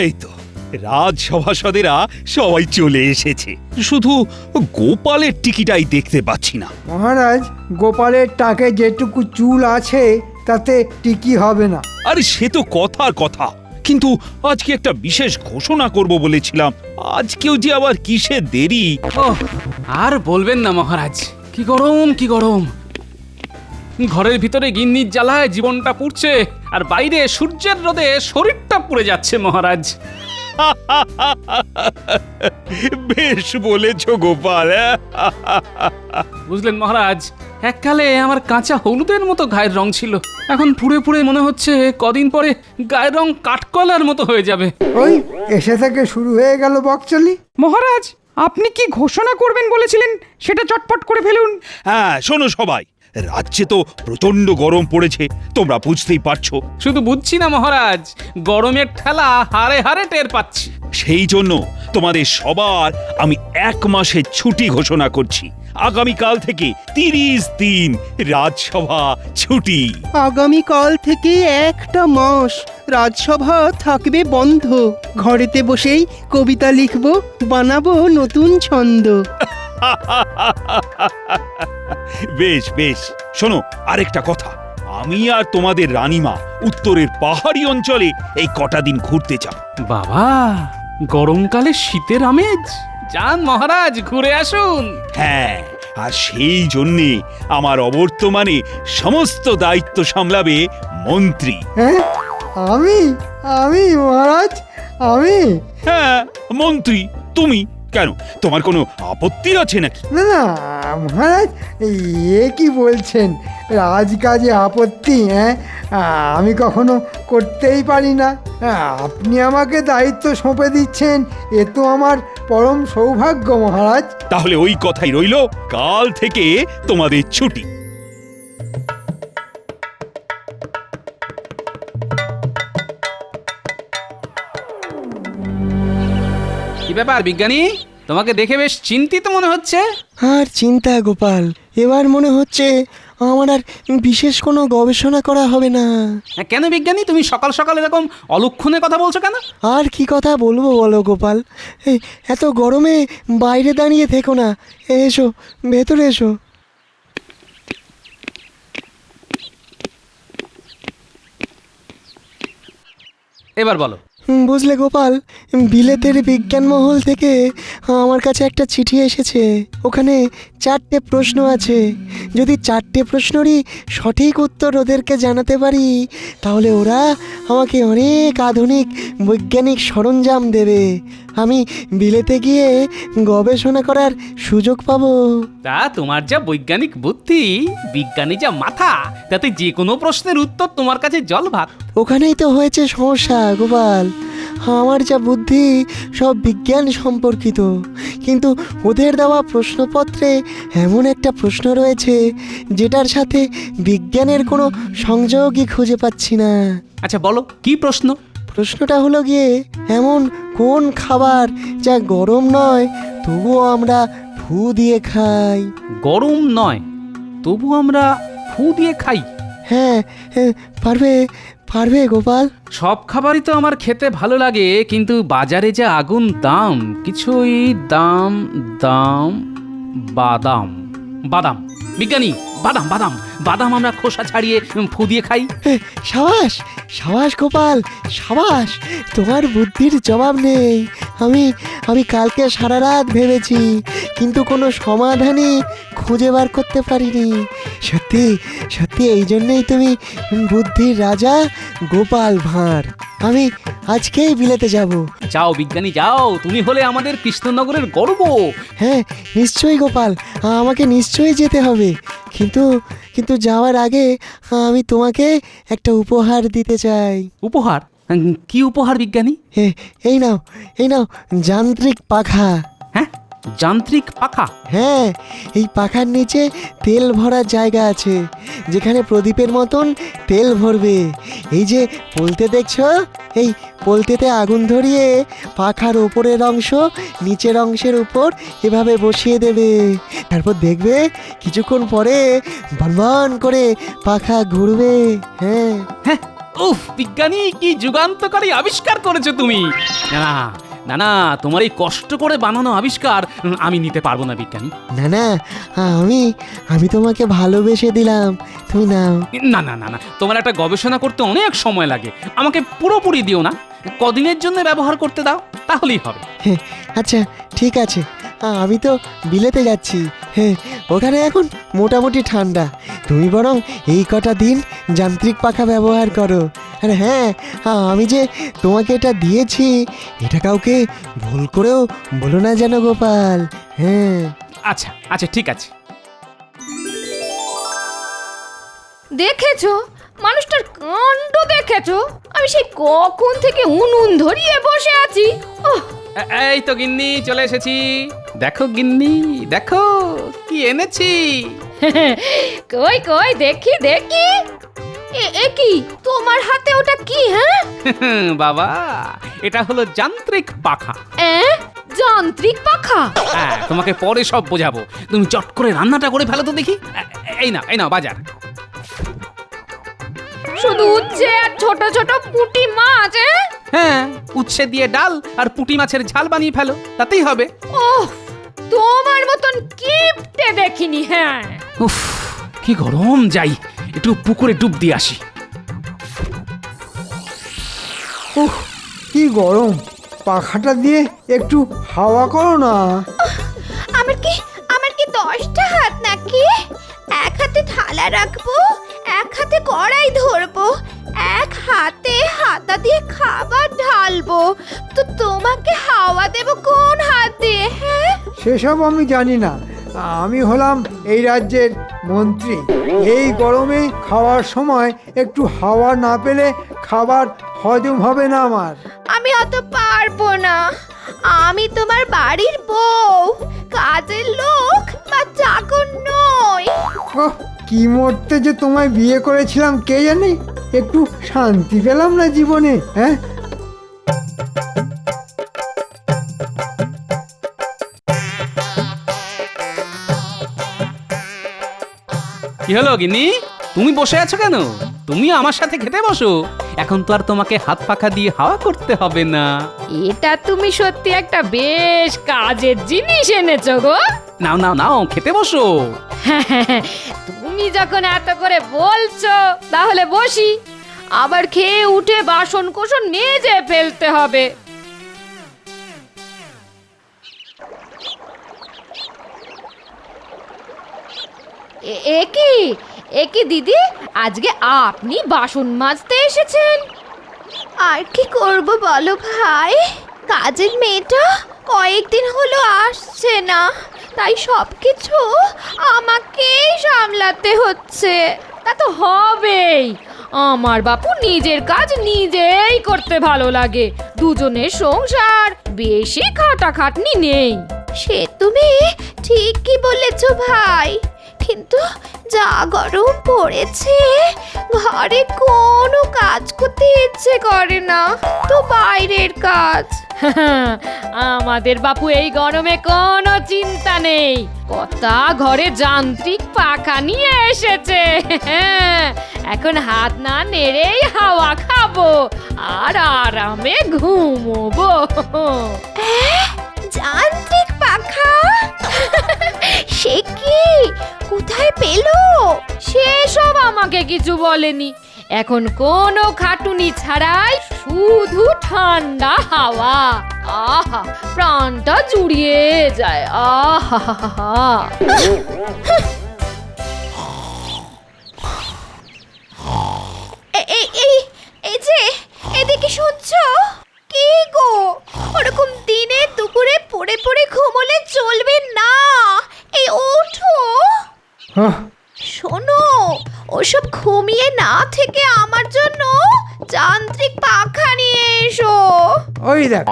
এই তো রাজসভাসদেরা সবাই চলে এসেছে, শুধু গোপালের টিকিটাই দেখতে পাচ্ছি না। মহারাজ, গোপালের টাকে যেটুকু চুল আছে তাতে টিকি হবে না। আরে সে তো কথার কথা, কিন্তু আজকে একটা বিশেষ ঘোষণা করব বলেছিলাম। আজকেও যে আবার কিসের দেরি। ওহ, আর বলবেন না মহারাজ, কি গরম কি গরম। ঘরের ভিতরে গিন্নির জ্বালায় জীবনটা পুড়ছে, আর বাইরে সূর্যের রোদে শরীরটা পুড়ে যাচ্ছে মহারাজ। বেশ বলেছ গোপাল। বুঝলেন মহারাজ, এককালে আমার কাঁচা হলুদের মতো গায়ের রং ছিল, এখন পুড়ে পুড়ে মনে হচ্ছে কদিন পরে গায়ের রং কাঠকয়লার মতো হয়ে যাবে। ওই এসে থেকে শুরু হয়ে গেল বকচলি। মহারাজ, আপনি কি ঘোষণা করবেন বলেছিলেন সেটা চটপট করে ফেলুন। হ্যাঁ, শোনো সবাই, রাজ্যে তো প্রচন্ড গরম পড়েছে, তোমরা বুঝতেই পারছো। শুধু বুঝছি না মহারাজ, গরমের ঠেলা হাড়ে হাড়ে টের পাচ্ছি। সেই জন্য তোমাদের সবার আমি 1 মাসের ছুটি ঘোষণা করছি। আগামীকাল থেকে 30 দিন রাজসভা ছুটি। আগামীকাল থেকে 1 মাস রাজসভা থাকবে বন্ধ। ঘরেতে বসেই কবিতা লিখব, বানাবো নতুন ছন্দ। বেশ বেশ, শোনো আরেকটা কথা, আমি আর তোমাদের রানীমা উত্তরের পাহাড়ি অঞ্চলে এই কটা দিন ঘুরতে চাও। বাবা, গরমকালে শীতের আমেজ, যান মহারাজ, ঘুরে আসুন। হ্যাঁ, আর সেই জন্যে আমার অবর্তমানে সমস্ত দায়িত্ব সামলাবে মন্ত্রী। হ্যাঁ, আমি আমি মহারাজ, আমি? হ্যাঁ, মন্ত্রী তুমি। কেন, তোমার কোনো আপত্তি আছে নাকি? না না মহারাজ, এ কি বলছেন? রাজকাজে আপত্তি? হ্যাঁ, আমি কখনো করতেই পারি না। আপনি আমাকে দায়িত্ব সঁপে দিচ্ছেন, এ তো আমার পরম সৌভাগ্য মহারাজ। তাহলে ওই কথাই রইল, কাল থেকে তোমাদের ছুটি। কি ব্যাপার বিজ্ঞানী, তোমাকে দেখে বেশ চিন্তিত মনে হচ্ছে। আর চিন্তা গোপাল, এবার মনে হচ্ছে আমার আর বিশেষ কোনো গবেষণা করা হবে না। কেন বিজ্ঞানী, তুমি সকাল সকাল এরকম অলক্ষণে কথা বলছো কেন? আর কি কথা বলবো বলো গোপাল, এই এত গরমে বাইরে দাঁড়িয়ে থেকো না, এসো ভেতরে এসো। এবার বলো। বুঝলে গোপাল, বিলেতের বিজ্ঞান মহল থেকে আমার কাছে একটা চিঠি এসেছে। ওখানে 4টে প্রশ্ন আছে। যদি 4টে প্রশ্নেরই সঠিক উত্তর ওদেরকে জানাতে পারি, তাহলে ওরা আমাকে অনেক আধুনিক বৈজ্ঞানিক সরঞ্জাম দেবে। আমি বিলেতে গিয়ে গবেষণা করার সুযোগ পাবো। তা তোমার যা বৈজ্ঞানিক বুদ্ধি, বিজ্ঞানী যা মাথা, তাতে যে কোনো প্রশ্নের উত্তর তোমার কাছে জলভাত। ওখানেই তো হয়েছে সমস্যা গোপাল। আমার যা বুদ্ধি সব বিজ্ঞান সম্পর্কিত, কিন্তু ওদের দেওয়া প্রশ্নপত্রে এমন একটা প্রশ্ন রয়েছে যেটার সাথে বিজ্ঞানের কোনো সংযোগই খুঁজে পাচ্ছি না। আচ্ছা বলো, কি প্রশ্ন? প্রশ্নটা হলো গিয়ে, এমন কোন খাবার যা গরম নয় তবুও আমরা ফু দিয়ে খাই? গরম নয় তবু আমরা ফু দিয়ে খাই? হ্যাঁ, পারবে পারবে গোপাল? সব খাবারই তো আমার খেতে ভালো লাগে, কিন্তু বাজারে যা আগুন দাম, কিছুই দাম দাম। বাদাম, বাদাম বিজ্ঞানী, বাদাম বাদাম বাদাম আমরা খোসা ছাড়িয়ে ফু দিয়ে খাই। সাবাস সাবাস গোপাল, সাবাস, তোমার বুদ্ধির জবাব নেই। আমি কালকে সারা রাত ভেবেছি, কিন্তু কোনো সমাধানই খুঁজে বার করতে পারিনি। সত্যি সত্যি এই জন্যই তুমি বুদ্ধির রাজা গোপাল ভাঁড়। আমি আজকেই বিলেতে যাব। যাও বিজ্ঞানী যাও, তুমি হলে আমাদের কৃষ্ণনগরের গর্ব। হ্যাঁ নিশ্চয়ই গোপাল, আমাকে নিশ্চয়ই যেতে হবে, কিন্তু কিন্তু যাওয়ার আগে আমি তোমাকে একটা উপহার দিতে চাই। উপহার? কি উপহার বিজ্ঞানী? এই নাও, এই নাও যান্ত্রিক পাখা। হ্যাঁ, যান্ত্রিক পাখা? হ্যাঁ, এই পাখার নিচে তেল ভরার জায়গা আছে, যেখানে প্রদীপের মতন তেল ভরবে। এই যে পলতে দেখছো, এই পলতেতে আগুন ধরিয়ে পাখার ওপরের অংশ নিচের অংশের উপর এভাবে বসিয়ে দেবে। তারপর দেখবে কিছুক্ষণ পরে বনবন করে পাখা ঘুরবে। হ্যাঁ হ্যাঁ, উফ বিজ্ঞানী, কি যুগান্তকারী আবিষ্কার করেছো তুমি! না না না, তোমার এই কষ্ট করে বানানো আবিষ্কার আমি নিতে পারবো না বিজ্ঞানী। না না, আমি আমি তোমাকে ভালোবেসে দিলাম, তুমি নাও। না না না না, তোমার একটা গবেষণা করতে অনেক সময় লাগে, আমাকে পুরোপুরি দিও না, কদিনের জন্য ব্যবহার করতে দাও, তাহলেই হবে। হ্যাঁ, আচ্ছা ঠিক আছে, আমি তো বিলেতে যাচ্ছি। হ্যাঁ, ওখানে এখন মোটামুটি ঠান্ডা। তুমি বরং এই কটা দিন যান্ত্রিক পাখা ব্যবহার করো। আর হ্যাঁ, আমি যে তোমাকে এটা দিয়েছি, এটা কাউকে ভুল করেও বলো না যেন গোপাল। হ্যাঁ। আচ্ছা আচ্ছা ঠিক আছে। দেখেছো মানুষটার কাণ্ড, দেখেছো? আমি সেই কখন থেকে উনুন ধরিয়ে বসে আছি। ওহ, এই তো গিন্নি চলে এসেছি। দেখো গিন্নি, দেখো কি এনেছি। কই কই দেখি দেখি। এ কি তোমার হাতে? ওটা কি? হ্যাঁ বাবা, এটা হলো যান্ত্রিক পাখা। যান্ত্রিক পাখা? হ্যাঁ, তোমাকে পরে সব বোঝাবো, তুমি চট করে রান্নাটা করে ফেলো তো দেখি। এই নাও বাজার। শুধু উচ্ছে আর ছোট ছোট পুঁটি মাছ? হ্যাঁ, উচ্ছে দিয়ে ডাল আর পুঁটি মাছের ঝাল বানিয়ে ফেলো, তাতেই হবে। ওহ, তোমার মতন কিপটে দেখিনি। হ্যাঁ, উফ কি গরম, যাই একটু পুকুরে ডুব দিয়ে আসি। উহ, কি গরম! পাখাটা দিয়ে একটু হাওয়া করো না। আমার কি 10টা হাত নাকি? এক হাতে থালা রাখবো, এক হাতে কড়াই ধরবো, এক হাতে হাতা দিয়ে খাবার ঢালবো, তো তোমাকে হাওয়া দেব কোন হাত দিয়ে? হ্যাঁ, সেসব আমি জানি না। আমি হলাম এই রাজ্যের মন্ত্রী। এই গরমে খাওয়ার সময় একটু হাওয়া না পেলে খাবার হজম হবে না আমার। আমি অত পারবো না। আমি তোমার বাড়ির বউ, কাজের লোক বা চাকর নই। ওহ, কি মরতে যে তোমায় বিয়ে করেছিলাম কে জানে, একটু শান্তি পেলাম না জীবনে। হ্যাঁ, কি হলো গিন্নি, তুমি বসে আছো কেন? তুমি আমার সাথে খেতে বসো, এখন তো আর তোমাকে হাত পাখা দিয়ে হাওয়া করতে হবে না। এটা তুমি সত্যি একটা বেশ কাজের জিনিস এনেছো গো। নাও নাও নাও, খেতে বসো। তুমি যখন এত করে বলছো তাহলে বসি। আবার খেয়ে উঠে বাসন কোসন মেজে ফেলতে হবে। এ কি দিদি, আজকে আপনি বাসন মাজতে এসেছেন? আর কি করব বলো ভাই, কাজের মেয়েটা কয়েকদিন হলো আসছে না, তাই সবকিছু আমাকেই সামলাতে হচ্ছে। তা তো হবেই, আমার বাপু নিজের কাজ নিজেই করতে ভালো লাগে। দুজনের সংসার, বেশি খাটাখাটনি নেই। সে তুমি ঠিকই বলেছো ভাই, কিন্তু যা গরম পড়েছে, ঘরে কোনো কাজ করতে ইচ্ছে করে না, তো বাইরের কাজ। আমাদের বাপু এই গরমে কোনো চিন্তা নেই, কথা ঘরে যান্ত্রিক পাখা নিয়ে এসেছে। এখন হাত না নেড়েই হাওয়া খাবো আর আরামে ঘুমোবো। যান্ত্রিক পাখা? সে কি, কোথায় পেলো? সেসব আমাকে কিছু বলেনি। এখন কোনো খাটুনি ছাড়াই শুধু ঠান্ডা হাওয়া। আহা, প্রাণটা জুড়িয়ে যায়। আহা, এই যে, এদিকে শুনছো? কি গো, ওরকম দিনে দুপুরে পড়ে পড়ে ঘুমোলে চলবে না। এই ওঠো, শোনো, ওসব ঘুমিয়ে না থেকে আমার জন্য যান্ত্রিক পাখা নিয়ে এসো। ওই দেখ,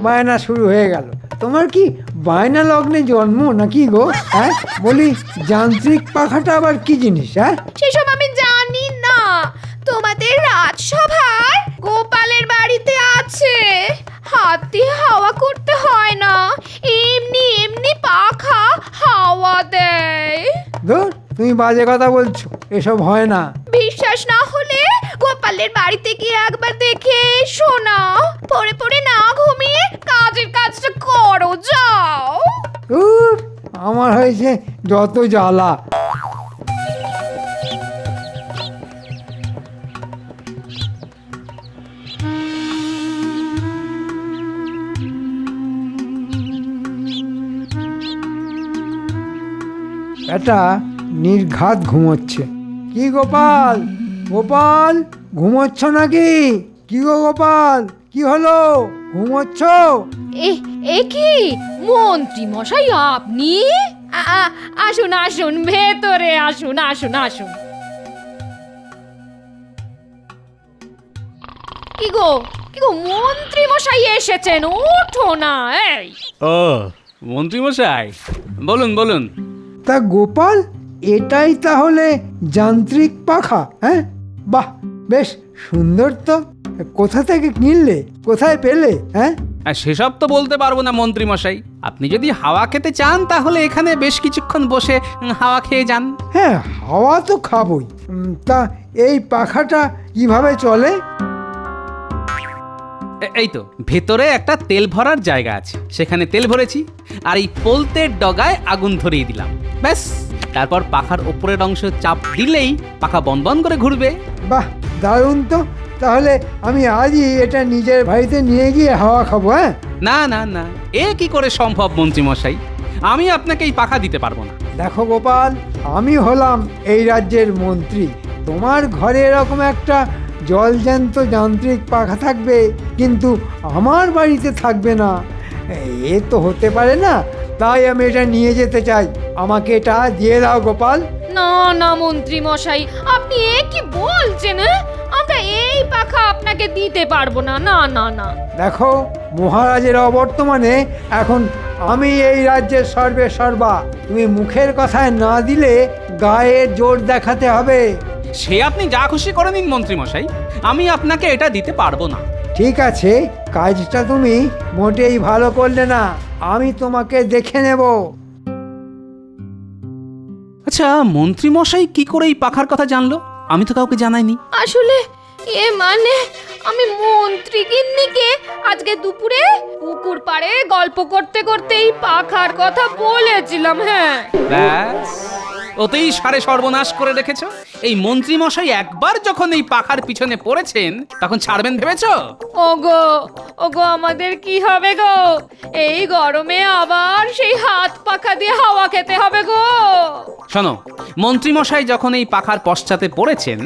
বায়না শুরু হয়ে গেল। তোমার কি বায়না লগ্নে জন্ম নাকি গো? হ্যাঁ, বলি যান্ত্রিক পাখাটা আবার কি জিনিস? হ্যাঁ, সেসব আমি জানি না। তোমাদের রাজসভার গোপালের বাড়িতে আছে, হাত দিয়ে হাওয়া করতে হয় না, এমনি এমনি পাখা হাওয়া দেয়। ধুর, তুমি বাজে কথা বলছো, এসব হয় না। বিশ্বাস না হলে গোপালের বাড়িতে গিয়ে একবার দেখে এসো না। পড়ে পড়ে না ঘুমিয়ে কাজের কাজটা করো, যাও। উফ, আমার হয়েছে যত জ্বালা। এটা নির্ঘাত ঘুমোচ্ছে। কি গোপাল, গোপাল ঘুমোচ্ছ নাকি? কি গো গোপাল, কি হলো, ঘুমোচ্ছ? এ কি মন্ত্রী মশাই আপনি? আসুন আসুন, ভেতরে আসুন, আসুন আসুন। কি গো মন্ত্রী মশাই এসেছেন, ওঠো না। এই ও মন্ত্রী মশাই, বলুন বলুন। তা গোপাল, এটাই তাহলে যান্ত্রিক পাখা? হ্যাঁ, বাহ, বেশ সুন্দর তো। কোথা থেকে কিনলে, কোথায় পেলে? হ্যাঁ, আর সেসব তো বলতে পারবো না মন্ত্রী মশাই। আপনি যদি হাওয়া খেতে চান তাহলে এখানে বেশ কিছুক্ষণ বসে হাওয়া খেয়ে যান। হ্যাঁ, হাওয়া তো খাবই। তা এই পাখাটা কিভাবে চলে? এই তো ভেতরে একটা তেল ভরার জায়গা আছে, সেখানে তেল ভরেছি আর এই পোলতের ডগায় আগুন ধরিয়ে দিলাম, ব্যাস। তারপর পাখার ওপরের অংশ চাপ দিলেই পাখা বন করে ঘুরবে। বাহ, দারুণ তো। তাহলে আমি আজই এটা নিজের বাড়িতে নিয়ে গিয়ে হাওয়া খাবো। হ্যাঁ, না না না, এ কি করে সম্ভব মন্ত্রী মশাই? আমি আপনাকে এই পাখা দিতে পারবো না। দেখো গোপাল, আমি হলাম এই রাজ্যের মন্ত্রী। তোমার ঘরে এরকম একটা জলজ্যান্ত যান্ত্রিক পাখা থাকবে, কিন্তু আমার বাড়িতে থাকবে না। এ তো হতে পারে না। তাই আমি এটা নিয়ে যেতে চাই। আমাকে এটা দিয়ে দাও গোপাল। না না মন্ত্রী মশাই, আপনি এ কি বলছেন? আমরা এই পাখা আপনাকে দিতে পারবো না। না না না। দেখো, মহারাজের অবর্তমানে এখন আমি এই রাজ্যের সর্বে সর্বা। তুমি মুখের কথায় না দিলে গায়ের জোর দেখাতে হবে। সে আপনি যা খুশি করে নিন মন্ত্রী মশাই, আমি আপনাকে এটা দিতে পারবো না। ঠিক আছে, কাজটা তুমি মোটেই ভালো করলে না। আমি তোমাকে দেখে নেব। আচ্ছা মন্ত্রী মশাই কি করে এই পাখার কথা জানলো? আমি তো কাউকে জানাইনি। আসলে মানে আমি মন্ত্রী গিন্নিকে আজকে দুপুরে পুকুর পাড়ে গল্প করতে করতে এই পাখার কথা বলেছিলাম। হ্যাঁ, ব্যাস, ওতেই সারে সর্বনাশ করে রেখেছো। এই মন্ত্রী মশাই একবার যখন এই পাখার পিছনে পড়েছেন তখন ছাড়বেন ভেবেছো? ওগো আমাদের কি হবে গো? এই গরমে আবার সেই হাত পাখা দিয়ে হাওয়া খেতে হবে গো। শোনো, মন্ত্রী মশাই যখন এই পাখার পশ্চাতে পড়েছেন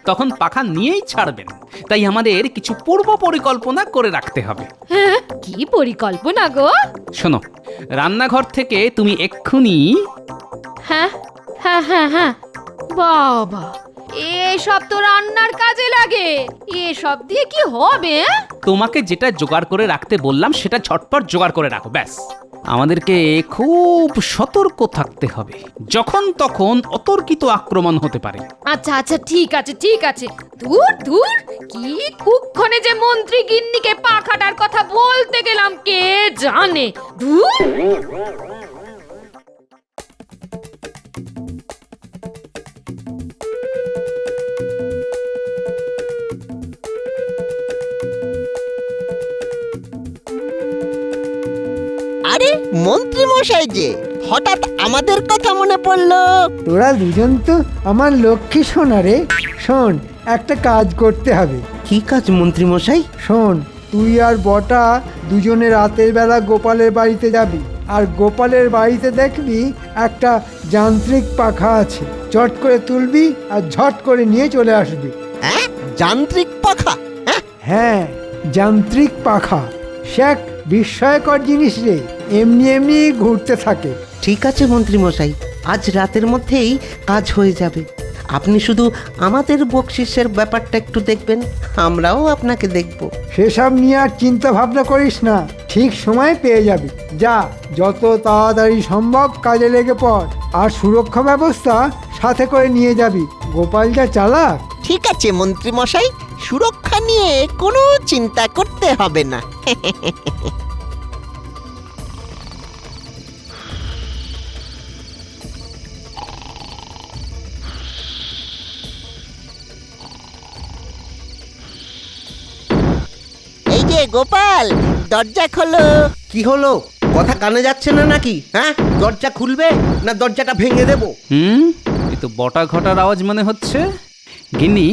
তখন পাখা নিয়েই ছাড়বেন। তাই আমাদের কিছু পূর্ব পরিকল্পনা করে রাখতে হবে। হ্যাঁ, কি পরিকল্পনা গো? শোনো, রান্নাঘর থেকে তুমি এক্ষুনি হ্যাঁ হ্যাঁ হ্যাঁ হ্যাঁ, বাবা, এসব তো রান্নার কাজে লাগে। এসব দিয়ে কি হবে? তোমাকে যেটা জোগাড় করে রাখতে বললাম সেটা ঝটপট জোগাড় করে রাখো, ব্যাস। আমাদেরকে খুব সতর্ক থাকতে হবে, যখন তখন অতর্কিত আক্রমণ হতে পারে। আচ্ছা আচ্ছা, ঠিক আছে ঠিক আছে। দূর দূর, কি কুক্ষণে যে মন্ত্রী গিন্নিকে পাখাটার কথা বলতে গেলাম কে জানে। দূর। আরে মন্ত্রী মশাই যে, হঠাৎ আমাদের কথা মনে পড়লো। তোরা দুজন তো আমার লক্ষ্মী সোনা রে। শোন, একটা কাজ করতে হবে। কি কাজ মন্ত্রী মশাই? শোন, তুই আর বটা দুজনে রাতের বেলা গোপালের বাড়িতে যাবি, আর গোপালের বাড়িতে দেখবি একটা যান্ত্রিক পাখা আছে। চট করে তুলবি আর ঝট করে নিয়ে চলে আসবি। হ্যাঁ, যান্ত্রিক পাখা? হ্যাঁ, যান্ত্রিক পাখা। সে এক বিস্ময়কর জিনিস রে, এমনি এমনি ঘুরতে থাকে। ঠিক আছে মন্ত্রী মশাই, আজ রাতের মধ্যেই কাজ হয়ে যাবে। আপনি শুধু আমাদের বকশিসের ব্যাপারটা একটু দেখবেন, আমরাও আপনাকে দেখব। সেসব নিয়ে আর চিন্তা ভাবনা করিস না, ঠিক সময় পেয়ে যাবি। যা, যত তাড়াতাড়ি সম্ভব কাজে লেগে পড়, আর সুরক্ষা ব্যবস্থা সাথে করে নিয়ে যাবি। গোপাল যা চালাক। ঠিক আছে মন্ত্রী মশাই, সুরক্ষা নিয়ে কোনো চিন্তা করতে হবে না। যে গোপাল, দরজা খোলো। কি হলো? কথা কানে যাচ্ছে না নাকি? হ্যাঁ, দরজা খুলবে না দরজাটা ভেঙে দেবো? এই তো বটা ঘটার আওয়াজ মনে হচ্ছে। গিন্নি,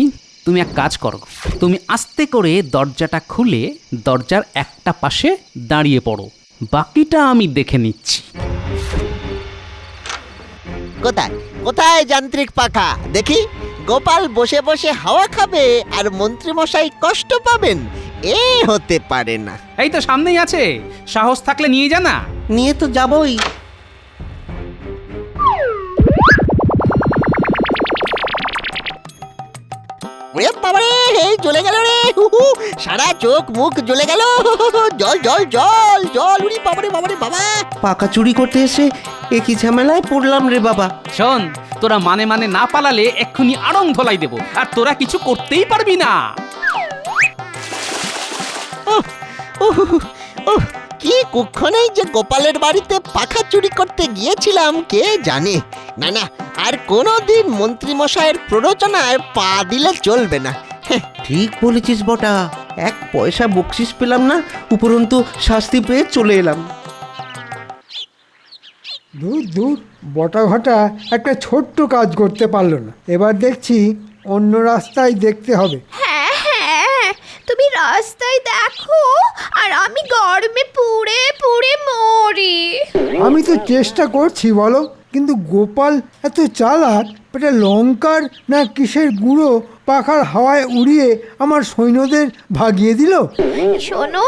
তুমি এক কাজ করো, তুমি আস্তে করে দরজাটা খুলে দরজার একটা পাশে দাঁড়িয়ে পড়ো, বাকিটা আমি দেখে নিচ্ছি। কোথায় কোথায় যান্ত্রিক পাখা দেখি? গোপাল বসে বসে হাওয়া খাবে আর মন্ত্রীমশাই কষ্ট পাবেন? এ হতে পারে না। এই তো সামনেই আছে, সাহস থাকলে নিয়ে যা না। নিয়ে তো যাবই। ওরে বাবারে, এই জ্বলে গেল রে, সারা চোখ মুখ জ্বলে গেল। জল জল জল জল, উড়ি বাবারে বাবারে বাবা। পাকা চুরি করতে এসে একই ঝামেলায় পড়লাম রে বাবা। শোন, তোরা মানে মানে না পালালে এক্ষুনি আড়ং ধলাই দেবো, আর তোরা কিছু করতেই পারবি না। কি কুক্ষণেই যে গোপালের বাড়িতে পাখা চুরি করতে গিয়েছিলাম কে জানে। না না, আর কোনোদিন মন্ত্রীমশাইয়ের প্ররোচনায় পা দিলে চলবে না। ঠিক বলেছিস বটা, এক পয়সা বকশিস পেলাম না, উপরন্তু শাস্তি পেয়ে চলে এলাম। দূর দূর, বটা ঘটা একটা ছোট্ট কাজ করতে পারলো না। এবার দেখছি অন্য রাস্তায় দেখতে হবে। হ্যাঁ হ্যাঁ, তুমি রাস্তায় দেখো আর আমি গরমে পুড়ে পুড়ে মরি। আমি তো চেষ্টা করছি বলো, কিন্তু গোপাল এত চালাক, এটা লঙ্কার না কিসের গুঁড়ো পাখার হাওয়ায় উড়িয়ে আমার সৈন্যদের ভাগিয়ে দিল। শোনো,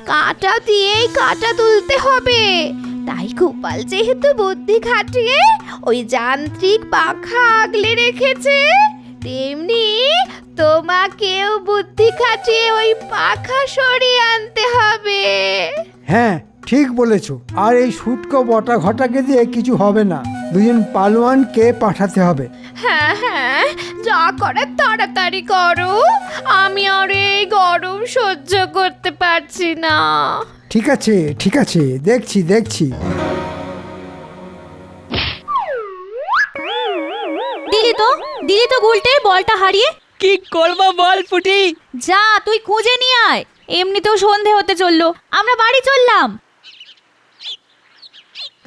কাঁটা দিয়েই কাঁটা তুলতে হবে। তাই গোপাল যেহেতু বুদ্ধি খাটিয়ে ওই যান্ত্রিক পাখা আগলে রেখেছে, তেমনি তোমাকেও বুদ্ধি খাটিয়ে ওই পাখা সরিয়ে আনতে হবে। হ্যাঁ, ঠিক বলেছো। আর এই শুটকো বটা ঘটাকে দিয়ে কিছু হবে না, দুজন পালোয়ানকে পাঠাতে হবে। হ্যাঁ হ্যাঁ, যা করার তাড়াতাড়ি করো, আমি আর এই গরম সহ্য করতে পারছি না। ঠিক আছে ঠিক আছে, দেখছি দেখছি। দিলি তো গুলটে বলটা হারিয়ে। কি করব বল ফুটি? যা তুই খুঁজে নিয়ে আয়, এমনিতেও সন্ধে হতে চললো, আমরা বাড়ি চললাম।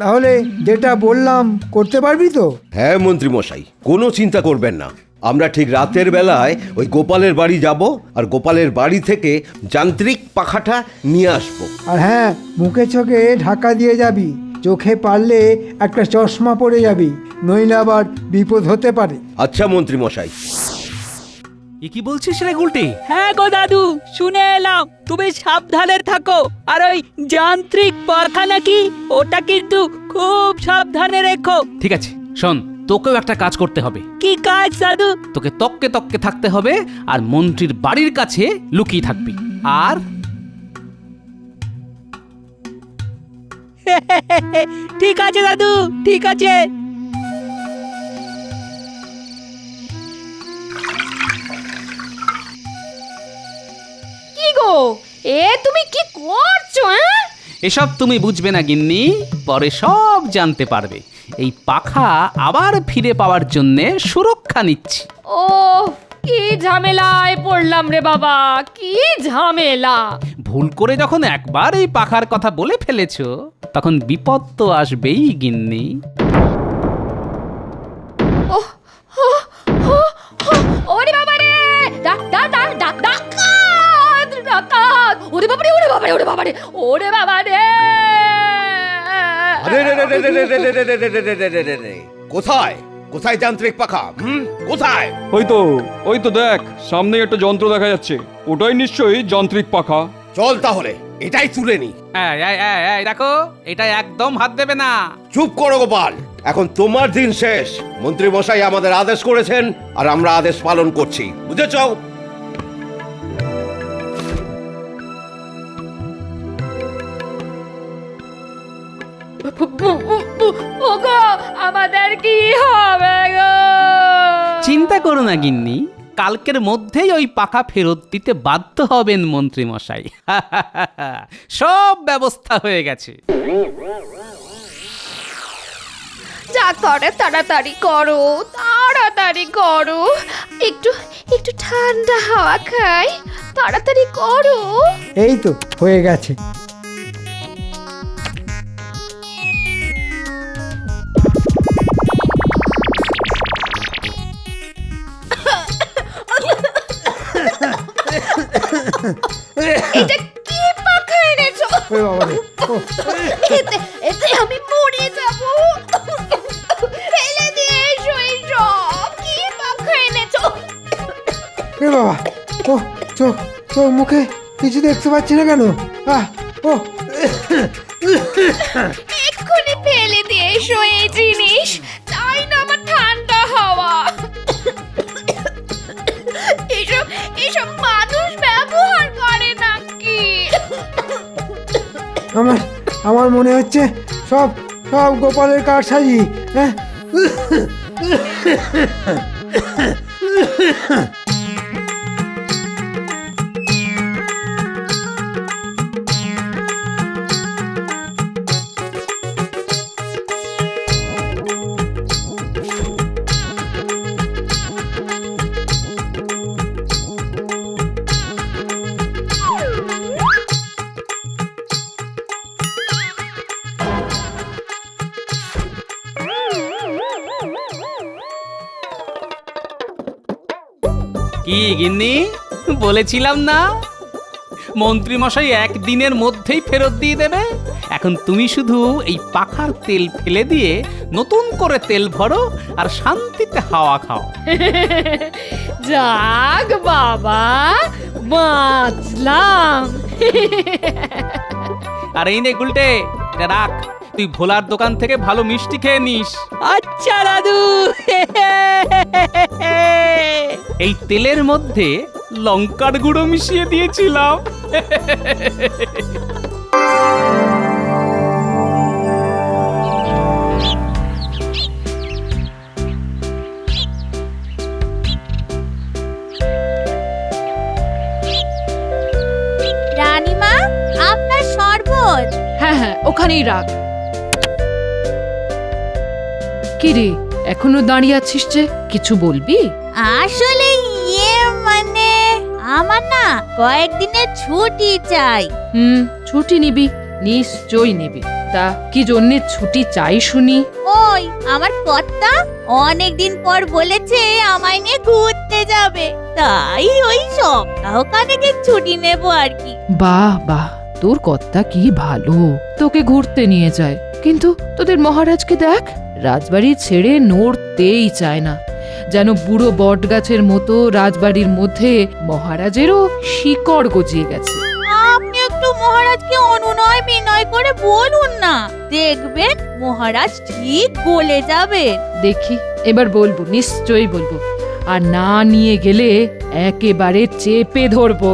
তাহলে যেটা বললাম করতে পারবি তো? হ্যাঁ মন্ত্রী মশাই, কোনো চিন্তা করবেন না। আমরা ঠিক রাতের বেলায় ওই গোপালের বাড়ি যাব আর গোপালের বাড়ি থেকে যান্ত্রিক পাখাটা নিয়ে আসবো। আর হ্যাঁ, মুখে চোখে ঢাকা দিয়ে যাবি, চোখে পারলে একটা চশমা পরে যাবি, নইলে আবার বিপদ হতে পারে। আচ্ছা মন্ত্রী মশাই। এ কি বলছিস রে গুলটে? হ্যাঁ গো দাদু, শুনে এলাম তুমি সাবধানে থাকো। আর ওই যান্ত্রিক পাখা নাকি, ওটা কিন্তু খুব সাবধানে রেখো। ঠিক আছে, শোন, তোকেও একটা কাজ করতে হবে। কি কাজ দাদু? তোকে তককে তককে থাকতে হবে আর মন্ত্রীর বাড়ির কাছে লুকিয়ে থাকবি। আর ঠিক আছে দাদু, ঠিক আছে। কি গো, এ তুমি কি করছো? এসব তুমি বুঝবে না গিন্নি, পরে সব জানতে পারবে। এই পাখা আবার ফিরে পাওয়ার জন্য সুরক্ষা নিচ্ছি। ও, কি ঝামেলায় পড়লাম রে বাবা, কি ঝামেলা। ভুল করে যখন একবার এই পাখার কথা বলে ফেলেছো, তখন বিপদ তো আসবেই গিন্নি। ওরে বাবা রে, ডাকাত, ওরে বাবা রে, ওরে বাবা রে, ওরে বাবা রে, ওরে বাবা রে। কোথায় কোথায় যান্ত্রিক পাখা? কোথায়? ওই তো দেখ, সামনে একটা যন্ত্র দেখা যাচ্ছে, ওটাই নিশ্চয়ই যান্ত্রিক পাখা। চল তাহলে এটাই তুলে নি। এই দেখো, এটা একদম হাত দেবে না। চুপ করো গোপাল, এখন তোমার দিন শেষ। মন্ত্রী মশাই আমাদের আদেশ করেছেন আর আমরা আদেশ পালন করছি, বুঝেছ? ওগো, আমাদের কি হবে গো? চিন্তা করো না গিন্নি, কালকের মধ্যেই ওই পাখা ফেরত দিতে বাধ্য হবেন মন্ত্রী মশাই। সব ব্যবস্থা হয়ে গেছে। যা করে তাড়াতাড়ি করো, তাড়াতাড়ি তাড়াতাড়ি করো, একটু একটু ঠান্ডা হাওয়া খাই, তাড়াতাড়ি করো। এই তো হয়ে গেছে। এটা কি পাখা এনেছো? ওরে বাবা রে, ও, এতে এতে আমি মরে যাব। ফেলে দিয়ে এসো এইসব, কি পাখা এনেছো? এ বাবা, ও চোখ চোখ মুখে কিছু দেখতে পাচ্ছি না কেন? ও এক্ষুনি ফেলে দিয়ে এসো এই জিনিস, চাই না আমার ঠান্ডা হাওয়া। এসব এসব মানুষ ব্যবহার করে নাকি? আমার মনে হচ্ছে সব সব গোপালের কারসাজি। হ্যাঁ, কি গিন্নি, বলেছিলাম না মন্ত্রী মশাই একদিনের মধ্যেই ফেরত দিয়ে দেবে। এখন তুমি শুধু এই পাখার তেল ফেলে দিয়ে নতুন করে তেল ভরো আর শান্তিতে হাওয়া খাও। যাক বাবা, বাঁচলাম। আর এই নে গুলটে, এটা রাখ, তুই ভোলার দোকান থেকে ভালো মিষ্টি খেয়ে নিস। আচ্ছা দাদু। এই তেলের মধ্যে লঙ্কার গুঁড়ো মিশিয়ে দিয়েছিলাম। রানীমা, আপনার শরবত। হ্যাঁ হ্যাঁ, ওখানেই রাখ। কি রে, এখনো দাঁড়িয়ে আছিস যে, কিছু বলবি? আসলে মানে আমার না কয়েকদিনের ছুটি চাই। ছুটি নিবি? নিশ্চয়ই নিবি। তা কি জন্যে ছুটি চাই শুনি? ওই আমার কর্তা অনেকদিন পর বলেছে আমায় নিয়ে ঘুরতে যাবে, তাই ওই সপ্তাহখানেকের ছুটি নেব আর কি। বাহ বাহ, তোর কর্তা কি ভালো, তোকে ঘুরতে নিয়ে যায়। কিন্তু তোদের মহারাজকে দেখ, রাজবাড়ি ছেড়ে নড়তেই চায় না, যেন বুড়ো বট গাছের মতো রাজবাড়ির মধ্যে মহারাজেরও শিকড় গজিয়ে গেছে। আপনি একটু মহারাজকে অনুনয় বিনয় করে বলুন না, দেখবেন মহারাজ ঠিক বলে যাবে। দেখি, এবার বলবো, নিশ্চয়ই বলবো। আর না নিয়ে গেলে একেবারে চেপে ধরবো।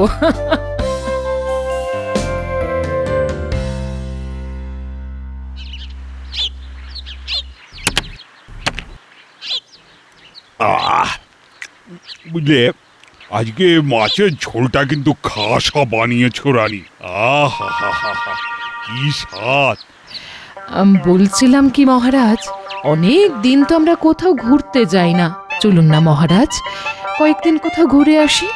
বুঝলে, আজকে মাছের ঝোলটা কিন্তু খাসা বানিয়েছো রানী। আহা হা হা হা, কি স্বাদ! বলছিলাম কি মহারাজ, অনেক দিন তো আমরা কোথাও ঘুরতে যাই না। চলুন না মহারাজ, কয়েকদিন কোথাও ঘুরে আসি।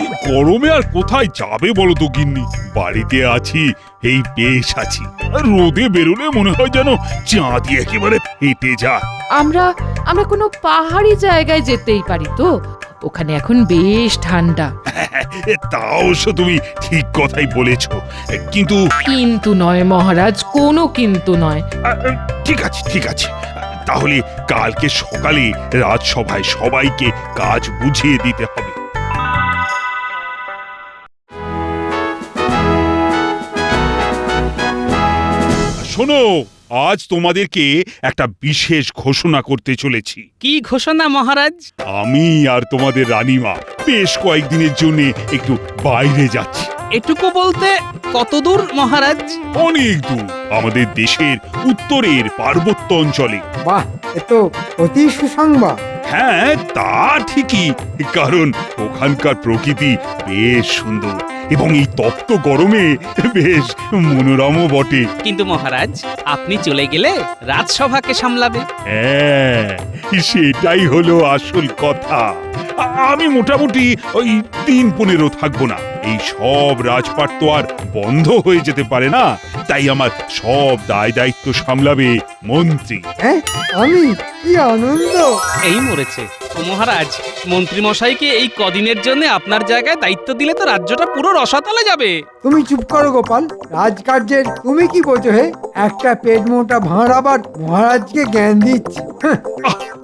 এই গরমে আর কোথায় যাবে বলো তো গিন্নি? বাড়িতে আছি, এই বেশ আছি। আর রোদে বেরোলে মনে হয় যেন চাঁদি একেবারে ফেটে যায়। আমরা আমরা কোনো পাহাড়ি জায়গায় যেতেই পারি তো, ওখানে এখন বেশ ঠান্ডা। তা অবশ্য তুমি ঠিক কথাই বলেছ, কিন্তু কিন্তু নয় মহারাজ, কোনো কিন্তু নয়। ঠিক আছে ঠিক আছে, তাহলে কালকে সকালে রাজসভায় সবাইকে কাজ বুঝিয়ে দিতে হবে। শোনো, আজ তোমাদেরকে একটা বিশেষ ঘোষণা করতে চলেছি। কি ঘোষণা মহারাজ? আমি আর তোমাদের রানীমা বেশ কয়েকদিনের জন্য একটু বাইরে যাচ্ছি। এটুকু বলতে কত দূর মহারাজ? অনেক দূর, আমাদের দেশের উত্তরের পার্বত্য অঞ্চলে। বাহ, এ তো অতি সুসংবাদ। হ্যাঁ তা ঠিকই, কারণ ওখানকার প্রকৃতি বেশ সুন্দর এবং এই তপ্ত গরমে বেশ মনোরমও বটে। কিন্তু মহারাজ, আপনি চলে গেলে রাজসভাকে সামলাবে। হ্যাঁ, সেটাই হলো আসল কথা। আমি মোটামুটি ওই 3-15 থাকবো না। এই সব রাজপাট তো আর বন্ধ হয়ে যেতে পারে না, তাই আমার সব দায় দায়িত্ব সামলাবে মন্ত্রী। হ্যাঁ, আমি কি আনন্দ! এই মরেছে। ও মহারাজ, মন্ত্রী মশাইকে এই কদিনের জন্য আপনার জায়গায় দায়িত্ব দিলে তো রাজ্যটা পুরো রসাতলে যাবে। তুমি চুপ করো গোপাল, রাজকার্যের তুমি কি বোঝো হে? একটা পেট মোটা ভাঁড় আবার মহারাজকে জ্ঞান দিচ্ছে। হ্যাঁ,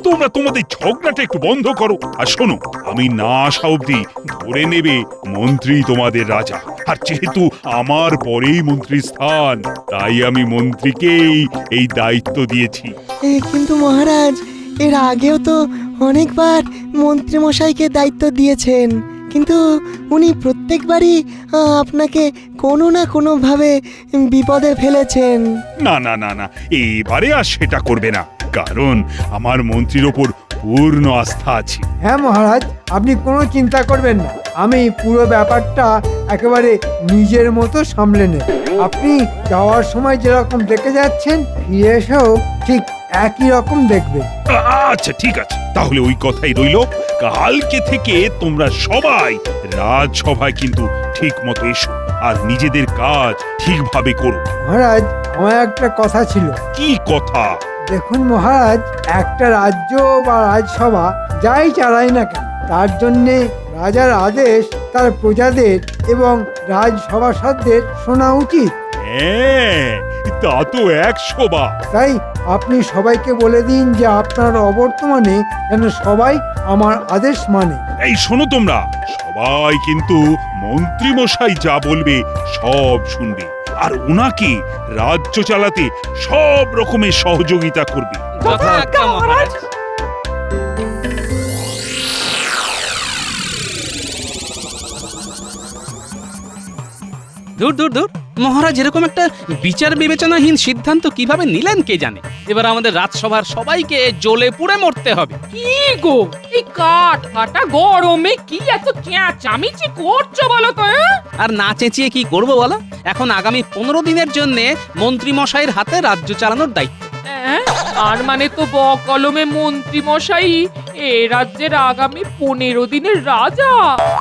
তোমরা তোমাদের ঝগড়াটা একটু বন্ধ করো। আর শোনো, আমি না আসা অব্দি ধরে নেবে মন্ত্রী তোমাদের রাজা। আর যেহেতু আমার পরেই মন্ত্রীর স্থান, তাই আমি মন্ত্রীকেই এই দায়িত্ব দিয়েছি। কিন্তু মহারাজ, এর আগেও তো অনেকবার মন্ত্রীমশাইকে দায়িত্ব দিয়েছেন, কিন্তু উনি প্রত্যেকবারই আপনাকে কোনো না কোনোভাবে বিপদে ফেলেছেন। না না না না, এবারে আর সেটা করবে না, কারণ আমার মন্ত্রীর ওপর পূর্ণ আস্থা আছে। হ্যাঁ মহারাজ, আপনি কোনো চিন্তা করবেন না, আমি পুরো ব্যাপারটা একেবারে নিজের মতো সামলে নেব। আপনি যাওয়ার সময় যেরকম দেখে যাচ্ছেন, ফিরে এসেও ঠিক একই রকম দেখবেন। আচ্ছা ঠিক আছে, তাহলে ওই কথাই রইলো। কালকে থেকে তোমরা সবাই রাজসভায় কিন্তু ঠিক মতো এসো, আর নিজেদের কাজ ঠিকভাবে করো। মহারাজ, আমার একটা কথা ছিল। কি কথা? দেখুন মহারাজ, একটা রাজ্য বা রাজসভা যাই চালায় না কেন, তার জন্যে রাজার আদেশ তার প্রজাদের এবং রাজসভাসদদের শোনা উচিত। হ্যাঁ, তা তো 100 বার। তাই আপনি সবাইকে বলে দিন যে আপনার অবর্তমানে যেন সবাই আমার আদেশ মানে। এই শোনো, তোমরা সবাই কিন্তু মন্ত্রী মশাই যা বলবে সব শুনবে, আর ওনাকে রাজ্য চালাতে সব রকমের সহযোগিতা করবে। যথাজ্ঞা মহারাজ। দূর দূর দূর, মহারাজ এরকম একটা বিচার বিবেচনাহীন সিদ্ধান্ত কিভাবে নিলেন কে জানে। এবার আমাদের রাজসভার সবাইকে জ্বলে পুড়ে মরতে হবে। কি গো, এই কাঠ ফাটা গরমে কি এত চেঁচামেচি করছো বলো তো? আর না চেঁচিয়ে কি করবো বলো? এখন আগামী 15 দিনের জন্য মন্ত্রী মশাইয়ের হাতে রাজ্য চালানোর দায়িত্ব। আর মানে তো কলমে মন্ত্রী মশাই এ রাজ্যের আগামী 15 দিনের রাজা।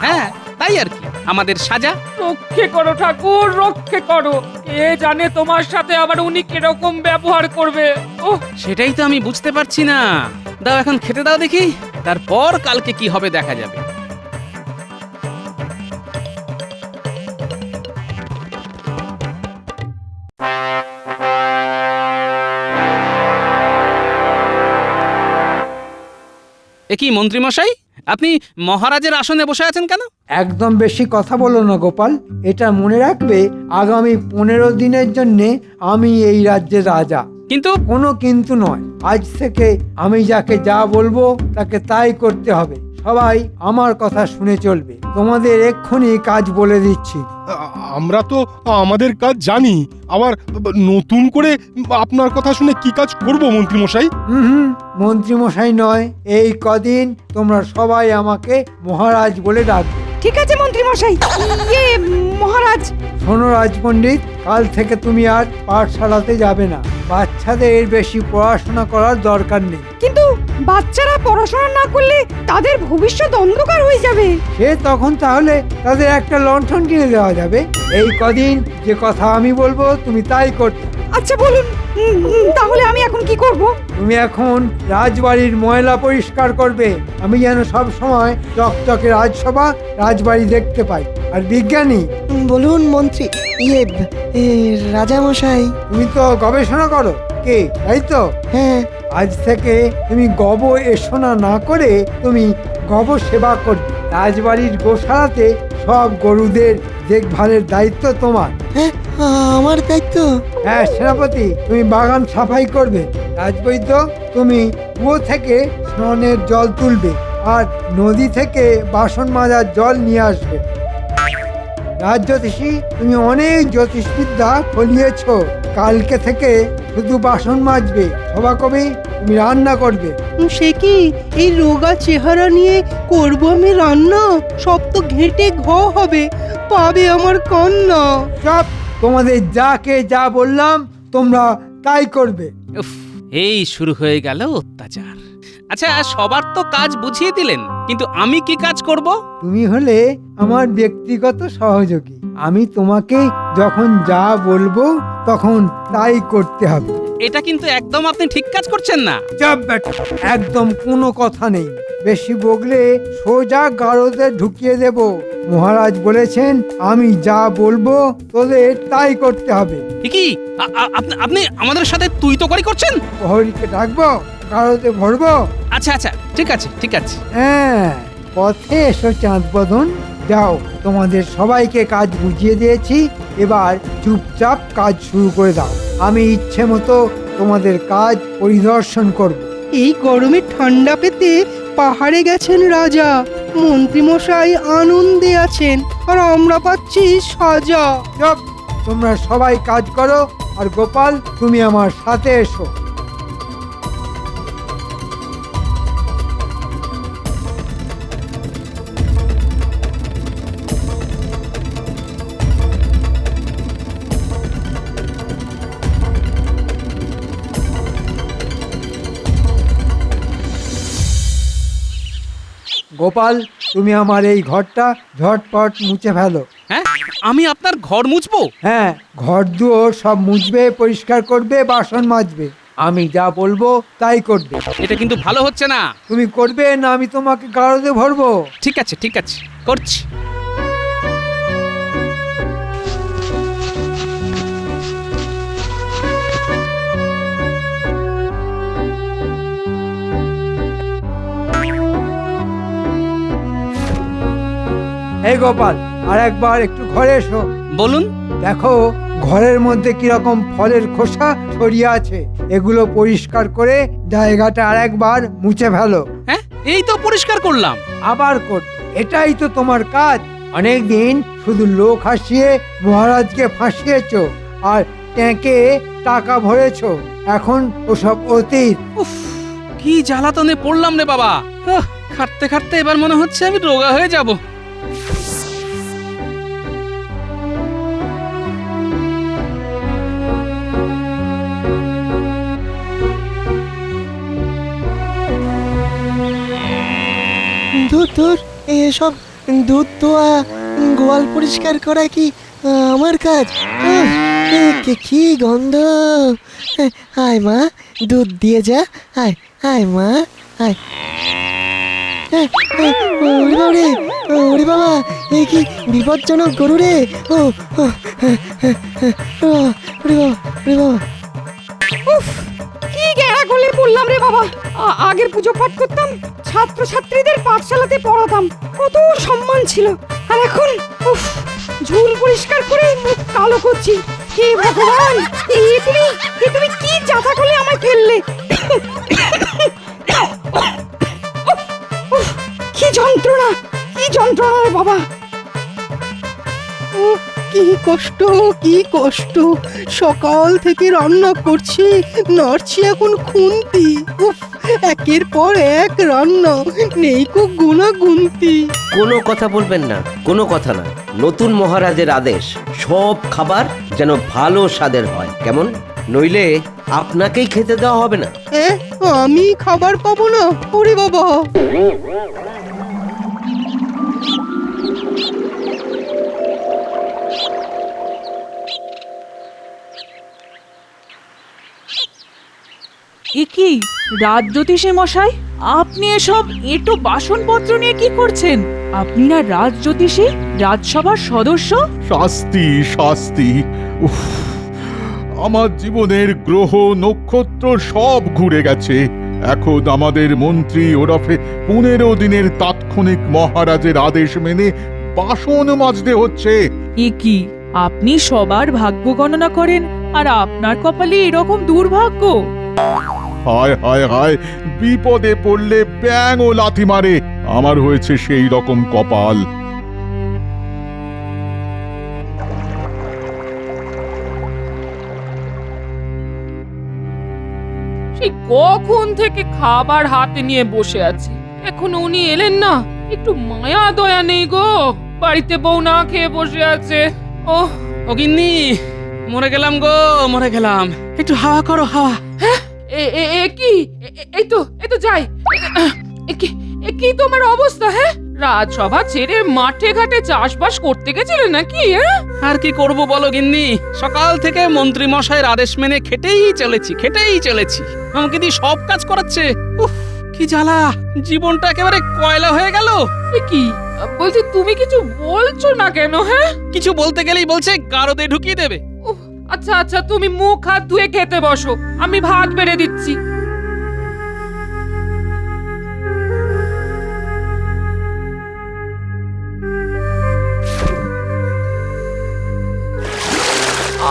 হ্যাঁ, তাই আর কি, আমাদের সাজা। রক্ষে করো ঠাকুর, রক্ষে করো। কে জানে তোমার সাথে আবার উনি কিরকম ব্যবহার করবে। ওহ, সেটাই তো আমি বুঝতে পারছি না। দাও এখন খেতে দাও দেখি, তারপর কালকে কি হবে দেখা যাবে। কি মন্ত্রী মশাই, আপনি মহারাজের আসনে বসে আছেন কেন? একদম বেশি কথা বলো না গোপাল, এটা মনে রাখবে আগামী 15 দিনের জন্য আমি এই রাজ্যের রাজা। কিন্তু কোনো কিন্তু নয়, আজ থেকে আমি যাকে যা বলবো তাকে তাই করতে হবে। সবাই আমার কথা শুনে চলবে। তোমাদের এক্ষুনি কাজ বলে দিচ্ছি। আমরা তো আমাদের কাজ জানি, আবার নতুন করে আপনার কথা শুনে কি কাজ করব মন্ত্রী মশাই? মন্ত্রী মশাই নয়, এই কদিন তোমরা সবাই আমাকে মহারাজ বলে ডাকবে। ঠিক আছে মন্ত্রী মশাই। মহারাজ, শোনো রাজপণ্ডিত, কাল থেকে তুমি আর পাঠশালাতে যাবে না। বাচ্চাদের বেশি পড়াশোনা করার দরকার নেই। কিন্তু বাচ্চারা পড়াশোনা না করলে তাদের ভবিষ্যৎ অন্ধকার হয়ে যাবে। সে তখন তাহলে তাদের একটা লণ্ঠন কিনে দেওয়া যাবে। এই কদিন যে কথা আমি বলবো তুমি তাই করতে। আচ্ছা বলুন, তাহলে আমি এখন কি করব? তুমি এখন রাজবাড়ির ময়লা পরিষ্কার করবে। আমি যেন সব সময় চকচকে রাজসভা রাজবাড়ি দেখতে পাই। আর বিজ্ঞানী, বলুন মন্ত্রী, রাজা মশাই। তুমি তো গবেষণা করো কে, তাই তো? হ্যাঁ। আজ থেকে তুমি গব এসোনা না করে তুমি গব সেবা করবে। রাজবাড়ির গোশালাতে সব গরুদের দেখভালের দায়িত্ব তোমার। হ্যাঁ, আমার দায়িত্ব? হ্যাঁ সেনাপতি, তুমি বাগান সাফাই করবে। রাজবৈদ্য, তুমি কুয়ো থেকে স্নানের জল তুলবে আর নদী থেকে বাসন মাজার জল নিয়ে আসবে। রাজজ্যোতিষী, তুমি অনেক জ্যোতিষবিদ্যা ফলিয়েছ। কালকে থেকে শুধু বাসন মাজবে। সভাকবি, তুমি রান্না করবে। সে কি, এই রোগা চেহারা নিয়ে করব আমি রান্না? সব তো ঘেঁটে ঘ হবে। পাবে আমার কন্যা। সব তোমাদের যাকে যা বললাম তোমরা তাই করবে। উফ, এই শুরু হয়ে গেল অত্যাচার। আচ্ছা, সবার তো কাজ বুঝিয়ে দিলেন, কিন্তু আমি কি কাজ করব? তুমি হলে আমার ব্যক্তিগত সহযোগী। আমি তোমাকে যখন যা বলবো তখন তাই করতে হবে। এটা কিন্তু একদম আপনি ঠিক কাজ করছেন না। চাপ বেটা, একদম কোনো কথা নেই। বেশি বগলে সোজা গারদে ঢুকিয়ে দেব। মহারাজ বলেছেন আমি যা বলবো তোদের তাই করতে হবে। কি আপনি আমাদের সাথে তুই তো করি করছেন? প্রহরীকে ডাকবো, গারদে ভরবো। আচ্ছা আচ্ছা, ঠিক আছে ঠিক আছে। হ্যাঁ, পথে এসো চাঁদ বদন। যাও, তোমাদের সবাইকে কাজ বুঝিয়ে দিয়েছি, এবার চুপচাপ কাজ শুরু করে দাও। আমি ইচ্ছে মতো তোমাদের কাজ পরিদর্শন করব। এই গরমে ঠান্ডা পেতে পাহাড়ে গেছেন রাজা, মন্ত্রীমশাই আনন্দে আছেন, আর আমরা পাচ্ছি সাজা। চুপ, তোমরা সবাই কাজ করো। আর গোপাল, তুমি আমার সাথে এসো। গোপাল, তুমি আমার এই ঘরটা ঝটপট মুছে ফেলো। হ্যাঁ, আমি আপনার ঘর মুছবো? হ্যাঁ, ঘর দুয়ার সব মুছবে, পরিষ্কার করবে, বাসন মাজবে। আমি যা বলবো তাই করবে। এটা কিন্তু ভালো হচ্ছে না। তুমি করবে না আমি তোমাকে গারদে ভরবো। ঠিক আছে ঠিক আছে, করছি। এই গোপাল, আর একবার একটু ঘরে এসো। বলুন। দেখো ঘরের মধ্যে কিরকম ফলের খোসা ছড়িয়ে আছে, এগুলো পরিষ্কার করে জায়গাটা আরেকবার মুছে ফেলো। হ্যাঁ, এই তো পরিষ্কার করলাম। আবার কর, এটাই তো তোমার কাজ। অনেক দিন শুধু লোক হাসিয়ে মহারাজকে ফাঁসিয়েছো আর ট্যাঁকে টাকা ভরেছো। এখন ওসব অতীত। উফ, কি জ্বালাতনে পড়লাম রে বাবা। খাটতে খাটতে এবার মনে হচ্ছে আমি রোগা হয়ে যাব। ধুর, এসব দুধ দোয়া, গোয়াল পরিষ্কার করা কি আমার কাজ? কি গন্ধ! আয় মা, দুধ দিয়ে যা। আয় আয় মা, আয়। ওরে বাবা, এ কি বিপজ্জনক গরু রে! কি গেঁড়া গলে পড়লাম রে বাবা। আগের পুজো পাঠ করতাম, ছাত্রছাত্রীদের পাঠশালাতে পড়াতাম, কত সম্মান ছিল। আর এখন উফ, ঝুল পরিষ্কার করে মুখ কালো করছি। হে ভগবান, তুমি কি জাতা করলে আমায় ফেললে! কি যন্ত্রণা রে বাবা! কি কষ্ট! সকাল থেকে রান্না করছি, নাড়ছি এখন খুন্তি। উফ, একের পর এক রান্না, নেই কো গুণা গুনতি। কোনো কথা বলবেন না, কোনো কথা না। নতুন মহারাজের আদেশ, সব খাবার যেন ভালো স্বাদের হয়, কেমন? নইলে আপনাকেই খেতে দেওয়া হবে না। আমি খাবার পাবো না? ওরে বাবা! কি রাজজ্যোতিষী মশাই, আপনি এসব এঁটো বাসনপত্র নিয়ে কি করছেন? আপনি না রাজজ্যোতিষী, রাজসভার সদস্য? শাস্তি! উফ, আমার জীবনের গ্রহ নক্ষত্র সব ঘুরে গেছে। এখন আমাদের মন্ত্রী ওরফে 15 দিনের তাৎক্ষণিক মহারাজের আদেশ মেনে বাসন মাজতে হচ্ছে। কি আপনি সবার ভাগ্য গণনা করেন, আর আপনার কপালে এরকম দুর্ভাগ্য? হায় হায় হায়, বিপদে পড়লে ব্যাঙ ও লাথি মারে। আমার হয়েছে সেই রকম কপাল। সেই কখন থেকে খাবার হাতে নিয়ে বসে আছি, এখন উনি এলেন না। একটু মায়া দয়া নেই গো। বাড়িতে বউ না খেয়ে বসে আছে। ও ও গিন্নি, মরে গেলাম গো, মরে গেলাম। একটু হাওয়া করো, হাওয়া। হ্যাঁ, কি এই তো যাই। কি তোমার অবস্থা? হ্যাঁ, রাজসভা ছেড়ে মাঠে ঘাটে চাষবাস করতে গেছিলে নাকি? হ্যাঁ, আর কি করব বলো গিন্নি, সকাল থেকে মন্ত্রী মশাইয়ের আদেশ মেনে খেটেই চলেছি। আমাকে দিয়ে সব কাজ করাচ্ছে। উফ, কি জ্বালা, জীবনটা একেবারে কয়লা হয়ে গেল। কি বলছি, তুমি কিছু বলছো না কেন? হ্যাঁ, কিছু বলতে গেলেই বলছে গারদে ঢুকিয়ে দেবে। আচ্ছা, তুমি মুখ হাত ধুয়ে খেতে বসো, আমি ভাত বেড়ে দিচ্ছি।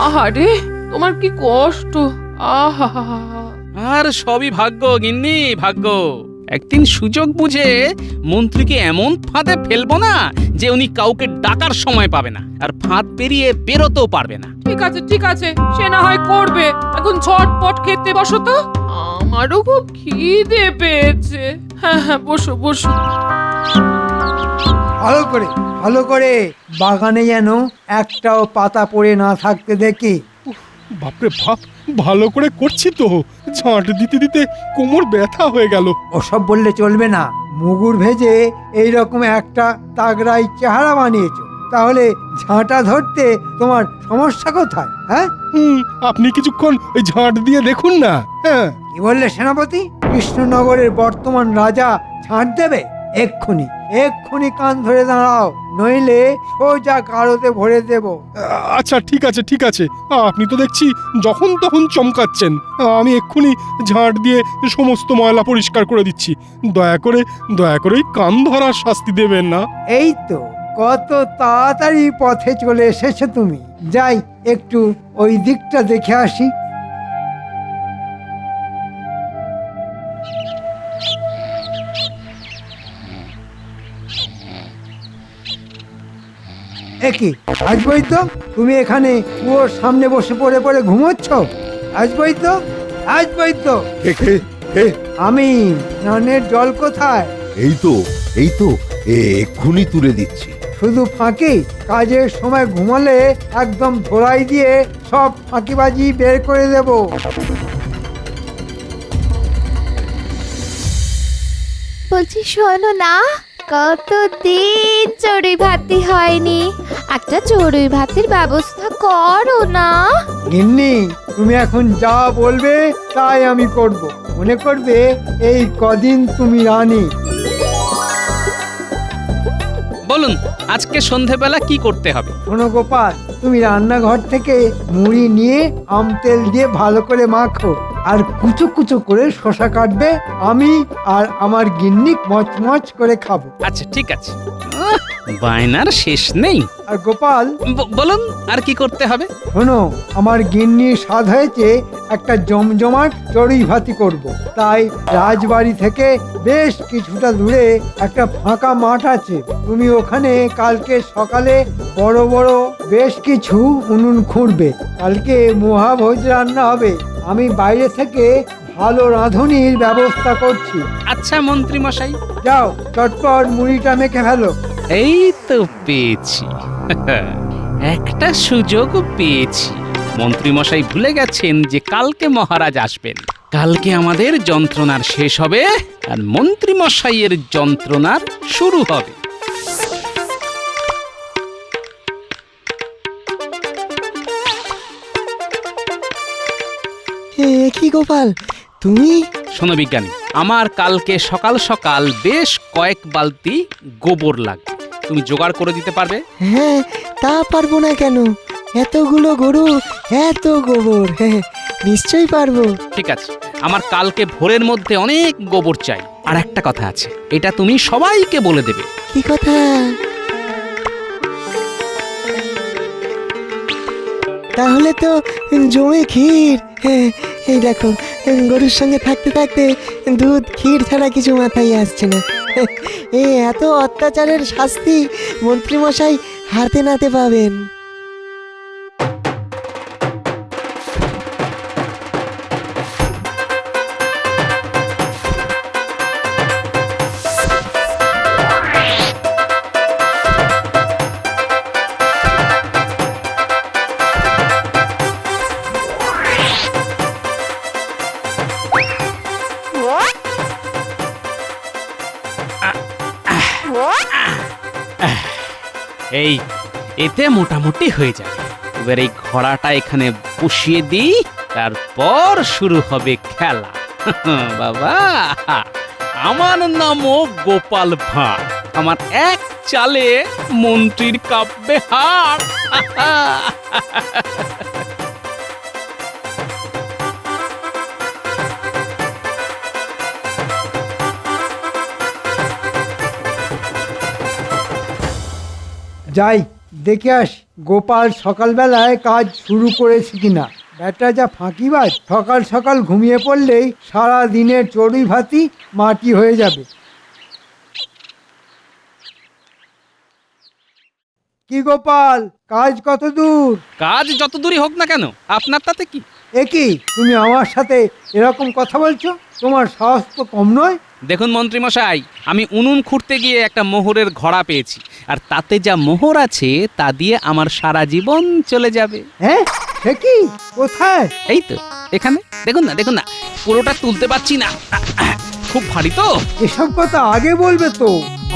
আহারে, তোমার কি কষ্ট। আহা, আর সবই ভাগ্য গিন্নি, ভাগ্য। একদিন সুযোগ বুঝে মন্ত্রীকে এমন ফাঁদে ফেলবো না যে উনি কাউকে ডাকার সময় পাবে না, আর ফাঁদ পেরিয়ে বেরোতেও পারবে না। ঠিক আছে, সে না হয় করবে। এখন ঝটপট খেতে বসো তো, আমারও খুব খিদে পেয়েছে। হ্যাঁ, বসো। ভালো করে বাগানে যেন একটাও পাতা পড়ে না থাকতে দেখি। বাপরে বাপ, ভালো করে করছি তো, ঝাঁট দিতে দিতে কোমর ব্যথা হয়ে গেল। ওসব বললে চলবে না। মুগুর ভেজে এইরকম একটা তাগড়াই চেহারা বানিয়েছো, তাহলে ঝাঁটা ধরতে তোমার সমস্যা কোথায়? হ্যাঁ, আপনি কিছুক্ষণ ওই ঝাঁট দিয়ে দেখুন না। হ্যাঁ, কি বললে সেনাপতি? কৃষ্ণনগরের বর্তমান রাজা ঝাঁট দেবে? এক্ষুনি কান ধরে দাঁড়াও, নইলে সোজা গারদে ভরে দেব। আচ্ছা, ঠিক আছে। আপনি তো দেখছি যখন তখন চমকাচ্ছেন। আমি এক্ষুনি ঝাঁট দিয়ে সমস্ত ময়লা পরিষ্কার করে দিচ্ছি। দয়া করে কান ধরার শাস্তি দেবেন না। এই তো কত তাড়াতাড়ি পথে চলে এসেছো তুমি। যাই, একটু ওই দিকটা দেখে আসি। একই আসবই তো, তুমি এখানে কুয়োর সামনে বসে পড়ে ঘুমোচ্ছ? আসবই তো। আমি, স্নানের জল কোথায়? এই তো এক্ষুনি তুলে দিচ্ছি। শুধু ফাঁকি? কাজের সময় ঘুমালে একদম ধরাই দিয়ে সব ফাঁকিবাজি বের করে দেব। বলছি শোনো না, কতদিন চড়ুই ভাতি হয়নি, একটা চড়ুই ভাতির ব্যবস্থা করো না। গিন্নি, তুমি এখন যা বলবে তাই আমি করব। মনে করবে এই কদিন তুমি রানী। বলুন, আজকে সন্ধেবেলা কি করতে হবে? শোনো গোপাল, তুমি রান্নাঘর থেকে মুড়ি নিয়ে আম তেল দিয়ে ভালো করে মাখো, আর কুচো কুচো করে শসা কাটবে। আমি আর আমার গিন্নি মচমচ করে খাবো। আচ্ছা, ঠিক আছে। বায়নার শেষ নেই। আর গোপাল, বলুন, আর কি করতে হবে? শোনো, আমার গিন্নির স্বাদ হয়েছে একটা জমজমাট চড়ুই ভাতি করব। তাই রাজবাড়ি থেকে বেশ কিছুটা দূরে একটা ফাঁকা মাঠ আছে, তুমি ওখানে কালকে সকালে বড় বড় বেশ কিছু উনুন খুঁড়বে। কালকে মহাভোজ রান্না হবে। আমি বাইরে থেকে ভালো রাঁধুনির ব্যবস্থা করছি। আচ্ছা মন্ত্রী মশাই, যাও, চটপট মুড়িটা মেখে ফেলো। এই তো পেয়েছি, একটা সুযোগ পেয়েছি। মন্ত্রী মশাই ভুলে গেছেন যে কালকে মহারাজ আসবেন। কালকে আমাদের যন্ত্রণার শেষ হবে আর মন্ত্রী মশাইয়ের যন্ত্রণার শুরু হবে। কি গোপাল, তুমি? শোনো বিজ্ঞানী, আমার কালকে সকাল সকাল বেশ কয়েক বালতি গোবর লাগবে। তুমি জোগাড় করে দিতে পারবে? হ্যাঁ, তা পারবো না কেন? এতগুলো গরু, এত গোবর, হ্যাঁ নিশ্চয়ই পারবো। ঠিক আছে, আমার কালকে ভোরের মধ্যে অনেক গোবর চাই। আর একটা কথা আছে, এটা তুমি সবাইকে বলে দেবে। কি কথা? তাহলে তো জমে ক্ষীর। হ্যাঁ, এই দেখো, গরুর সঙ্গে থাকতে থাকতে দুধ ক্ষীর ছাড়া কিছু মাথায় আসছে না। এই এত অত্যাচারের শাস্তি মন্ত্রীমশাই হাতে নাতে পাবেন। এই এতে মোটামুটি হয়ে যাবে। এবার এই ঘোড়াটা এখানে বসিয়ে দিই, তারপর শুরু হবে খেলা। বাবা, আমার নামও গোপাল ভাঁড়, আমার এক চালে মন্ত্রীর কাব্যে হার। যাই দেখে আস গোপাল সকালবেলায় কাজ শুরু করেছে কিনা। ব্যাটা যা ফাঁকিবাজ, সকাল সকাল ঘুমিয়ে পড়লেই সারা দিনের চড়ুই ভাতি মাটি হয়ে যাবে। কি গোপাল, কাজ কত দূর? কাজ যত দূরই হোক না কেন, আপনার তাতে কি? এ কি, তুমি আমার সাথে এরকম কথা বলছো? তোমার সাহস তো কম নয়। দেখুন মন্ত্রী মশাই, আমি উনুন খুঁড়তে গিয়ে একটা মোহরের ঘোড়া পেয়েছি, আর তাতে যা মোহর আছে তা দিয়ে আমার সারা জীবন চলে যাবে। হ্যাঁ, সে কি, কোথায়? এই তো এখানে দেখুন না, দেখুন না, পুরোটা তুলতে পারছি না, খুব ভারী তো। এসব কথা আগে বলবে তো,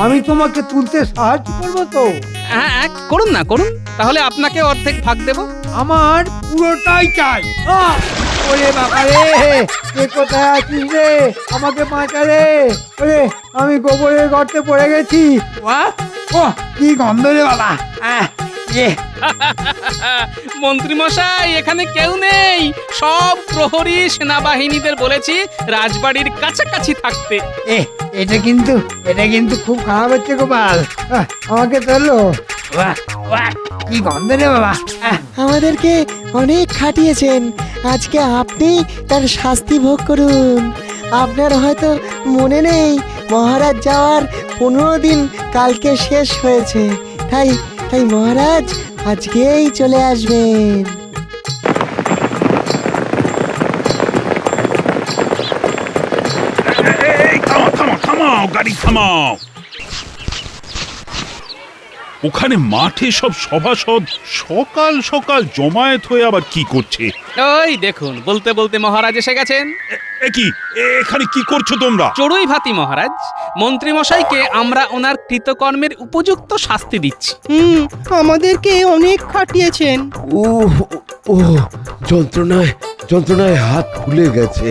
আমি তোমাকে তুলতে সাহায্য করবো তো। হ্যাঁ, করুন না, করুন, তাহলে আপনাকে অর্ধেক ভাগ দেব। আমার পুরোটাই চাই। ওরে বাবা রে, কে কোথায় আছিস রে? আমাকে বাঁচা রে। ওরে, আমি গোবরের গর্তে পড়ে গেছি। ও কি গন্ধ রে বাবা। মন্ত্রী মশাই, এখানে কেউ নেই, সব প্রহরী সেনাবাহিনীদের বলেছি রাজবাড়ির কাছাকাছি থাকতে। এটা কিন্তু খুব খারাপ হচ্ছে গোপাল। আমাকে তোলো। কি গন্ধ রে বাবা। আমাদেরকে অনেক খাটিয়েছেন, আজকে আপনি তার শাস্তি ভোগ করুন। আপনার হয়তো মনে নেই, মহারাজ যাওয়ার 15 দিন কালকে শেষ হয়েছে, তাই মহারাজ আজকেই চলে আসবেন। থামাও, গাড়ি থামাও। ওখানে মাঠে সব সভাসদ সকাল সকাল জমায়েত হয়ে আবার কি করছে? ওই দেখুন, বলতে বলতে মহারাজ এসে গেছেন। এখানে কি করছো তোমরা? চড়ুই ভাতি মহারাজ, মন্ত্রী মশাইকে আমরা ওনার কৃতকর্মের উপযুক্ত শাস্তি দিচ্ছি। আমাদেরকে অনেক খাটিয়েছেন। যন্ত্রণায় হাত ফুলে গেছে।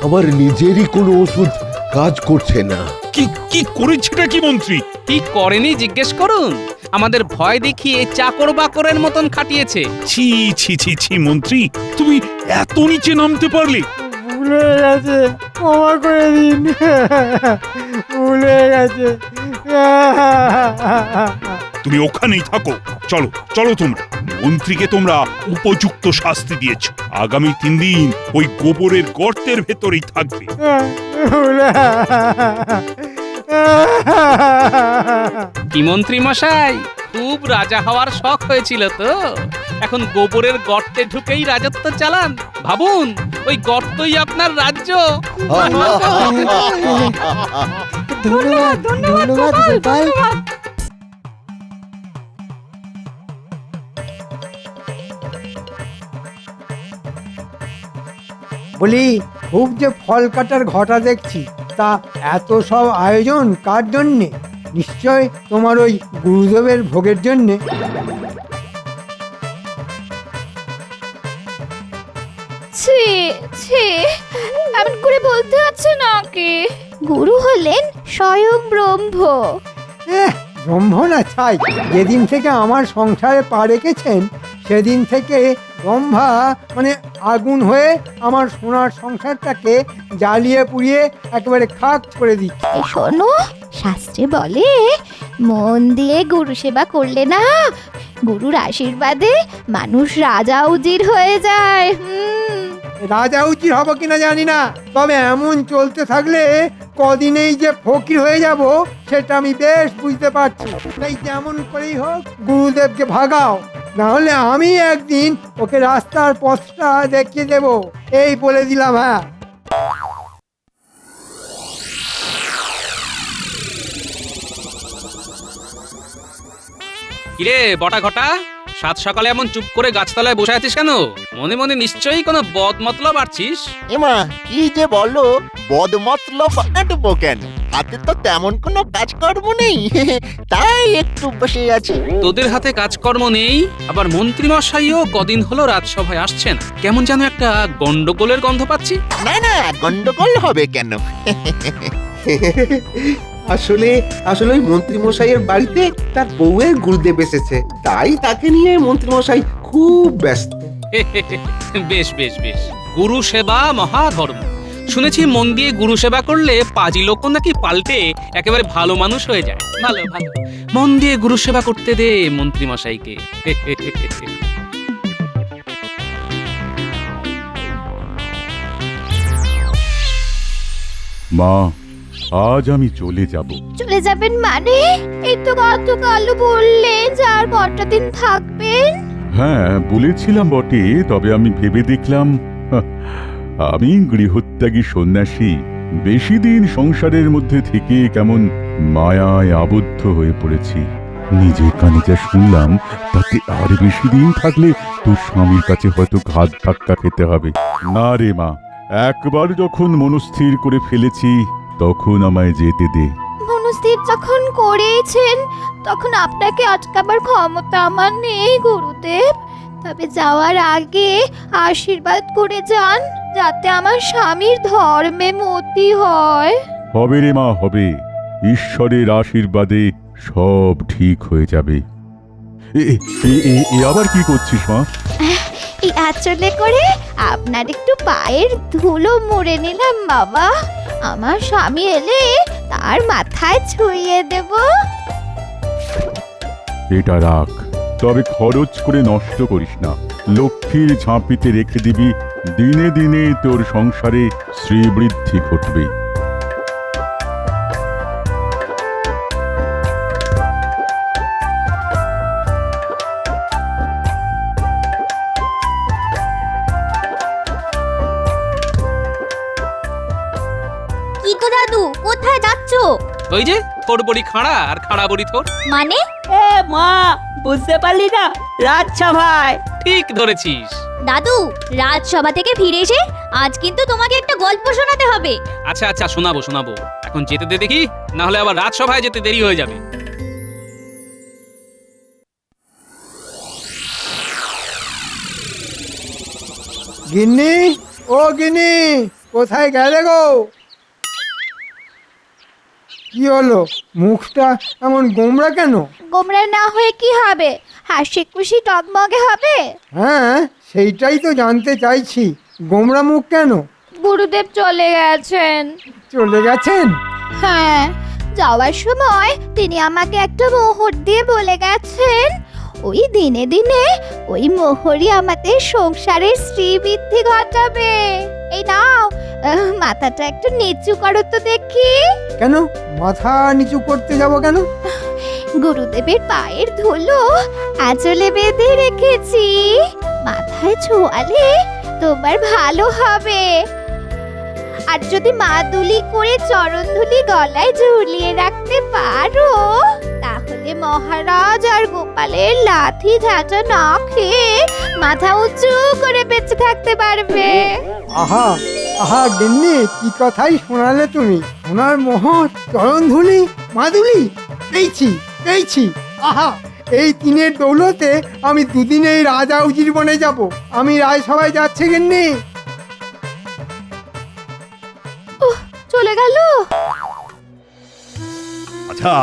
আমার নিজেরই কোনো ওষুধ কাজ করছে না। কি করেছেটা কি মন্ত্রী? কি করেনি জিজ্ঞেস করুন। আমাদের ভয় দেখিয়ে চাকর বাকরের মতন খাটিয়েছে। ছি ছি ছি ছি মন্ত্রী, তুমি এত নিচে নামতে পারলে? ভুলে গেছে, ক্ষমা করে দিন। ভুলে গেছে। তুমি ওখানেই থাকো। চলো চলো, তোমরা মন্ত্রীকে তোমরা উপযুক্ত শাস্তি দিয়েছো। আগামী 3 দিন ওই গোবরের গর্তের ভেতরেই থাকবে। কি মন্ত্রী মশাই, খুব রাজা হওয়ার শখ হয়েছিল তো, এখন গোবরের গর্তে ঢুকেই রাজত্ব চালান। ভাবুন, ওই গর্তই আপনার রাজ্য। ধন্যবাদ গোপাল। বলি, খুব যে ফল কাটার ঘটা দেখছি, তা এত সব আয়োজন কার জন্যে? নিশ্চয় তোমার ওই গুরুদেবের ভোগের জন্যে। ছি ছি, এমন করে বলতে আছে নাকি? গুরু হলেন স্বয়ং ব্রহ্ম। ব্রহ্ম না ছাই, যেদিন থেকে আমার সংসারে পা রেখেছেন সেদিন থেকে ব্রহ্মা মানে আগুন হয়ে আমার সোনার সংসারটাকে জ্বালিয়ে পুড়িয়ে একেবারে খাক করে দিচ্ছে। শোনো, শাস্ত্রে বলে মন দিয়ে গুরু সেবা করলে না, গুরুর আশীর্বাদে মানুষ রাজা উজির হয়ে যায়। রাজা উজির হব কিনা জানি না, তবে এমন চলতে থাকলে কদিনেই যে ফকির হয়ে যাব সেটা আমি বেশ বুঝতে পারছি। তাই যেমন করেই হোক গুরুদেবকে ভাগাও, না হলে আমি একদিন ওকে রাস্তার পথটা দেখিয়ে দেব, এই বলে দিলাম। হ্যাঁ, কিরে বটা ঘটা, সাত সকালে এমন চুপ করে গাছতলায় বসে আছিস কেন? মনে মনে নিশ্চয়ই কোনো বদ মতলব আছিস। এমা কি যে বলো, বদ মতলব আটবো কেন? হাতে তো তেমন কোনো কাজকর্ম নেই তাই একটু বসে আছি। তোদের হাতে কাজকর্ম নেই, আবার মন্ত্রী মশাইও কদিন হলো রাজসভায় আসছেন, কেমন যেন একটা গন্ডগোলের গন্ধ পাচ্ছি। না না, গন্ডগোল হবে কেন? আসলে আসলে ওই মন্ত্রী মশাইয়ের বাড়িতে তার বউয়ের গুরুদেব এসেছে, তাই তাকে নিয়ে মন্ত্রী মশাই খুব ব্যস্ত। বেশ বেশ বেশ, গুরু সেবা মহাধর্ম। শুনেছি মন দিয়ে গুরু সেবা করলে পাজি লোক নাকি পাল্টে একেবারে ভালো মানুষ হয়ে যায়। ভালো ভালো, মন দিয়ে গুরু সেবা করতে দে মন্ত্রী মশাইকে। মা, আজ আমি চলে যাব। চলে যাবেন মানে? এই তো গতকাল বললেন যে আর কটা দিন থাকবেন। হ্যাঁ বলেছিলাম বটে, তবে আমি ভেবে দেখলাম আমি গৃহত্যাগী সন্ন্যাসী, বেশি দিন সংসারের মধ্যে থেকে কেমন মায়ায় আবদ্ধ হয়ে পড়েছি। নিজের কানে যা শুনলাম তাতে আর বেশি দিন থাকলে তোর স্বামীর কাছে হয়তো ঘাত ধাক্কা খেতে হবে। না রে মা, একবার যখন মনস্থির করে ফেলেছি তখন আমায় যেতে দে। মনস্থির যখন করেছেন তখন আপনাকে আটকাবার ক্ষমতা আমার নেই গুরুদেব। তবে যাওয়ার আগে আশীর্বাদ করে যান যাতে আমার স্বামীর ধর্মে মতি হয়। হবে রে মা, হবে। ঈশ্বরের আশীর্বাদে সব ঠিক হয়ে যাবে। আবার কি করছিস মা? এই আঁচলে করে আপনার একটু পায়ের ধুলো মুড়ে নিলাম বাবা। আমার স্বামী এলে তার মাথায় ছুঁয়ে দেব। এটা রাখ, তবে খরচ করে নষ্ট করিস না। লক্ষ্মীর ঝাঁপিতে রেখে দিবি, দিনে দিনে তোর সংসারে শ্রীবৃদ্ধি ঘটবে। কি গো দাদু, কোথায় যাচ্ছো? ওই যে তোর বড়ি খাড়া আর খাড়া বড়ি তোর। মানে? এ মা, বুঝতে পারলি না? রাজসভায়। ঠিক ধরেছিস দাদু, রাজসভা থেকে ফিরে এসে আজ কিন্তু তোমাকে একটা গল্প শোনাতে হবে। আচ্ছা আচ্ছা, শোনাবো শোনাবো, এখন যেতে দে দেখি, না হলে আবার রাজসভায় যেতে দেরি হয়ে যাবে। গিন্নি, ও গিন্নি, কোথায় গেলে গো? কি হলো, মুখটা এমন গোমড়া কেন? গোমরা না হয়ে কি হবে, হাসি খুশি টকমগে হবে। হ্যাঁ সেইটাই তো জানতে চাইছি, গোমড়া মুখ কেন? গুরুদেব চলে গেছেন। চলে গেছেন? হ্যাঁ, যাওয়ার সময় তিনি আমাকে একটা মোহর দিয়ে বলে গেছেন, ওই দিনে দিনে ওই মোহরই আমাদের সংসারের শ্রীবৃদ্ধি ঘটাবে। এই নাও, মাথাটা একটু নিচু করো তো দেখি। কেন মাথা নিচু করতে যাব কেন? গুরুদেবের পায়ের ধুলো আঁচলে বেঁধে রেখেছি, মাথায় ছোঁয়ালে তোমার ভালো হবে। আর যদি মাদুলি করে চরণ ধুলি গলায় ঝুলিয়ে রাখতে পারো তাহলে মহারাজ আর গোপালের লাথি ঝাঁটা না খেয়ে মাথা উঁচু করে বেঁচে থাকতে পারবে। আহা আহা গিন্নি, কি কথাই শোনালে তুমি। ওনার মোহর, চরণধুলি, মাদুলি, পেয়েছি পেয়েছি। আহা, এই তিনের দৌলতে আমি দুদিনেই রাজা উজির বনে যাব। আমি রাজসভায় যাচ্ছি গিন্নি। চলে গেল। আচ্ছা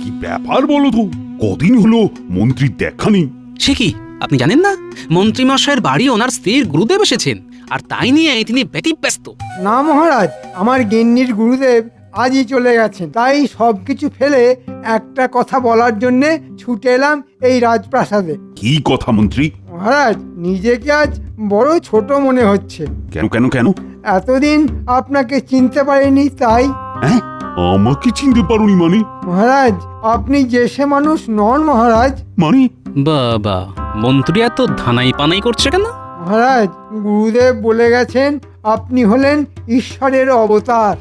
কি ব্যাপার বলো তো, কদিন হলো মন্ত্রীর দেখা নেই। সে কি, আপনি জানেন না মন্ত্রী মশাইয়ের বাড়ি ওনার স্ত্রীর গুরুদেব এসেছেন, আর তাই নিয়ে তিনি ব্যতিব্যস্ত। না মহারাজ, আমার গিন্নির গুরুদেব আজই চলে গেছেন, তাই সবকিছু ফেলে একটা কথা বলার জন্যে ছুটে এলাম এই রাজপ্রাসাদে। কি কথা মন্ত্রী? মহারাজ, নিজেকে আজ বড় ছোট মনে হচ্ছে। কেন কেন কেন? এতদিন আপনাকে চিনতে পারিনি তাই। হ্যাঁ, আমাকে চিনতে পারোনি মানে? মহারাজ, আপনি যে সে মানুষ নন মহারাজ। মানে? বাবা, মন্ত্রী এত ধানাই পানাই করছে কেন? মহারাজ, গুরুদেব বলে গেছেন আপনি হলেন ঈশ্বরের অবতার।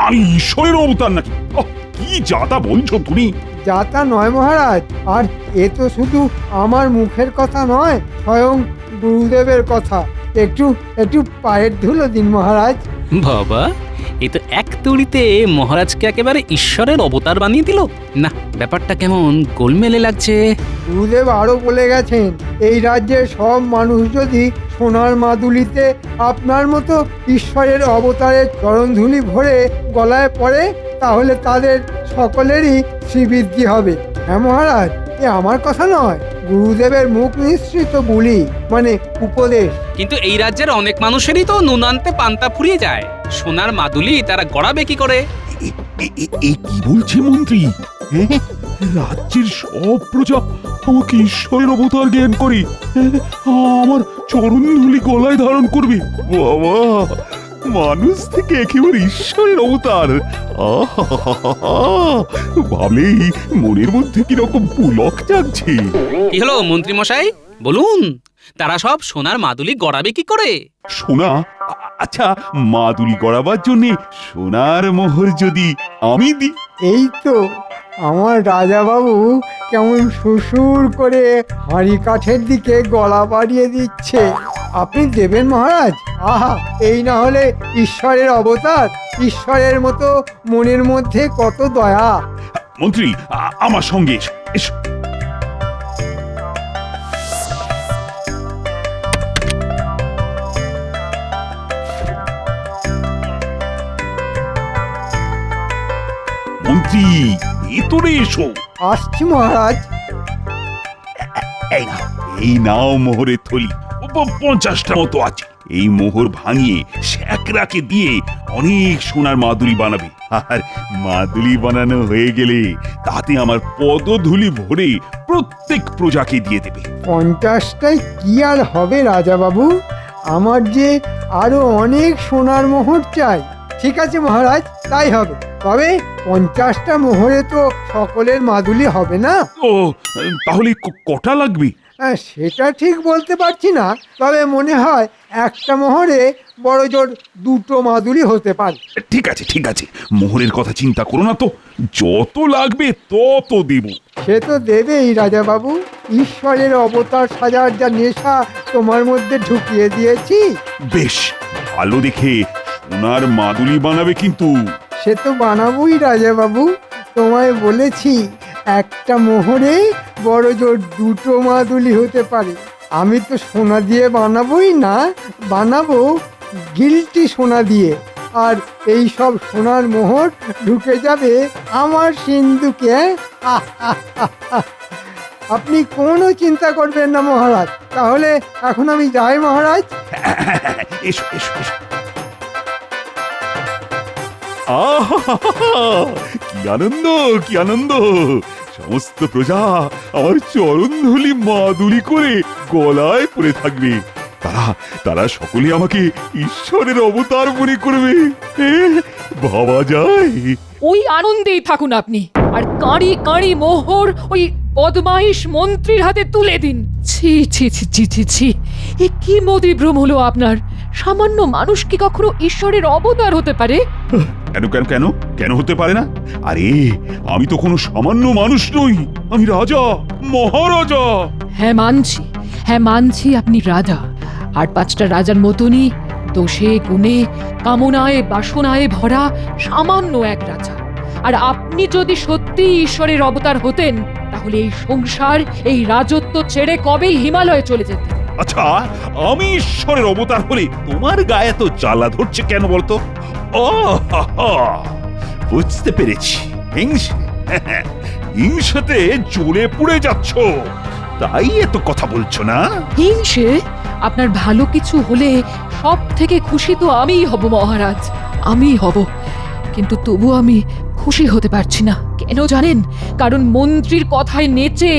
আমি ঈশ্বরের অবতার নাকি? কি যাতা বলছো তুমি? যাতা নয় মহারাজ, আর এ তো শুধু আমার মুখের কথা নয়, স্বয়ং গুরুদেবের কথা। একটু একটু পায়ের ধুলো দিন মহারাজ। বাবা, এই তো এক তুড়িতে মহারাজকে একেবারে ঈশ্বরের অবতার বানিয়ে দিল। না, ব্যাপারটা কেমন গোলমেলে লাগছে। গুরুদেব আরো বলে গেছেন, এই রাজ্যের সব মানুষ যদি সোনার মাদুলিতে আপনার মতো ঈশ্বরের অবতারের চরণধুলি ভরে গলায় পড়ে, তাহলে তাদের সকলেরই শ্রীবৃদ্ধি হবে। হ্যাঁ মহারাজ, এ আমার কথা নয়, গুরুদেবের মুখ নিঃসৃত বুলি, মানে উপদেশ। কিন্তু এই রাজ্যের অনেক মানুষেরই তো নুন আনতে পান্তা ফুরিয়ে যায়, সোনার মাদুলি তারা গড়াবে কি করে? এই কি বলছে মন্ত্রী? হ্যাঁ, রাজ্যের সব প্রজা আমাকে ঈশ্বরের অবতার জ্ঞান করে আমার চরণধুলি গলায় ধারণ করবে। বাবা, মানুষ থেকে একেবারে ঈশ্বরের অবতার! ভাবলেই মনের মধ্যে কিরকম পুলক জাগছে। কি হলো মন্ত্রী মশাই, বলুন, তারা সব সোনার মাদুলি গড়াবে কি করে? সোনা? আচ্ছা, মাদুলি গড়াবার জন্য সোনার মোহর যদি আমি দিই? এই তো আমার রাজা বাবু কেমন সুসুর করে হাঁড়ি কাঠের দিকে গলা বাড়িয়ে দিচ্ছে। আপনি দেবেন মহারাজ? আহা, এই না হলে ঈশ্বরের অবতার! ঈশ্বরের মতো মনের মধ্যে কত দয়া! মন্ত্রী, আমার সঙ্গে এসো। মন্ত্রী, ভেতরে এসো। আসছি মহারাজ। এই নাও মোহরের থলি, 50টা মতো আছে। এই মোহর ভাঙিয়ে শ্যাকরাকে দিয়ে অনেক সোনার মাদুলি বানাবে, আর মাদুলি বানানো হয়ে গেলে তাতে আমার পদধূলি ভরে প্রত্যেক প্রজাকে দিয়ে দেবে। 50টায় কি আর হবে রাজা বাবু, আমার যে আরো অনেক সোনার মোহর চাই। ঠিক আছে মহারাজ, তাই হবে। তবে 50টা মোহরে তো সকলের মাদুলি হবে না। ও, তাহলে কটা লাগবে? সেটা ঠিক বলতে পারছি না, তবে মনে হয় একটা মোহরে বড় জোর 2টো মাদুলি হতে পারে। ঠিক আছে, ঠিক আছে, মোহরের কথা চিন্তা করো না তো, যত লাগবে তত দেব। সে তো দেবেই রাজা বাবু, ঈশ্বরের অবতার সাজার যা নেশা তোমার মধ্যে ঢুকিয়ে দিয়েছি। বেশ, ভালো দেখে সোনার মাদুলি বানাবে কিন্তু। সে তো বানাবোই রাজা বাবু, তোমায় বলেছি একটা মোহরে বড় জোর 2টো মাদুলি হতে পারে। আমি তো সোনা দিয়ে বানাবোই না, বানাবো গিলটি সোনা দিয়ে, আর এই সব সোনার মোহর ঢুকে যাবে আমার সিন্ধুকে। আপনি কোনো চিন্তা করবেন না মহারাজ। তাহলে এখন আমি যাই মহারাজ। এসো এসো এসো। কি আনন্দ, কি আনন্দ! সমস্ত প্রজা আমার চরণধুলি মাদুলি করে গলায় পড়ে থাকবে। তারা তারা সকলে আমাকে ঈশ্বরের অবতার মনে করবে। ভাবা যায়? ওই আনন্দেই থাকুন আপনি, আর কাঁড়ি কাঁড়ি মোহর ওই বদমাইশ মন্ত্রীর হাতে তুলে দিন। ছি ছি ছি ছি ছি ছি, এ কি মতিভ্রম হলো আপনার? সামান্য মানুষ কি কখনো ঈশ্বরের অবতার হতে পারে? কেন কেন কেন কেন হতে পারে না? আরে, আমি তো কোনো সামান্য মানুষ নই, আমি রাজা, মহারাজা। হ্যাঁ মানছি আপনি রাজা, আর 5টা রাজার মতনই দোষে গুণে কামনায় বাসনায় ভরা সামান্য এক রাজা। আর আপনি যদি সত্যি ঈশ্বরের অবতার হতেন, তাহলে এই সংসার, এই রাজত্ব ছেড়ে কবেই হিমালয়ে চলে যেতেন। আচ্ছা, আমি ঈশ্বরের অবতার হলে তোমার গায়ে তো জ্বালা ধরছে কেন বলতো? ও, বুঝতে পেরেছি, হিংসাতে জ্বলে পুড়ে যাচ্ছ, তাই এত কথা বলছো না? হিংসে? আপনার ভালো কিছু হলে সব থেকে খুশি তো আমিই হব মহারাজ, আমিই হব। কিন্তু তবু আমি খুশি হতে পারছি না। কেন জানেন? কারণ মন্ত্রীর কথায় নেচে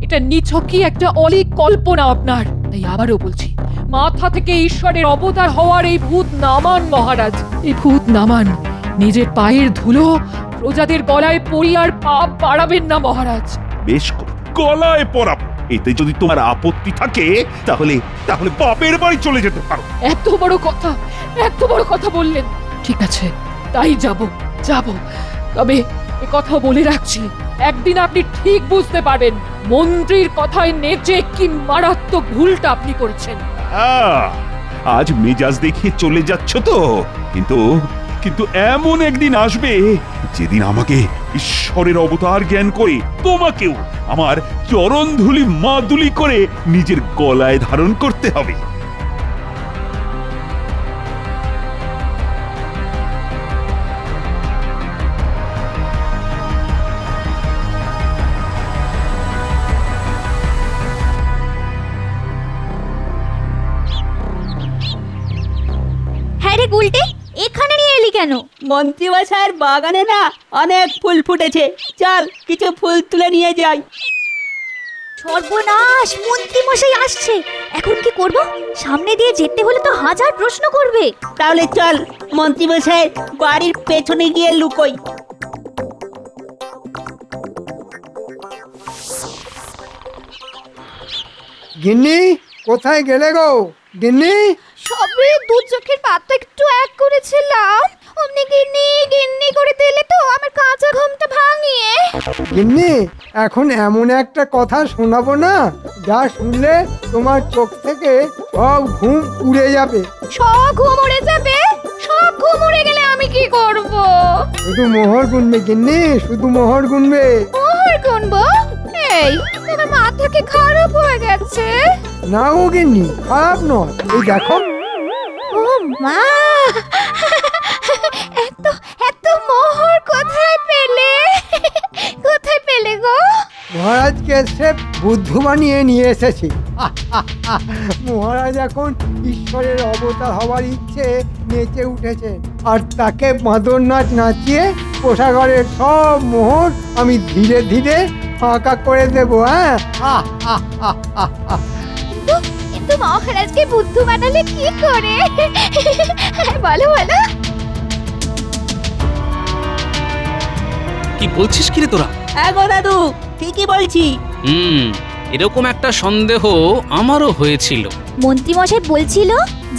এটা নিছকই একটা অলীক কল্পনা আপনার। তাই আবারও বলছি, মাথা থেকে ঈশ্বরের অবতার হওয়ার এই ভূত নামান মহারাজ, এই ভূত নামান। নিজের পায়ের ধুলো প্রজাদের গলায় পরিয়ার পাপ বাড়াবেন না মহারাজ। বেশ, গলায় পরাবো। এতে যদি তোমার আপত্তি থাকে, তাহলে তাহলে বাপের বাড়ি চলে যেতে পারো। এত বড় কথা বললেন। ঠিক আছে, তাই যাব। তবে এ কথা বলে রাখছি, একদিন আপনি ঠিক বুঝতে পারবেন মন্ত্রীর কথায় নেচে কি মারাত্মক ভুলটা আপনি করেছেন। আজ মেজাজ দেখিয়ে চলে যাচ্ছ তো, কিন্তু কিন্তু এমন একদিন আসবে যেদিন আমাকে ঈশ্বরের অবতার জ্ঞান করে তোমাকেও আমার চরণধুলি মাদুলি করে নিজের গলায় ধারণ করতে হবে। হ্যাঁ রে গুলটে, এখানে নিয়ে এলি কেন? মন্ত্রীমশাইয়ের বাগানে না অনেক ফুল ফুটেছে, চল কিছু ফুল তুলে নিয়ে যাই। সর্বনাশ, মন্ত্রীমশাই আসছে, এখন কি করব? সামনে দিয়ে যেতে হলে তো হাজার প্রশ্ন করবে। তাহলে চল মন্ত্রীমশাইয়ের বাড়ির পেছনে গিয়ে লুকোই। গিন্নি, কোথায় গেলে গো গিন্নি? সবে দু চোখের পাতা একটু এক করেছিলাম, অমনি গিন্নি গিন্নি করে দিলে তো আমার কাঁচা ঘুমটা ভাঙিয়ে। গিন্নি, এখন এমন একটা কথা শোনাবো না, যা শুনলে তোমার চোখ থেকে সব ঘুম উড়ে যাবে। সব ঘুম উড়ে যাবে? সব ঘুম উড়ে গেলে আমি কি করব? শুধু মোহর গুনবে গিন্নি, শুধু মোহর গুনবে। মোহর গুনবো? এই, তোমার মাথা কি খারাপ হয়ে গেছে? না গো গিন্নি, খারাপ নয়, এই দেখো। ও মা, এত এত মোহর কোথায় পেলে? কোথায় পেলে গো? মহারাজকে সে বুদ্ধ বানিয়ে নিয়ে এসেছি। মহারাজ এখন ঈশ্বরের অবতার হওয়ার ইচ্ছে নেচে উঠেছেন, আর তাকে মাদর নাচ নাচিয়ে কোষাগারের সব মোহর আমি ধীরে ধীরে ফাঁকা করে দেবো। হ্যাঁ, কিন্তু মহারাজকে বুদ্ধু বানালে কি করে? বলো বলো। কি বলছিস কি রে তোরা? গো দাদু, ঠিকই বলছি। এরকম একটা সন্দেহ আমারও হয়েছিল। মন্ত্রীমশাই বলছিল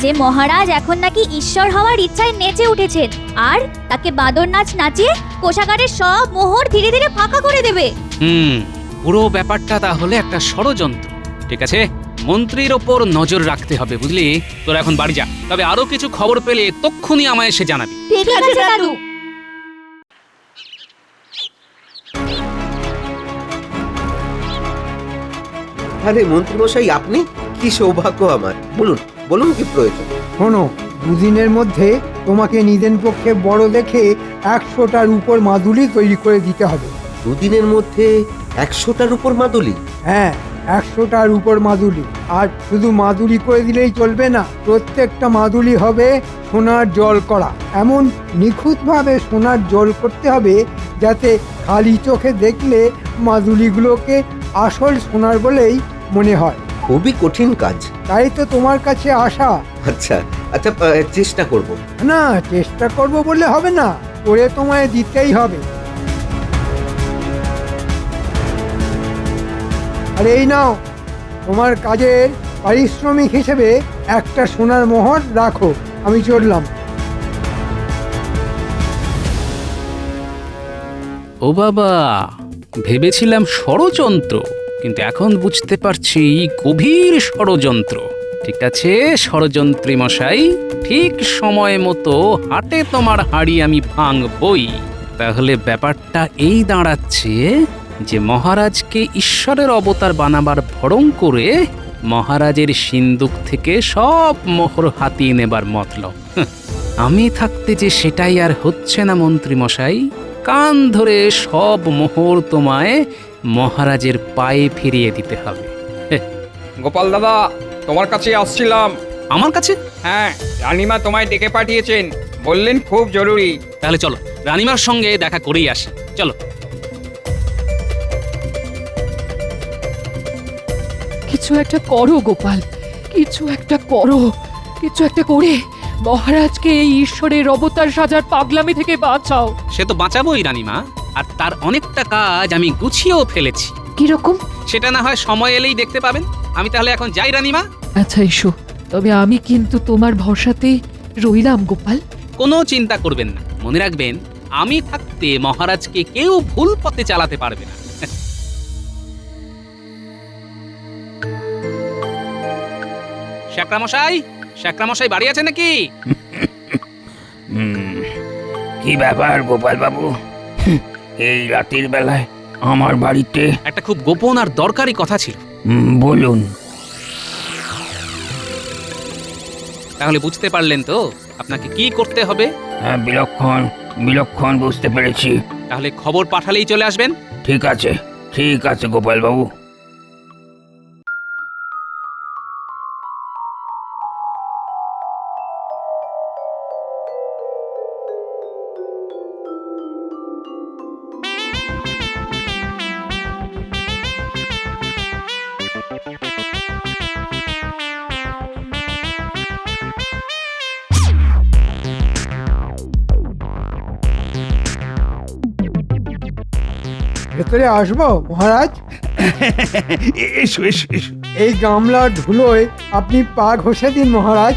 যে মহারাজ এখন নাকি ঈশ্বর হওয়ার ইচ্ছায় নেচে উঠেছেন, আর তাকে বাদর নাচ নাচিয়ে কোষাগারের সব মোহর ধীরে ধীরে ফাঁকা করে দেবে। পুরো ব্যাপারটা তাহলে একটা ষড়যন্ত্র। ঠিক আছে, মন্ত্রীর ওপর নজর রাখতে হবে, বুঝলি? তোরা এখন বাড়ি যা, তবে আরো কিছু খবর পেলে তক্ষুনি আমায় এসে জানাবি। ঠিক আছে দাদু। আরে মন্ত্রীমশাই, আপনি? কি সৌভাগ্য আমার! বলুন বলুন, কি প্রয়োজন? শোনো, দুদিনের মধ্যে তোমাকে নিদেন পক্ষে বড় দেখে 100টার উপর মাদুলি তৈরি করে দিতে হবে। দুদিনের মধ্যে 100টার উপর মাদুলি? হ্যাঁ, 100টার উপর মাদুলি। আর শুধু মাদুলি করে দিলেই চলবে না, প্রত্যেকটা মাদুলি হবে সোনার জল করা। এমন নিখুঁতভাবে সোনার জল করতে হবে যাতে খালি চোখে দেখলে মাদুলিগুলোকে আসল সোনার বলেই মনে হয়। খুবই কঠিন কাজ। তাই তো তোমার কাছে আসা। আচ্ছা আচ্ছা, চেষ্টা করব। না, চেষ্টা করব বললে হবে না, করে তোমায় দিতেই হবে। আর এই নাও, তোমার কাজের পারিশ্রমিক হিসেবে একটা সোনার মোহর রাখো। আমি চললাম। ও বাবা, ভেবেছিলাম ষড়যন্ত্র, কিন্তু এখন বুঝতে পারছি গভীর ষড়যন্ত্র। ঠিক আছে ষড়যন্ত্রী মশাই, ঠিক সময় মতো হাটে তোমার হাড়ি আমি ভাঙবই। তাহলে ব্যাপারটা এই দাঁড়াচ্ছে যে মহারাজকে ঈশ্বরের অবতার বানাবার ভড়ং করে মহারাজের সিন্দুক থেকে সব মোহর হাতিয়ে নেবার মতলব। আমি থাকতে যে সেটাই আর হচ্ছে না মন্ত্রী মশাই। কান ধরে সব মোহর তোমায় মহারাজের পায়ে ফিরিয়ে দিতে হবে। গোপাল দাদা, তোমার কাছে আসছিলাম। আমার কাছে? হ্যাঁ, রানীমা তোমায় ডেকে পাঠিয়েছেন, বললেন খুব জরুরি। তাহলে চলো, রানীমার সঙ্গে দেখা করেই আসি। চলো। কিছু একটা করো গোপাল, কিছু একটা করো, কিছু একটা করে মহারাজকে এই ঈশ্বরের অবতার সাজার পাগলামি থেকে বাঁচাও। সে তো বাঁচাবোই রানীমা, আর তার অনেকটা কাজ আমি গুছিয়েও ফেলেছি। কিরকম? সেটা না হয় সময় এলেই দেখতে পাবেন। আমি তাহলে এখন যাই রানীমা। আচ্ছা এসো, তবে আমি কিন্তু তোমার ভরসাতেই রইলাম গোপাল। কোনো চিন্তা করবেন না, মনে রাখবেন আমি থাকতে মহারাজকে কেউ ভুল পথে চালাতে পারবে না। শ্যাকরামশাই, শ্যাকরামশাই বাড়ি আছে নাকি? কি ব্যাপার গোপাল বাবু, এই রাতের বেলায় আমার বাড়িতে? একটা খুব গোপন আর দরকারি কথা ছিল। বলুন। তাহলে বুঝতে পারলেন তো আপনাকে কি করতে হবে? হ্যাঁ, বিলক্ষণ বিলক্ষণ বুঝতে পেরেছি। তাহলে খবর পাঠালেই চলে আসবেন। ঠিক আছে, ঠিক আছে গোপাল বাবু। ভেতরে আসবো মহারাজ? এসো এসো এসো। এই গামলার ধুলোয় আপনি পা ঘষে দিন মহারাজ।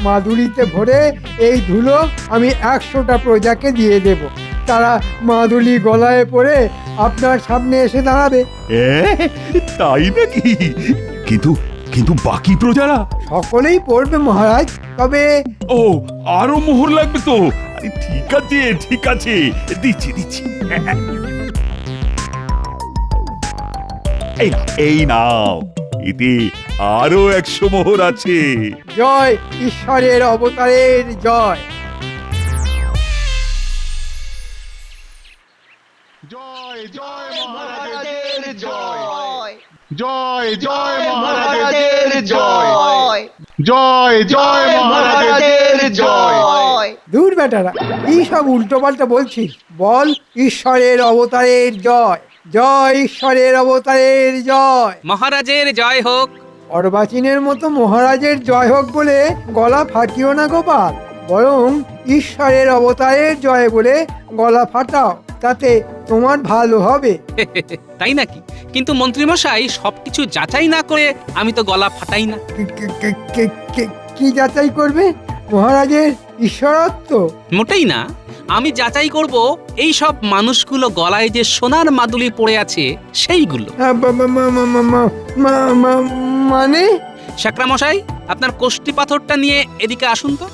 মাদুলিতে ভরে এই ধুলো আমি 100টা প্রজাকে দিয়ে দেব। তারা মাদুলি গলায় পরে আপনার সামনে এসে দাঁড়াবে। তাই নাকি? কিন্তু কিন্তু বাকি প্রজারা? সকলেই পড়বে মহারাজ, তবে ও আরো মোহর লাগবে তো। আরে ঠিক আছে ঠিক আছে, দিচ্ছি দিচ্ছি। এই নাও, এতে আরো 100 মোহর আছে। জয় ঈশ্বরের অবতারের জয়। জয় জয় মহারাজের জয়, জয় জয় মহারাজের জয়, জয় জয় মহারাজের জয়। দূর বেটারা, কি সব উল্টো পাল্টা বলছিস? বল ঈশ্বরের অবতারের জয়, জয় ঈশ্বরের অবতারের জয়। মহারাজের জয় হোক। অর্বাচীনের মতো মহারাজের জয় হোক বলে গলা ফাটিও না গোপাল, বরং ঈশ্বরের অবতারের জয় বলে গলা ফাটাও, তাতে তোমার ভালো হবে। তাই নাকি? কিন্তু মন্ত্রীমশাই, সবকিছু যাচাই না করে আমি তো গলা ফাটাই না। কি যাচাই করবে? মহারাজের ঈশ্বরত্ব? মোটেই না। আমি যাচাই করব এই সব মানুষগুলো গলায় যে সোনার মাদুলি পড়ে আছে সেইগুলো। মানে? শাকরামশাই, আপনার কোষ্ঠী পাথরটা নিয়ে এদিকে আসুন তো।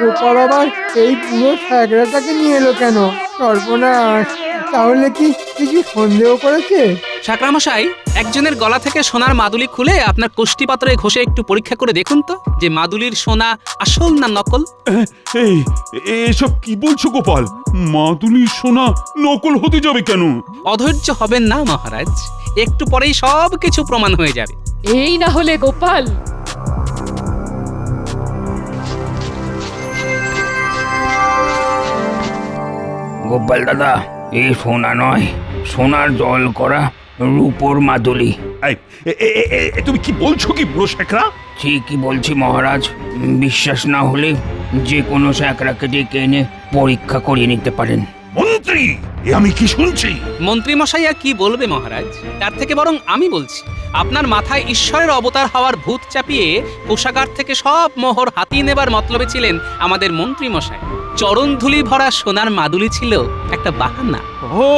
গোপাল আবার এই পুরো স্যাগরাটাকে নিয়ে এলো কেন? সর্বনাশ! তাহলে কি কিছু সন্দেহ করেছে? শাকরামশাই, একজনের গলা থেকে সোনার মাদুলি খুলে আপনার কোষ্ঠী পাথরে ঘষে একটু পরীক্ষা করে দেখুন তো যে মাদুলির সোনা আসল না নকল। এই এসব কি বলছো গোপাল? মাদুলির সোনা নকল হতে যাবে কেন? অধৈর্য হবেন না মহারাজ, একটু পরেই সব কিছু প্রমাণ হয়ে যাবে। এই না হলে গোপাল। গোপাল দাদা, এই সোনা নয়, সোনার জল করা রূপোর মাদুলি। তুমি কি বলছো কি বুড়ো শেখরা? ঠিকই বলছি মহারাজ। বিশ্বাস না হলে যে কোনো শেখরাকে ডেকে এনে পরীক্ষা করিয়ে নিতে পারেন। মন্ত্রী, এ আমি কি শুনছি? মন্ত্রী মশাই আর কি বলবে মহারাজ, তার থেকে বরং আমি বলছি। আপনার মাথায় ঈশ্বরের অবতার হওয়ার ভূত চাপিয়ে কোষাগার থেকে সব মোহর হাতিয়ে নেবার মতলবে ছিলেন আমাদের মন্ত্রী মশাই। চরণ ধুলি ভরা সোনার মাদুলি ছিল একটা বাহানা। ও,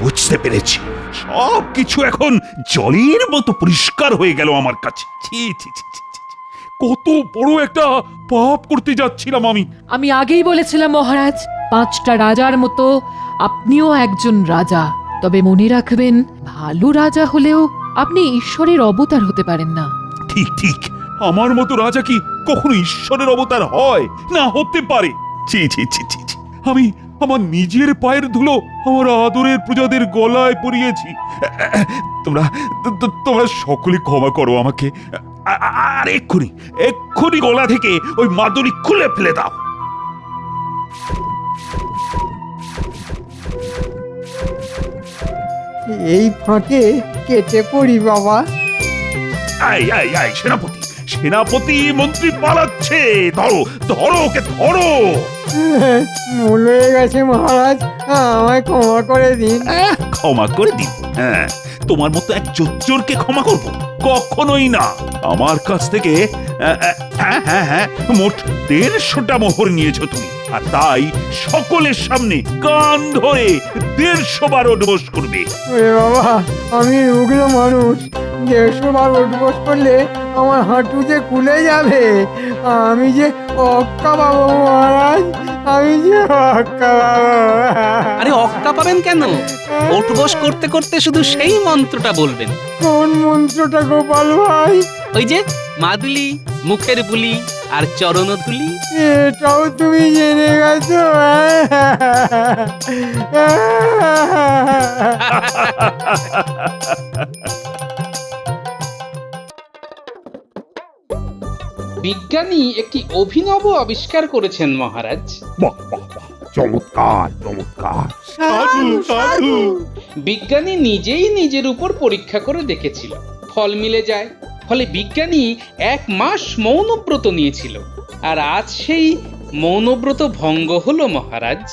বুঝতে পেরেছি। সব কিছু এখন জলের মতো পরিষ্কার হয়ে গেল আমার কাছে। ছি ছি ছি ছি ছি। কত বড় একটা পাপ করতে যাচ্ছিলাম আমি। আমি আগেই বলেছিলাম মহারাজ, 5টা রাজার মতো আপনিও একজন রাজা। তবে মনে রাখবেন, ভালো রাজা হলেও আপনি ঈশ্বরের অবতার হতে পারেন না। ঠিক ঠিক, আমার মতো রাজা কি কখনো ঈশ্বরের অবতার হয়? না হতে পারে। ছি ছি ছি ছি ছি। আমি আমার নিজের পায়ের ধুলো আমার আদরের প্রজাদের গলায় পরিয়েছি। তোমরা তোমরা সকলে ক্ষমা করো আমাকে। আর এক্ষুনি গলা থেকে ওই মাদুলি খুলে ফেলে দাও। এই ফাঁকে কেটে পড়ি বাবা। সেনাপতি, সেনাপতি, মন্ত্রী পালাচ্ছে। ধরো ধরো ওকে, ধরো। ভুল হয়ে গেছে মহারাজ, আমায় ক্ষমা করে দিন। ক্ষমা করে দিন? হ্যাঁ, তোমার মতো এক চোরকে ক্ষমা করব? কখনোই না। আমার কাছ থেকে মোট 150টা মোহর নিয়েছো তুমি, আর তাই সকলের সামনে কান ধরে 150 বার উদ্বোস করবে। বাবা, আমি রুগ্ন মানুষ, দেড়শোবার উঠবোস করলে আমার হাঁটু যে খুলে যাবে। আমি যে অক্কা পাবো মহারাজ, আমি যে অক্কা পাবো। আরে অক্কা পাবেন কেন? ওঠবস করতে করতে শুধু সেই মন্ত্রটা বলবেন। কোন মন্ত্রটা গোপাল ভাই? ওই যে মাদুলি, মুখের বুলি আর চরণধুলি। এটাও তুমি জেনে গেছো? বিজ্ঞানী একটি অভিনব আবিষ্কার করেছেন মহারাজ। বাহ বাহ বাহ, চমৎকার চমৎকার। সাধু সাধু। বিজ্ঞানী নিজেই নিজের উপর পরীক্ষা করে দেখেছিল, ফল মিলে যায়। ফলে বিজ্ঞানী 1 মাস মৌনব্রত নিয়েছিল, আর আজ সেই মৌনব্রত ভঙ্গ হলো মহারাজ।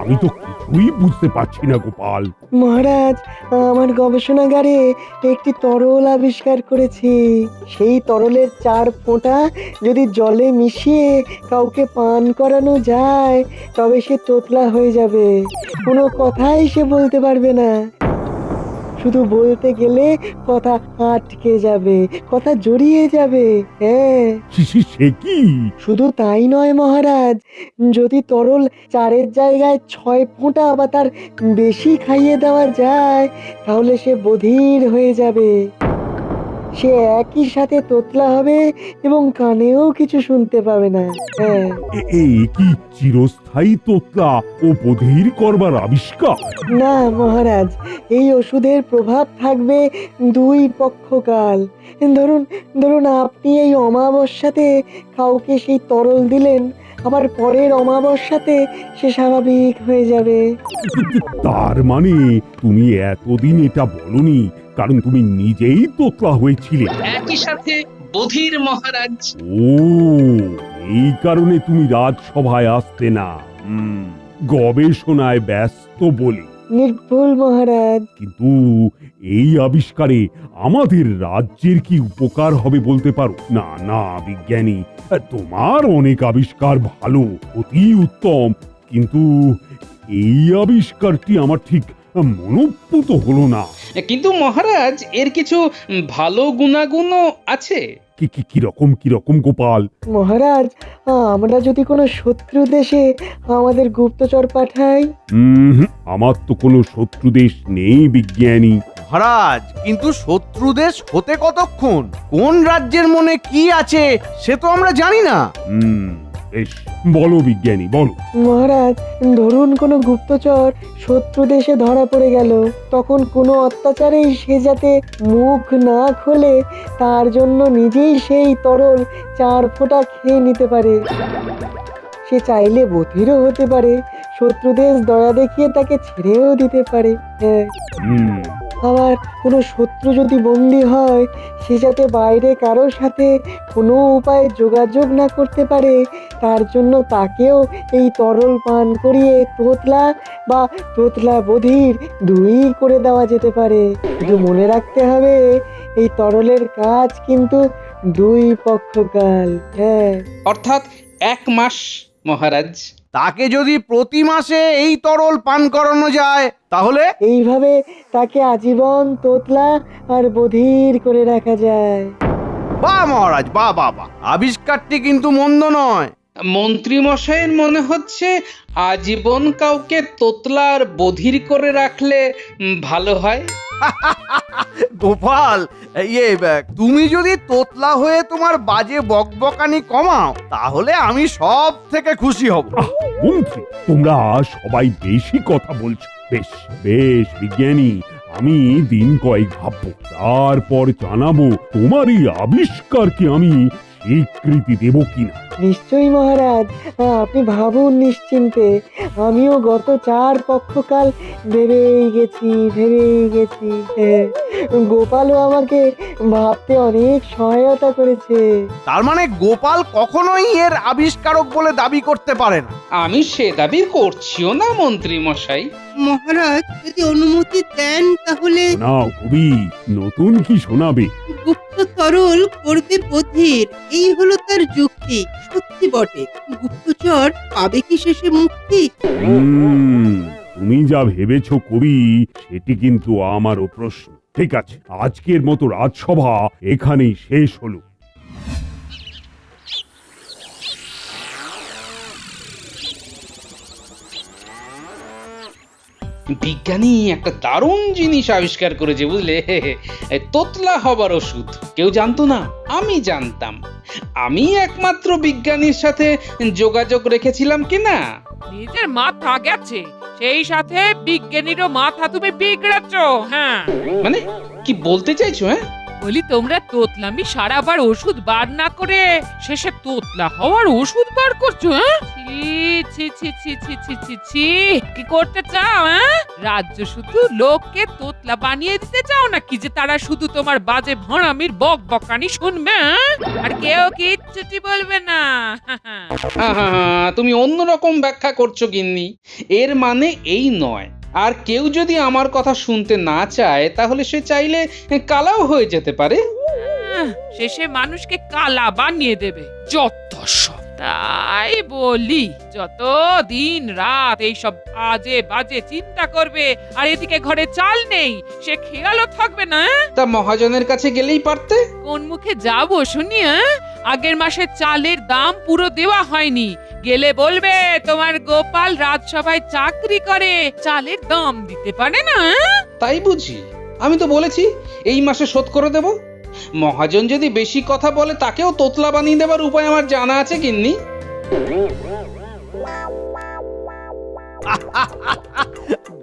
আমি তো কিছুই বুঝতে পারছি না গোপাল। মহারাজ, আমার গবেষণাগারে একটি তরল আবিষ্কার করেছি। সেই তরলের 4 ফোঁটা যদি জলে মিশিয়ে কাউকে পান করানো যায়, তবে সে তোতলা হয়ে যাবে। কোনো কথাই সে বলতে পারবে না। শুধু বলতে গেলে কথা আটকে যাবে, কথা জড়িয়ে যাবে। হ্যাঁ, সে কি? শুধু তাই নয় মহারাজ, যদি তরল 4-এর জায়গায় 6 ফোঁটা বা তার বেশি খাইয়ে দেওয়া যায়, তাহলে সে বধির হয়ে যাবে। সে একই সাথে তোতলা হবে এবং কানেও কিছু শুনতে পাবে না। হ্যাঁ, এই কি চিরস্থায়ী তোতলা ও বধির করবার আবিষ্কার? না মহারাজ, এই ওষুধের প্রভাব থাকবে 2 পক্ষকাল। ধরুন ধরুন আপনি এই অমাবস্যাতে কাউকে সেই তরল দিলেন, আবার পরের অমাবস্যাতে সে স্বাভাবিক হয়ে যাবে। তার মানে তুমি এতদিন এটা বলনি কারণ তুমি নিজেই তোতলা হয়েছিলে। একই সাথে বধির মহারাজ। ও, এই কারণে তুমি রাজসভায় আসতে না। গবেষণায় ব্যস্ত বলে। নির্ভুল মহারাজ। কিন্তু এই আবিষ্কারে আমাদের রাজ্যের কি উপকার হবে বলতে পারো? না না বিজ্ঞানী, তোমার অনেক আবিষ্কার ভালো, অতি উত্তম, কিন্তু এই আবিষ্কারটি আমার ঠিক মনোপুত হলো না। কিন্তু মহারাজ, এর কিছু ভালো গুণাগুণও আছে। কিরকম গোপাল? মহারাজ, আমরা যদি কোনো শত্রু দেশে আমাদের গুপ্তচর পাঠাই। আমার তো কোনো শত্রু দেশ নেই বিজ্ঞানী। মহারাজ, কিন্তু শত্রু দেশ হতে কতক্ষণ? কোন রাজ্যের মনে কি আছে সে তো আমরা জানি না। বেশ, বলো বিজ্ঞানী বলো। মহারাজ, ধরুন কোনো গুপ্তচর শত্রু দেশে ধরা পড়ে গেল, তখন কোনো অত্যাচারেই সে যাতে মুখ না খোলে, তার জন্য নিজেই সেই তরল 4 ফোঁটা খেয়ে নিতে পারে। সে চাইলে বধিরও হতে পারে, শত্রু দেশ দয়া দেখিয়ে তাকে ছেড়েও দিতে পারে। হ্যাঁ, আবার কোনো শত্রু যদি বন্দী হয়, সে যাতে বাইরে কারোর সাথে কোনো উপায়ে যোগাযোগ না করতে পারে, তার জন্য তাকেও এই তরল পান করিয়ে তোতলা বা তোতলা বধির 2 করে দেওয়া যেতে পারে। কিন্তু মনে রাখতে হবে, এই তরলের কাজ কিন্তু 2 পক্ষকাল। হ্যাঁ, অর্থাৎ 1 মাস মহারাজ। তাকে যদি প্রতি মাসে এই তরল পান করানো যায়, তাহলে এইভাবে তাকে আজীবন তোতলা আর বধির করে রাখা যায়। বাহ মহারাজ, বাহ বাহ বাহ, আবিষ্কারটি কিন্তু মন্দ নয়। মন্ত্রী মশাইয়ের মনে হচ্ছে আজীবন কাউকে তোতলা আর বধির করে রাখলে ভালো হয়। গোপাল, তুমি যদি তোতলা হয়ে তোমার বাজে বকবকানি কমাও, তাহলে আমি সব থেকে খুশি হব। মন্ত্রী, তোমরা সবাই বেশি কথা বলছো। বেশ বেশ বিজ্ঞানী, আমি দিন কয়েক ভাববো, তারপর জানাবো তোমার এই আবিষ্কারকে আমি স্বীকৃতি দেব কিনা। নিশ্চয়ই মহারাজ, আপনি ভাবুন নিশ্চিন্তে। আমিও গত 4 পক্ষকাল ভেবেই গেছি। গোপালও আমাকে ভাবতে অনেক সহায়তা করেছে। তার মানে গোপাল কখনোই এর আবিষ্কারক বলে দাবি করতে পারে না। আমি সে দাবি করছিও না মন্ত্রী মশাই। মহারাজ, যদি অনুমতি দেন তাহলে শোনাও কবি, নতুন কি শোনাবে? গুপ্ত তরল করবে বধির, এই হলো তার যুক্তি। সত্যি বটে, গুপ্তচর পাবে কি শেষে মুক্তি? তুমি যা ভেবেছ কবি, সেটি কিন্তু আমারও প্রশ্ন। ঠিক আছে, আজকের মতো রাজসভা এখানেই শেষ হলো। বিজ্ঞানী একটা দারুণ জিনিস আবিষ্কার করেছে বুঝলে, তোতলা হবার ওষুধ। কেউ জানতো না, আমি জানতাম। আমি একমাত্র বিজ্ঞানীর সাথে যোগাযোগ রেখেছিলাম কিনা। নিজের মাথা গেছে, সেই সাথে বিজ্ঞানীরও মাথা তুমি বিগড়াচ্ছ। হ্যাঁ, মানে কি বলতে চাইছো? হ্যাঁ, বলি তোমরা তোতলামি সারাবার ওষুধ বার না করে শেষে তোতলা হওয়ার ওষুধ বার করছো? হ্যাঁ, ছি ছি ছি ছি ছি ছি ছি, কি করতে চাও? হ্যাঁ, রাজ্য শুধু লোককে তোতলা বানিয়ে দিতে চাও নাকি যে তারা শুধু তোমার বাজে ভণামির বক বকানি শুনবে? আর কেউ কিচ্ছুটি বলবে না? তুমি অন্যরকম ব্যাখ্যা করছো গিন্নি। এর মানে এই নয়। আর কেউ যদি আমার কথা শুনতে না চায়, তাহলে সে চাইলে কালাও হয়ে যেতে পারে। শেষে মানুষকে কালা বানিয়ে দেবে, যত সব। তাই বলি, যত দিন রাত এইসব আজে বাজে চিন্তা করবে আর এদিকে ঘরে চাল নেই, সে খেয়ালও থাকবে না। তা মহাজনের কাছে গেলেই পারতে। কোন মুখে যাবো শুনি? আগের মাসে চালের দাম পুরো দেওয়া হয়নি, গেলে বলবে তোমার গোপাল রাজসভায় চাকরি করে, চালের দাম দিতে পারে না। তাই বুঝি? আমি তো বলেছি এই মাসে শোধ করে দেব। মহাজন যদি বেশি কথা বলে, তাকেও তোতলা বানিয়ে দেবার উপায় আমার জানা আছে গিন্নি।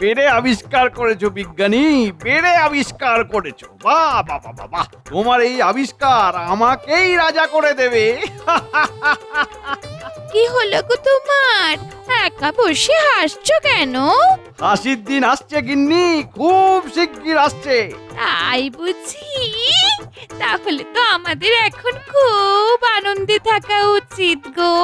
বেড়ে আবিষ্কার করেছো বিজ্ঞানী, বেড়ে আবিষ্কার করেছো। বাহ বাহ বাহ বাহ, তোমার এই আবিষ্কার আমাকেই রাজা করে দেবে। কি হলো গো তোমার? একা বসে হাসছো কেন? হাসির দিন আসছে গিন্নি, খুব শিগগির আসছে। তাই বুঝি? তাহলে তো আমাদের এখন খুব আনন্দে থাকা উচিত গো।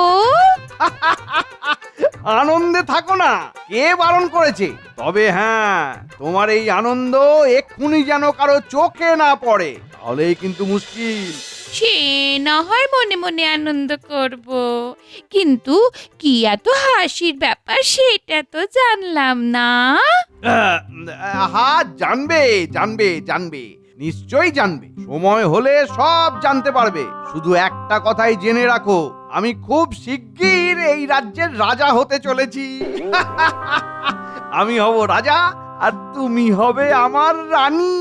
আনন্দে থাকো না, কে বারণ করেছে? তবে হ্যাঁ, তোমার এই আনন্দ এক্ষুনি যেন কারো চোখে না পড়ে, তাহলেই কিন্তু মুশকিল। সে না হয় মনে মনে আনন্দ করব, কিন্তু কি এত হাসির ব্যাপার সেটা তো জানলাম না। হ্যাঁ, জানবে জানবে জানবে, নিশ্চয়ই জানবে। সময় হলে সব জানতে পারবে। শুধু একটা কথাই জেনে রাখো, আমি খুব শিগগির এই রাজ্যের রাজা হতে চলেছি। আমি হব রাজা আর তুমি হবে আমার রানী।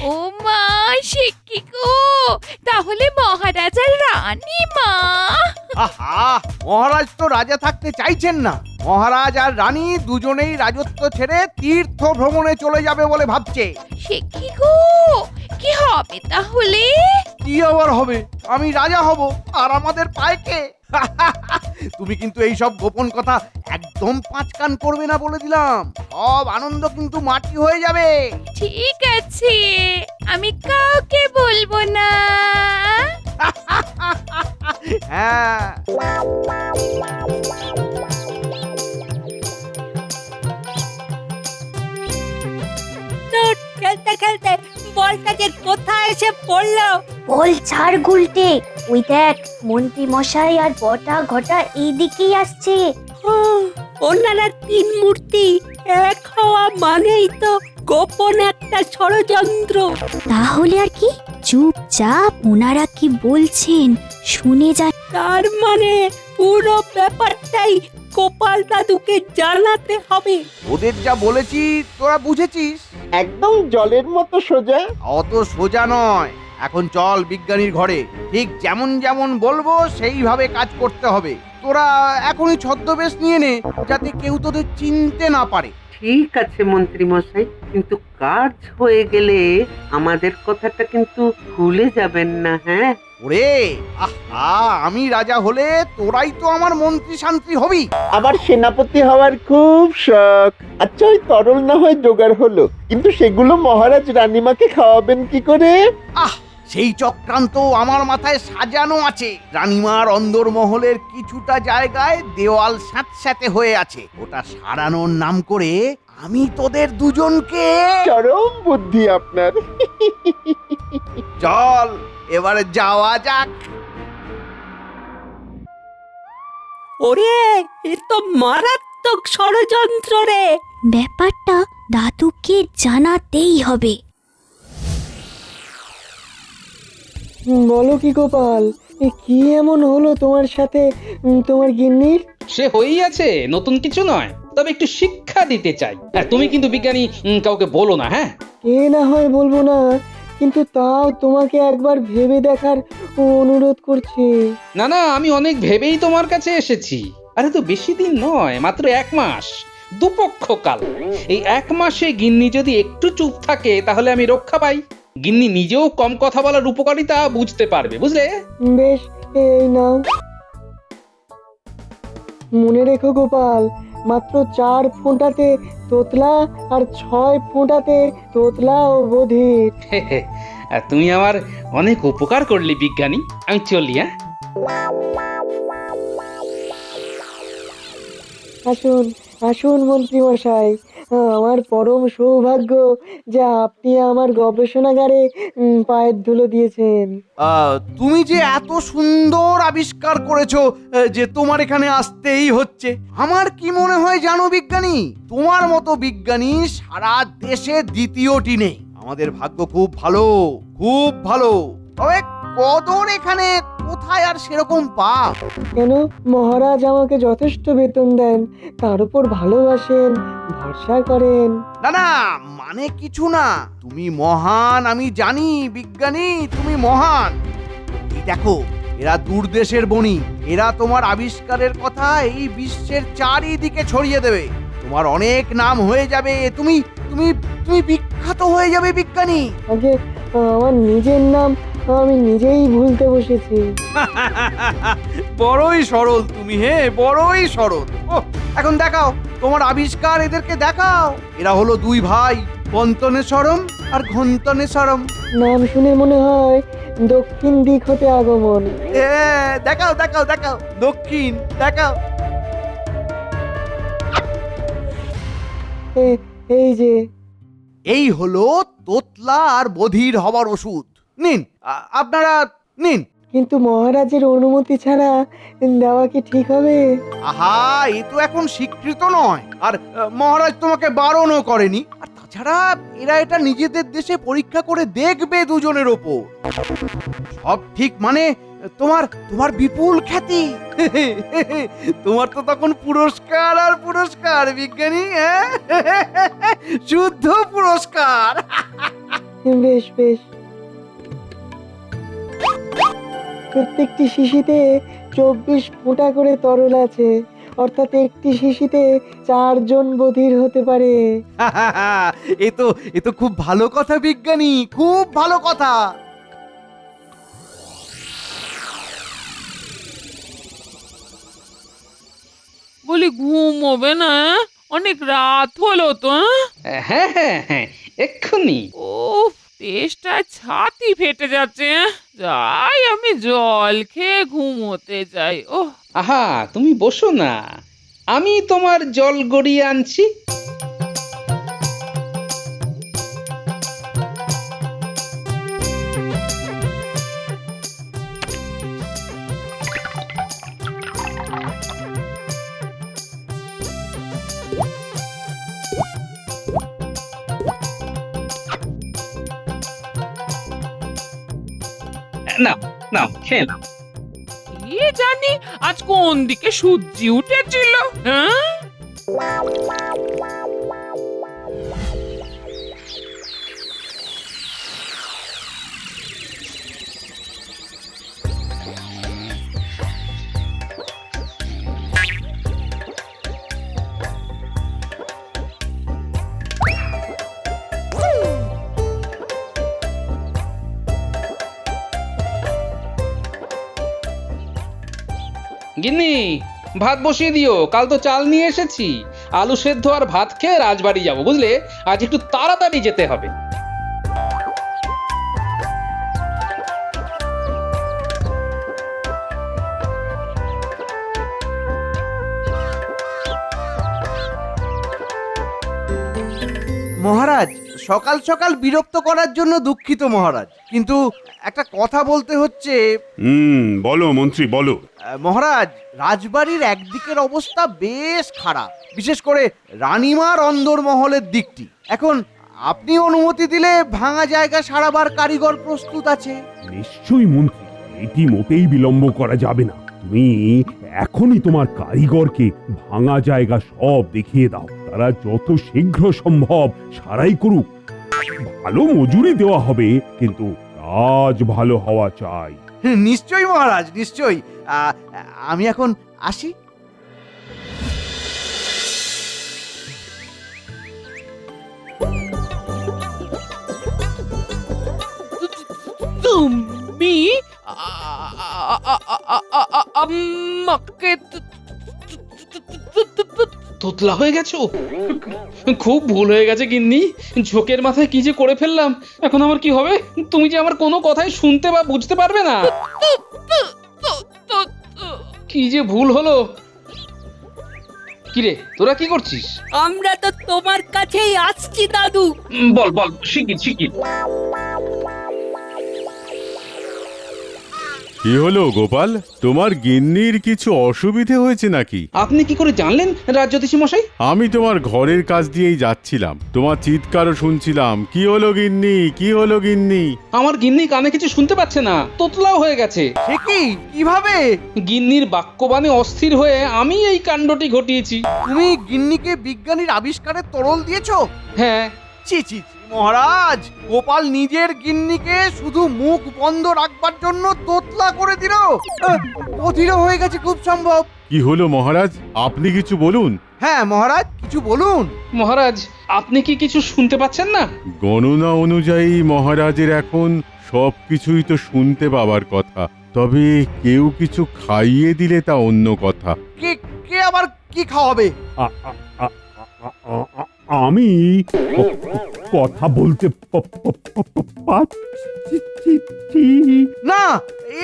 ও মা, সে কি গো? তাহলে মহারাজার রানী মা? আহা, মহারাজ তো রাজা থাকতে চাইছেন না। মহারাজ আর রানী দুজনেই রাজত্ব ছেড়ে তীর্থ ভ্রমণে চলে যাবে বলে ভাবছে। সে কি গো? কি হবে তাহলে? কি আবার হবে? আমি রাজা হব আর আমাদের পায়কে। তুমি কিন্তু এই সব গোপন কথা একদম পাঁচ কান করবে না বলে দিলাম। সব আনন্দ কিন্তু মাটি হয়ে যাবে। ঠিক আছে, আমি কাউকে বলবো না। হ্যাঁ, খেলতে খেলতে বলটা যে কোথায় এসে পড়লো। বল ছাড় গুলটে, ওই দেখ মন্ত্রী মশাই আর বটা ঘটা এইদিকেই আসছে। ওনারা তিন মূর্তি এক হওয়া মানেই তো গোপন একটা ষড়যন্ত্র। তাহলে আর কি, চুপচাপ ওনারা কি বলছেন শুনে যা। তার মানে পুরো ব্যাপারটাই গোপাল দাদুকে জানাতে হবে। ওদের যা বলেছি তোরা বুঝেছিস? একদম জলের মতো সোজা। অত সোজা নয়। এখন চল বিজ্ঞানীর ঘরে, ঠিক যেমন যেমন বলবো সেইভাবে কাজ করতে হবে। তোরা এখনই ছদ্মবেশ নিয়ে নে, যাতে কেউ তোদের চিনতে না পারে। ঠিক আছে মন্ত্রী মশাই, কিন্তু কাজ হয়ে গেলে আমাদের কথাটা কিন্তু ভুলে যাবেন না। হ্যাঁ ওরে, আহা, আমি রাজা হলে তোরাই তো আমার মন্ত্রী শান্তি হবি। আমার সেনাপতি হওয়ার খুব শখ। আচ্ছা, ওই তরল না হয় জোগাড় হলো, কিন্তু সেগুলো মহারাজ রানীমাকে খাওয়াবেন কি করে? সেই চক্রান্ত আমার মাথায় সাজানো আছে। রানীমার অন্দরমহলের কিছুটা জায়গায় দেওয়াল স্যাঁতস্যাঁতে হয়ে আছে। ওটা সারানোর নাম করে আমি তোদের দুজনকে। চরম বুদ্ধি আপনার। চল এবারে যাওয়া যাক। ওরে, এ তো মারাত্মক মারাত্মক ষড়যন্ত্র রে। ব্যাপারটা দাদুকে জানাতেই হবে। বলো কি গোপাল, কি এমন হলো তোমার সাথে তোমার গিন্নির? সে হয়েই আছে, নতুন কিছু নয়, তবে একটু শিক্ষা দিতে চাই। তুমি কিন্তু বিজ্ঞানী কাউকে বলো না, হ্যাঁ? এ না হয় বলবো না, কিন্তু তাও তোমাকে একবার ভেবে দেখার অনুরোধ করছি। না না, আমি অনেক ভেবেই তোমার কাছে এসেছি। আরে তো বেশি দিন নয়, মাত্র 1 মাস, দুপক্ষ কাল। এই 1 মাসে গিন্নি যদি একটু চুপ থাকে তাহলে আমি রক্ষা পাই। গিন্নি নিজেও কম কথা বলার উপকারিতা বুঝতে পারবে, বুঝলে? বেশ, এই নাও। মনে রেখো গোপাল, মাত্র 4 ফোঁটাতে তোতলা আর 6 ফোঁটাতে তোতলা ও বধির। তুমি আমার অনেক উপকার করলি বিজ্ঞানী, আমি চলি। হ্যাঁ, আসুন আসুন মন্ত্রী মশাই, আমার পরম সৌভাগ্য যে আপনি আমার গবেষণাগারে পায়ের ধুলো দিয়েছেন। তুমি যে এত সুন্দর আবিষ্কার করেছো যে তোমার এখানে আসতেই হচ্ছে। আমার কি মনে হয় জানো বিজ্ঞানী, তোমার মতো বিজ্ঞানী সারা দেশে দ্বিতীয়টি নেই। আমাদের ভাগ্য খুব ভালো, খুব ভালো। তবে কদর এখানে কোথায় আর সেরকম পাপ? কেন, মহারাজ আমাকে যথেষ্ট বেতন দেন, তার উপর ভালোবাসেন, ভরসা করেন। না না, মানে কিছু না। তুমি মহান, আমি জানি বিজ্ঞানী, তুমি মহান। এই দেখো, এরা দূরদেশের বণিক, এরা তোমার আবিষ্কারের কথা এই বিশ্বের চারিদিকে ছড়িয়ে দেবে। তোমার অনেক নাম হয়ে যাবে, তুমি তুমি তুমি বিখ্যাত হয়ে যাবে বিজ্ঞানী। আগে আমার নিজের নাম আমি নিজেই ভুলতে বসেছি। বড়ই সরল তুমি, হে বড়ই সরল। এখন দেখাও তোমার আবিষ্কার, এদেরকে দেখাও। এরা হলো 2 ভাই, পন্তনেশ্বরম আর ঘন্তনেশ্বরম। নাম শুনে মনে হয় দক্ষিণ দিক হতে আগমন। দেখাও দেখাও দেখাও, দক্ষিণ দেখাও। এই যে, এই হলো তোতলা আর বধির হবার ওষুধ। নিন, আপনারা নিন। কিন্তু মহারাজের অনুমতি ছাড়া দেওয়া কি ঠিক হবে? আহা, এ তো এখন স্বীকৃত নয়, আর মহারাজ তোমাকে বারণও করেনি। আর তাছাড়া এরা এটা নিজেদের দেশে পরীক্ষা করে দেখবে দুজনের ওপর। সব ঠিক মানে তোমার তোমার বিপুল খ্যাতি। তোমার তো তখন পুরস্কার আর পুরস্কার বিজ্ঞানী, শুদ্ধ পুরস্কার। বেশ বেশ। প্রত্যেকটি শিশিতে 24 ফোঁটা করে তরল আছে, অর্থাৎ একটি শিশিতে 4 জন বধির হতে পারে। এ তো খুব ভালো কথা বিজ্ঞানী, খুব ভালো কথা। বলি ঘুম হবে না? অনেক রাত হলো তো। হ্যাঁ হ্যাঁ হ্যাঁ, এক্ষুনি। উফ, তেষ্টা ছাতি ফেটে যাচ্ছে। যাই আমি জল খেয়ে ঘুমোতে যাই। ওহ, আহা, তুমি বসো না, আমি তোমার জল গড়িয়ে আনছি। নাও নাও, খেয়ে নাও। কি জানি আজ কোন দিকে সূর্যি উঠেছিল। হ্যাঁ, গিন্নি, ভাত বসিয়ে দিও, কাল তো চাল নিয়ে এসেছি। আলু সেদ্ধ আর ভাত খেয়ে রাজবাড়ি যাব, বুঝলে? আজ একটু তাড়াতাড়ি যেতে হবে। মহারাজ, সকাল সকাল বিরক্ত করার জন্য দুঃখিত মহারাজ, কিন্তু একটা কথা বলতে হচ্ছে। বলো মন্ত্রী বলো। মহারাজ, রাজবাড়ির একদিকের অবস্থা বেশ খারাপ, বিশেষ করে রানীমার অন্দরমহলের দিকটি। এখন আপনি অনুমতি দিলে ভাঙা জায়গা সারাবার কারিগর প্রস্তুত আছে। নিশ্চয়ই মন্ত্রী, এটি মোটেই বিলম্ব করা যাবে না। তুমি এখনই তোমার কারিগরকে ভাঙা জায়গা সব দেখিয়ে দাও। তারা যত শীঘ্র সম্ভব সারাই করুক। ভালো মজুরি দেওয়া হবে, কিন্তু কাজ ভালো হওয়া চাই। নিশ্চয়ই মহারাজ, নিশ্চয়ই। আমি এখন আসি। তুমি আমাকে তোতলা হয়ে গেছো? খুব ভুল হয়ে গেছে গিন্নি। ঝোঁকের মাথায় কি যে করে ফেললাম। এখন আমার কি হবে? তুমি যে আমার কোনো কথাই শুনতে বা বুঝতে পারবে না। কি যে ভুল হলো। কিরে, তোরা কি করছিস? আমরা তো তোমার কাছেই আসছি দাদু। বল বল, শিগগির শিগগির। কি হলো গোপাল, তোমার গিন্নির কিছু অসুবিধে হয়েছে নাকি? আপনি কি করে জানলেন রাজজ্যোতিষী মশাই? আমি তোমার ঘরের কাছ দিয়েই যাচ্ছিলাম, তোমার চিৎকারও শুনছিলাম। কি হলো গিন্নি, কি হলো গিন্নি? আমার গিন্নি কানে কিছু শুনতে পাচ্ছে না, তোতলাও হয়ে গেছে। সে কি? কিভাবে? গিন্নির বাক্যবাণে অস্থির হয়ে আমি এই কাণ্ডটি ঘটিয়েছি। তুমি গিন্নিকে বিজ্ঞানীর আবিষ্কারের তরল দিয়েছো? হ্যাঁ। ছি ছি ছি মহারাজ, গোপাল নিজের গিন্নিকে শুধু মুখ বন্ধ রাখবার জন্য তোতলা করে দিল। অধীর হয়ে গেছে খুব সম্ভব। কি হলো মহারাজ, আপনি কিছু বলুন। হ্যাঁ মহারাজ, কিছু বলুন। মহারাজ, আপনি কি কিছু শুনতে পাচ্ছেন না? গণনা অনুযায়ী মহারাজের এখন সবকিছুই তো শুনতে পাবার কথা, তবে কেউ কিছু খাইয়ে দিলে তা অন্য কথা। কে কে আবার কি খাওয়াবে? আমি কথা বলতে পারছি না।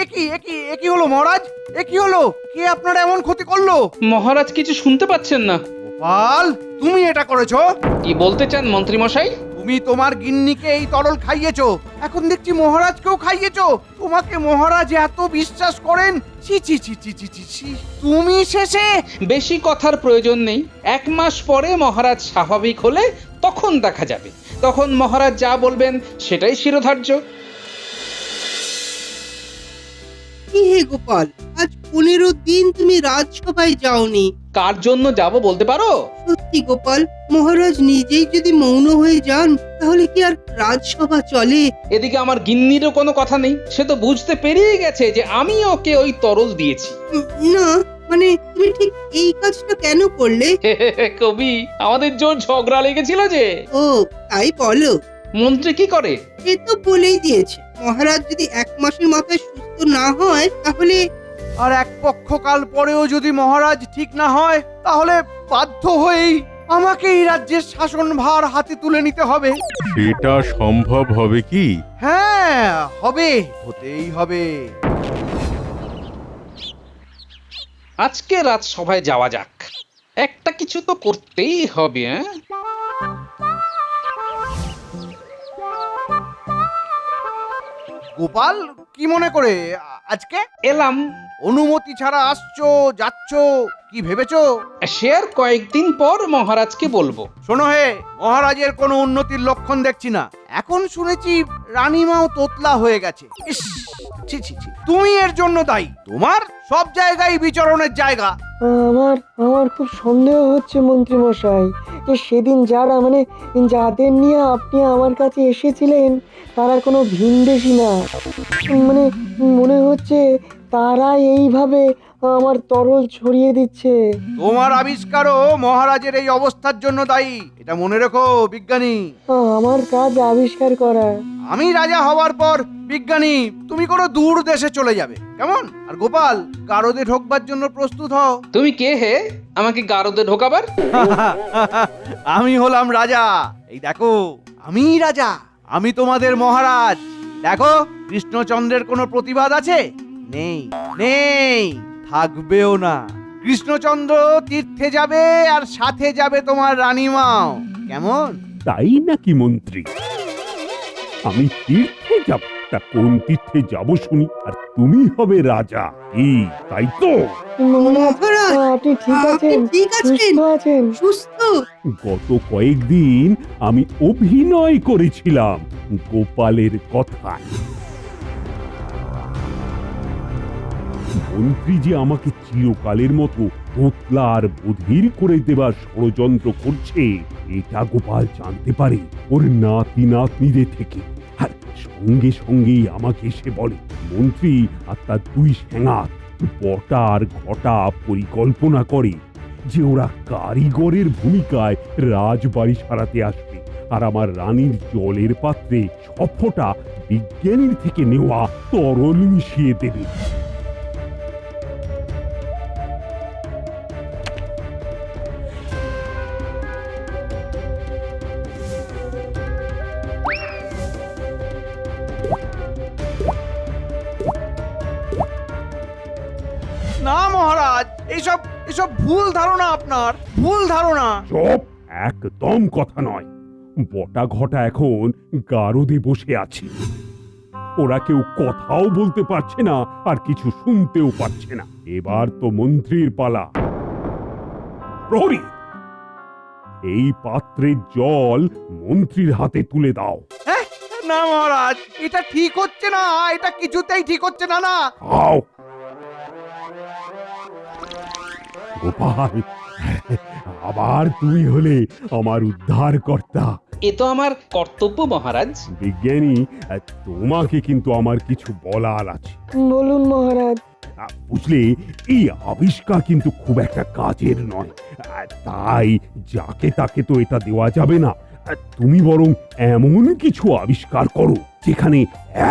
একই হলো মহারাজ, একই হলো। কে আপনার এমন ক্ষতি করলো? মহারাজ কিছু শুনতে পাচ্ছেন না। গোপাল, তুমি এটা করেছো? কি বলতে চান মন্ত্রী মশাই? তুমি তোমার গিন্নিকে এই তরল খাইয়েছো, এখন দেখছি মহারাজকেও খাইয়েছো। তোমাকে মহারাজ এত বিশ্বাস করেন। ছি ছি ছি ছি ছি ছি ছি। তুমি শেষে। বেশি কথার প্রয়োজন নেই। 1 মাস পরে মহারাজ স্বাভাবিক হলে তখন দেখা যাবে। তখন মহারাজ যা বলবেন সেটাই শিরোধার্য। কি হে গোপাল, আজ 15 দিন তুমি রাজসভায় যাওনি। কার জন্য যাব বলতে পারো? সত্যি গোপাল, মহারাজ নিজেই যদি মৌন হয়ে যান তাহলে কি আর রাজসভা চলে? এদিকে আমার গিন্নিরও কোনো কথা নেই। সে তো বুঝতে পেরিয়ে গেছে যে আমি ওকে ওই তরল দিয়েছি। না মানে তুমি ঠিক এই কাজটা কেন করলে? কবি, আমাদের জোর ঝগড়া লেগেছিল যে। ও তাই বলো। মন্ত্রী কি করে? সে তো বলেই দিয়েছে, মহারাজ যদি 1 মাসের মাথায় সুস্থ না হয় তাহলে। আর 1 পক্ষকাল পরেও যদি মহারাজ ঠিক না হয়, তাহলে বাধ্য হয়েই আমাকে এই রাজ্যের শাসনভার হাতে তুলে নিতে হবে। সেটা সম্ভব হবে কি? হ্যাঁ হবে, হতেই হবে। আজকে রাজসভায় যাওয়া যাক। একটা কিছু তো করতেই হবে। গোপাল, কি মনে করে আজকে এলাম? অনুমতি ছাড়া আসছো যাচ্ছ, কি ভেবেছো? সে আর কয়েকদিন পর মহারাজকে বলবো। শোনো হে, মহারাজের কোনো উন্নতির লক্ষণ দেখছি না। এখন শুনেছি রানীমাও তোতলা হয়ে গেছে। ইস, ছি ছি ছি, তুমি এর জন্য দায়ী। তোমার সব জায়গায় বিচরণের জায়গা। আমার খুব সন্দেহ হচ্ছে মন্ত্রী মশাই, যে সেদিন যাদের নিয়ে আপনি আমার কাছে এসেছিলেন তারা কোনো ভিনদেশী না। মনে হচ্ছে তারা এইভাবে আমার তরল ছড়িয়ে দিচ্ছে। তোমার আবিষ্কারও মহারাজের এই অবস্থার জন্য দায়ী, এটা মনে রেখো বিজ্ঞানী। আমার কাজ আবিষ্কার করা। আমি রাজা হওয়ার পর বিজ্ঞানী তুমি কোনো দূর দেশে চলে যাবে, কেমন? আর গোপাল, গারদে ঢোকবার জন্য প্রস্তুত হও। তুমি কে হে আমাকে গারদে ঢোকাবার? আমি হলাম রাজা। এই দেখো, আমি রাজা, আমি তোমাদের মহারাজ। দেখো, কৃষ্ণচন্দ্রের কোনো প্রতিবাদ আছে? নেই, নেই, থাকবেও না। কৃষ্ণচন্দ্র তীর্থে যাবে আর সাথে যাবে তোমার রানীমাও। কেমন? তাই নাকি মন্ত্রী? আমি তীর্থে যাব, তা কোন তীর্থে যাব শুনি? আর তুমি হবে রাজা, কি তাই তো? মহারাজ আপনি ঠিক আছেন? ঠিক আছেন? সুস্থ আছেন? সুস্থ? গত কয়েকদিন আমি অভিনয় করেছিলাম গোপালের কথায়। মন্ত্রী যে আমাকে চিরকালের মতো তোতলা আর বধির করে দেবার ষড়যন্ত্র করছে, এটা গোপাল জানতে পারে ওর নাতি নাতনিদের থেকে। আর সঙ্গে সঙ্গেই আমাকে এসে বলে, মন্ত্রী আর তার দুই সেনাত বটা আর ঘটা পরিকল্পনা করে যে ওরা কারিগরের ভূমিকায় রাজবাড়ি সারাতে আসবে, আর আমার রানীর জলের পাত্রে সবটা বিজ্ঞানীর থেকে নেওয়া তরল মিশিয়ে দেবে। না মহারাজ, এসব এসব ভুল ধারণা, আপনার ভুল ধারণা। চুপ, একদম কথা নয়। বটা ঘটা এখন গারদে বসে আছে, ওরা কেউ কথাও বলতে পারছে না আর কিছু শুনতেও পাচ্ছে না। এবার তো মন্ত্রীর পালা। প্রহরী, এই পাত্রের জল মন্ত্রীর হাতে তুলে দাও। হ্যাঁ, না মহারাজ, এটা ঠিক হচ্ছে না, এটা কিছুতেই ঠিক হচ্ছে না। না আও গোপাল, আবার তুমি হলে আমার উদ্ধারকর্তা। এ তো আমার কর্তব্য মহারাজ। বিজ্ঞানী, তোমাকে কিন্তু আমার কিছু বলার আছে। বলুন মহারাজ। বুঝলে, এই আবিষ্কার কিন্তু খুব একটা কাজের নয়, তাই যাকে তাকে তো এটা দেওয়া যাবে না। তুমি বরং এমন কিছু আবিষ্কার করো যেখানে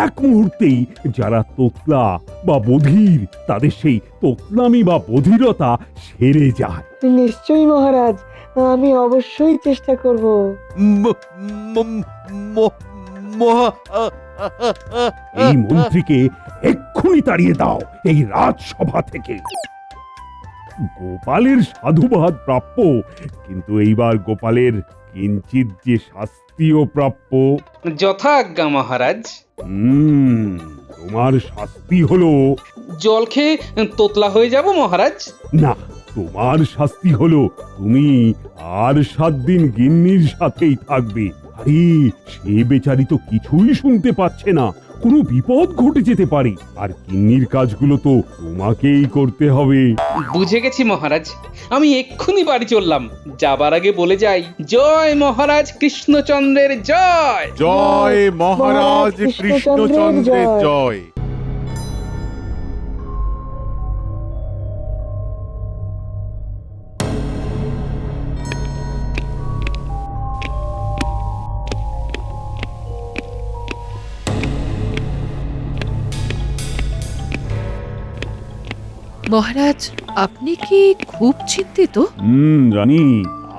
এক মুহূর্তেই যারা তোতলা বা বধির, তাদের সেই তোতলামি বা বধিরতা সেরে যায়। নিশ্চয়ই মহারাজ, আমি অবশ্যই চেষ্টা করব। এই মন্ত্রীকে এক্ষুনি তাড়িয়ে দাও এই রাজসভা থেকে। গোপালের সাধুবাদ প্রাপ্য, কিন্তু এইবার গোপালের কিঞ্চিত যে শাস্তিও প্রাপ্য। যথাজ্ঞা মহারাজ। তোমার শাস্তি হলো জল খেয়ে তোতলা হয়ে যাব মহারাজ। না, তোমার শাস্তি হলো তুমি আর 7 দিন গিন্নির সাথেই থাকবে। আরে, সে বেচারি তো কিছুই শুনতে পাচ্ছে না, কোনো বিপদ ঘটে যেতে পারে, আর গিন্নির কাজগুলো তো তোমাকেই করতে হবে। বুঝে গেছি মহারাজ, আমি এক্ষুনি বাড়ি চললাম। যাবার আগে বলে যাই, জয় মহারাজ কৃষ্ণচন্দ্রের জয়। জয় মহারাজ কৃষ্ণচন্দ্রের জয়। মহারাজ, আপনি কি খুব চিন্তিত? রানী,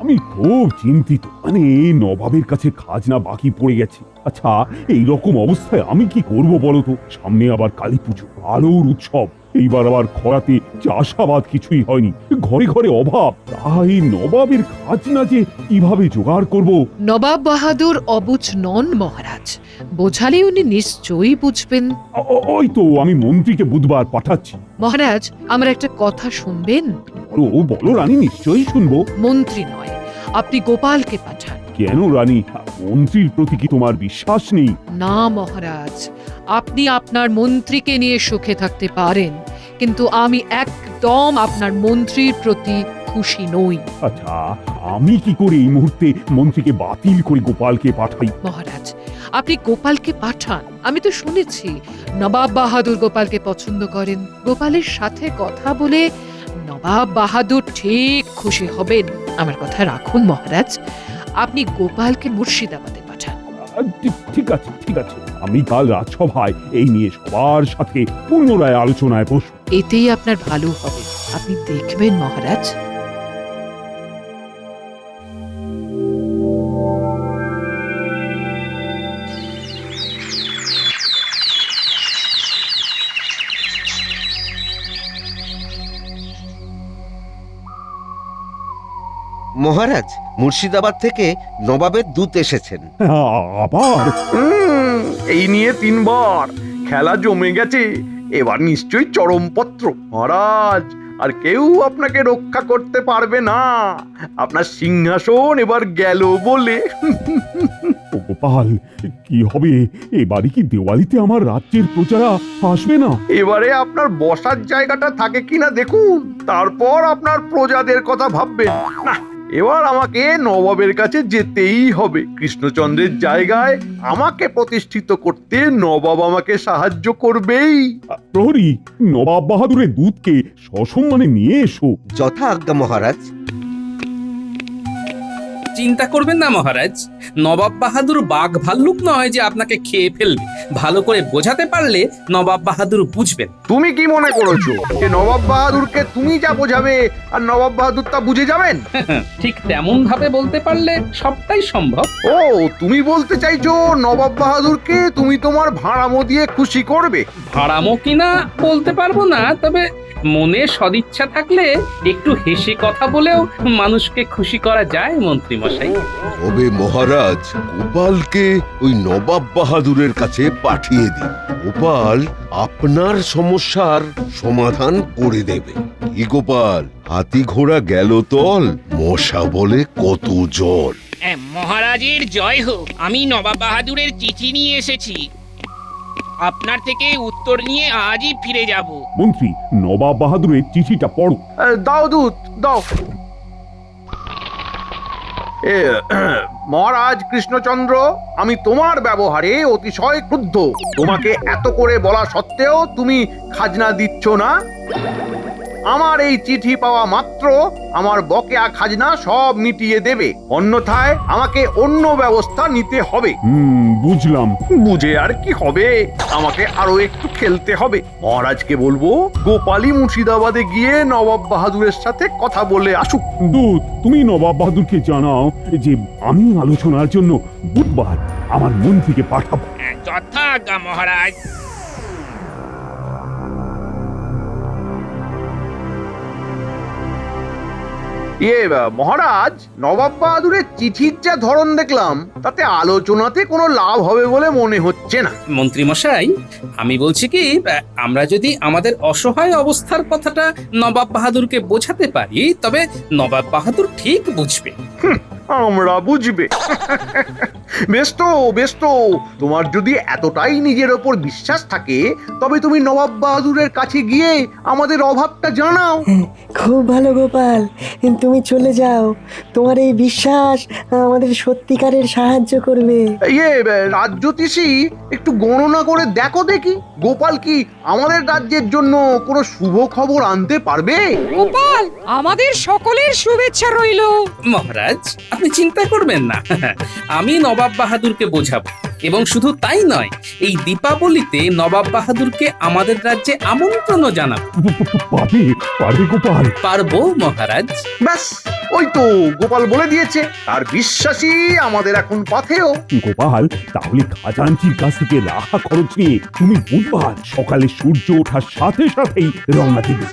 আমি খুব চিন্তিত। মানে নবাবের কাছে খাজনা বাকি পড়ে গেছে। আচ্ছা, এই রকম অবস্থায় আমি কি করব বলো তো? সামনে আবার কালী পুজো, আলোর উৎসব, এইবার আবার খরাতে চাষাবাদ কিছুই হয়নি, ঘরে ঘরে অভাব। তাই নবাবের খাজনা যে কিভাবে জোগাড় করব? নবাব বাহাদুর অবুঝ নন মহারাজ, বোঝালে উনি নিশ্চয়ই বুঝবেন। ওই তো, আমি মন্ত্রীকে বুধবার পাঠাচ্ছি। মহারাজ, আমার একটা কথা শুনবেন? বলো রানী, নিশ্চয়ই শুনবো। মন্ত্রী নয়, আপনি গোপালকে পাঠান। কেন রানী, মন্ত্রীর প্রতি কি তোমার বিশ্বাস নেই? না মহারাজ, আপনি আপনার মন্ত্রীকে নিয়ে সুখে থাকতে পারেন, কিন্তু আমি একদম আপনার মন্ত্রীর প্রতি খুশি নই। আচ্ছা, আমি কি করে এই মুহূর্তে মন্ত্রীকে বাতিল করে গোপালকে পাঠাই? মহারাজ, আপনি গোপালকে পাঠান। আমি তো শুনেছি নবাব বাহাদুর গোপালকে পছন্দ করেন। গোপালের সাথে কথা বলে নবাব বাহাদুর ঠিক খুশি হবেন। আমার কথা রাখুন মহারাজ, আপনি গোপালকে মুর্শিদাবাদে পাঠান। ঠিক আছে, ঠিক আছে, আমি কাল রাজসভায় এই নিয়ে সবার সাথে পুনরায় আলোচনায় বসব। এতেই আপনার ভালো হবে, আপনি দেখবেন মহারাজ। মহারাজ, মুর্শিদাবাদ থেকে নবাবের দূত এসেছেন। আবার এই নিয়ে 3 বার খেলা জমে গেছে। এবার নিশ্চয়ই চরমপত্র। মহারাজ, আর কেউ আপনাকে রক্ষা করতে পারবে না। আপনার সিংহাসন এবার গেল বলে। ও গোপাল, কি হবে এবারে? কি দেওয়ালিতে আমার রাজ্যের প্রজারা আসবে না? এবারে আপনার বসার জায়গাটা থাকে কিনা দেখুন, তারপর আপনার প্রজাদের কথা ভাববেন। না, এবার আমাকে নবাবের কাছে যেতেই হবে। কৃষ্ণচন্দ্রের জায়গায় আমাকে প্রতিষ্ঠিত করতে নবাব আমাকে সাহায্য করবেই। প্রহরী, নবাব বাহাদুরের দূতকে সসম্মানে নিয়ে এসো। যথা আজ্ঞা মহারাজ। চিন্তা করবেন না মহারাজ, নবাব বাহাদুর বাঘ ভাল্লুক নয় যে আপনাকে খেয়ে ফেলবে। ভালো করে বোঝাতে পারলে নবাব বাহাদুর বুঝবেন। তুমি কি মনে করেছো যে নবাব বাহাদুরকে তুমি যা বোঝাবে আর নবাব বাহাদুর তা বুঝে যাবেন? ঠিক তেমন ভাবে বলতে পারলে সবটাই সম্ভব। ও, তুমি বলতে চাইছো নবাব বাহাদুরকে তুমি তোমার ভাড়ামো দিয়ে খুশি করবে? ভাড়ামো কিনা বলতে পারবো না, তবে মনে সদিচ্ছা থাকলে একটু হেসে কথা বলেও মানুষকে খুশি করা যায় মন্ত্রী মশাই। তবে মহারাজ, গোপালকে ওই নবাব বাহাদুরের কাছে পাঠিয়ে দিন। গোপাল আপনার সমস্যার সমাধান করে দেবে। কি গোপাল, হাতি ঘোড়া গেল তল, মশা বলে কত জল। মহারাজের জয় হোক। আমি নবাব বাহাদুরের চিঠি নিয়ে এসেছি। আপনার থেকে উত্তর নিয়ে আজই ফিরে যাব। মন্ত্রী, নবাব বাহাদুরের চিঠিটা পড়ো। দাও দূত, দাও। মহারাজ কৃষ্ণচন্দ্র, আমি তোমার ব্যবহারে অতিশয় ক্রুদ্ধ। তোমাকে এত করে বলা সত্ত্বেও তুমি খাজনা দিচ্ছ না। আমার এই চিঠি পাওয়া মাত্র আমার বকেয়া খাজনা সব মিটিয়ে দেবে, অন্যথায় আমাকে অন্য ব্যবস্থা নিতে হবে। বুঝলাম। বুঝে আর কি হবে, আমাকে আরো একটু খেলতে হবে। মহারাজকে বলবো গোপালী মুর্শিদাবাদে গিয়ে নবাব বাহাদুরের সাথে কথা বলে আসুক। দূত, তুমি নবাব বাহাদুরকে জানাও যে আমি আলোচনার জন্য বুধবার আমার মন্ত্রীকে পাঠাবো। যথা আজ্ঞা মহারাজ। মহারাজ, নবাব বাহাদুরের চিঠির যা ধরন দেখলাম, তাতে আলোচনাতে কোনো লাভ হবে বলে মনে হচ্ছে না। মন্ত্রী মশাই, আমি বলছি কি, আমরা যদি আমাদের অসহায় অবস্থার কথাটা নবাব বাহাদুরকে বোঝাতে পারি, তবে নবাব বাহাদুর ঠিক বুঝবে। আমরা বুঝবে? বেশ তো, বেশ তো। তোমার যদি এতটাই নিজের ওপর বিশ্বাস থাকে, তবে তুমি নবাব বাহাদুরের কাছে গিয়ে আমাদের অভাবটা জানাও। খুব ভালো গোপাল, তুমি চলে যাও। তোমার এই বিশ্বাস আমাদের সত্যিকারের সাহায্য করবে। রাজ্যতীষী, একটু গণনা করে দেখো দেখি, গোপাল কি আমাদের রাজ্যের জন্য কোনো শুভ খবর আনতে পারবে? গোপাল, আমাদের সকলের শুভেচ্ছা রইল। মহারাজ, আপনি চিন্তা করবেন না, আমি নবাব বাহাদুরকে বোঝাবো। এবং শুধু তাই নয়, এই দীপাবলিতে নবাব বাহাদুরকে আমাদের রাজ্যে আমন্ত্রণও জানাবো। পারবে গোপাল? পারবো মহারাজ। ব্যাস, ওই তো গোপাল বলে দিয়েছে, আর বিশ্বাসী আমাদের এখন পাথেও। গোপাল, তাহলে খাজানচির কাছ থেকে রাখা খরচ নিয়ে তুমি বুধবার সকালে সূর্য ওঠার সাথে সাথেই রওনা দিবে।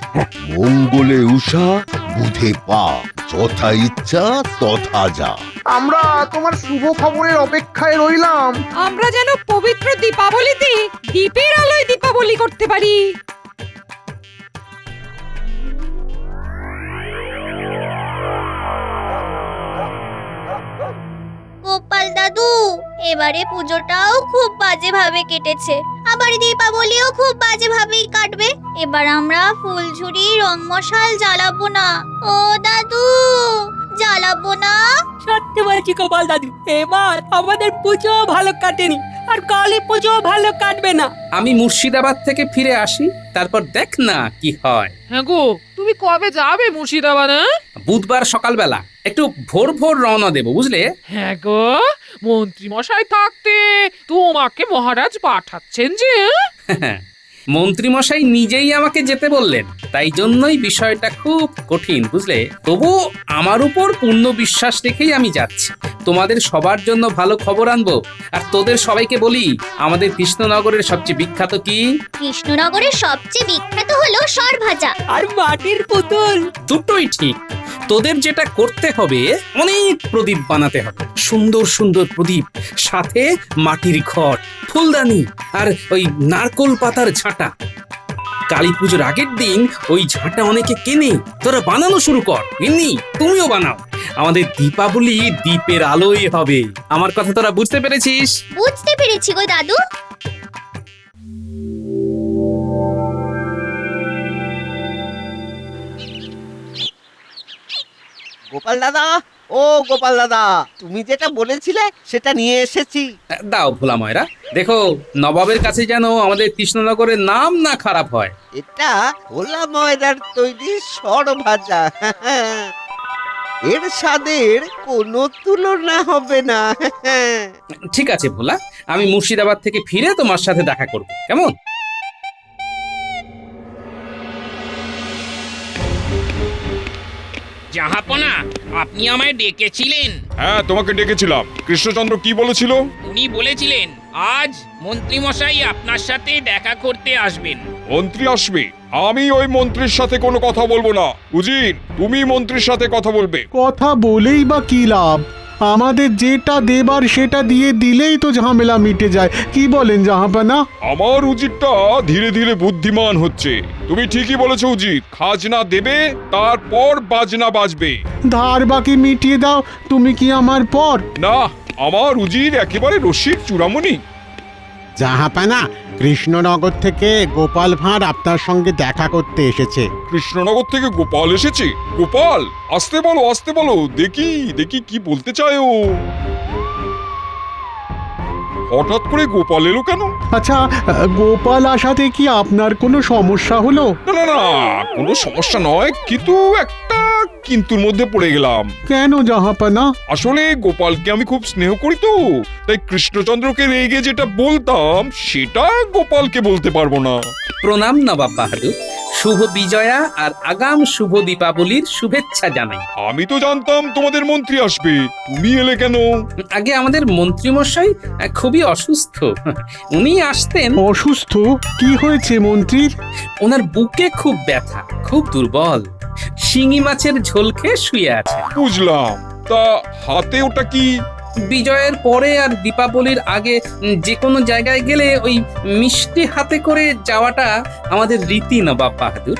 মঙ্গলে উষা, বুধে পা, যথা ইচ্ছা তথা যা। আমরা তোমার শুভ খবরের অপেক্ষায় রইলাম। আমরা যেন পবিত্র দীপাবলিতে দীপের আলোয় দীপাবলি করতে পারি। গোপাল দাদু, এবারে পুজোটাও খুব বাজে ভাবে কেটেছে, আবার দীপাবলিও খুব বাজে ভাবেই কাটবে। এবার আমরা ফুলঝুরি রং মশাল জ্বালাবো না। ও দাদু, জ্বালাবো না? সত্যি বলছি গোপাল দাদু, এবার আমাদের পুজো ভালো কাটেনি, আর কালী পুজো ভালো কাটবে না। আমি মুর্শিদাবাদ থেকে ফিরে আসি, তারপর দেখ না কি হয়। হ্যাঁ গো, তুমি কবে যাবে মুর্শিদাবাদ? বুধবার সকালবেলা একটু ভোর ভোর রওনা দেবো, বুঝলে? হ্যাঁ গো, মন্ত্রী মশাই থাকতে তোমাকে মহারাজ পাঠাচ্ছেন যে। মন্ত্রী মশাই নিজেই আমাকে যেতে বললেন, তাই জন্যই বিষয়টা খুব কঠিন, বুঝলে? তবু আমার উপর পূর্ণ বিশ্বাস রেখেই আমি যাচ্ছি। তোমাদের সবার জন্য ভালো খবর আনবো। আর তোদের সবাইকে বলি, আমাদের কৃষ্ণনগরের সবচেয়ে বিখ্যাত কি? কৃষ্ণনগরের সবচেয়ে বিখ্যাত হলো সরভাজা আর মাটির পুতুল। দুটোই ঠিক। তোদের যেটা করতে হবে, অনেক প্রদীপ বানাতে হবে, সুন্দর সুন্দর প্রদীপ, সাথে মাটির ঘট, ফুলদানি আর ওই নারকোল পাতার ঝাঁটা। কালী পুজোর আগের দিন ওই ঝাঁটা অনেকে কেনে, তোরা বানানো শুরু কর। এমনি তুমিও বানাও, আমাদের দীপাবলি দীপের আলোই হবে। আমার কথা তোরা বুঝতে পেরেছিস? বুঝতে পেরেছি গো দাদু। গোপাল দাদা, ও গোপাল দাদা, তুমি যেটা বলেছিলে সেটা নিয়ে এসেছি। দাও ভোলা ময়রা, দেখো নবাবের কাছে যেন আমাদের কৃষ্ণনগরের নাম না খারাপ হয়। এটা ভোলা ময়দার তৈরি সর ভাজা, এর স্বাদের কোনো তুলনা হবে না। ঠিক আছে ভোলা, আমি মুর্শিদাবাদ থেকে ফিরে তোমার সাথে দেখা করব, কেমন? জাহাপনা, আপনি আমায় ডেকেছিলেন? হ্যাঁ, তোমাকে ডেকেছিলাম। কৃষ্ণচন্দ্র কি বলেছিল? উনি বলেছিলেন আজ মন্ত্রী মশাই আপনার সাথে দেখা করতে আসবেন। মন্ত্রী আসবে? আমি ওই মন্ত্রীর সাথে কোনো কথা বলবো না। উজির, তুমি মন্ত্রীর সাথে কথা বলবে। কথা বলেই বা কি লাভ? আমাদের যেটা দেবার সেটা দিয়ে দিলেই তো ঝামেলা মিটে যায়। কি বলেন জাহাপানা? আমার উজিরটা ধীরে ধীরে বুদ্ধিমান হচ্ছে। তুমি ঠিকই বলেছো উজির, খাজনা দেবে, তারপর বাজনা বাজবে। ধার বাকি মিটিয়ে দাও, তুমি কি আমার পর? না, আমার উজির একেবারে রসিক চূড়ামণি। জাহাপানা, কৃষ্ণনগর থেকে গোপাল ভাঁড় আপনার সঙ্গে দেখা করতে এসেছে। কৃষ্ণনগর থেকে গোপাল এসেছে? গোপাল, আসতে বলো, আসতে বলো, দেখি দেখি কি বলতে চায় ও। হঠাৎ করে গোপাল এলো কেন? আচ্ছা, গোপাল আসাতে কি আপনার কোনো সমস্যা হলো? না না না, কোনো সমস্যা নয়, কিন্তু একটা কিন্তুর মধ্যে পড়ে গেলাম। কেন জাহাপানা? আসলে গোপালকে আমি খুব স্নেহ করি তো, তাই কৃষ্ণচন্দ্রকে রেগে যেটা বলতাম সেটা গোপালকে বলতে পারবো না। প্রণাম নবাব বাহাদুর, শুভ বিজয়া আর আগাম শুভ দীপাবলির শুভেচ্ছা জানাই। আমি তো জানতাম তোমাদের মন্ত্রী আসবে, তুমি এলে কেন? আগে আমাদের মন্ত্রী মশাই খুবই অসুস্থ, উনি আসতেন। অসুস্থ? কি হয়েছে মন্ত্রীর? ওনার বুকে খুব ব্যথা, খুব দুর্বল, শিঙি মাছের ঝোল খেয়ে শুয়ে আছে। বুঝলাম, তা হাতে ওটা কি? বিজয়ের পরে আর দীপাবলির আগে যে কোনো জায়গায় গেলে ওই মিষ্টি হাতে করে যাওয়াটা আমাদের রীতি নবাব বাহাদুর।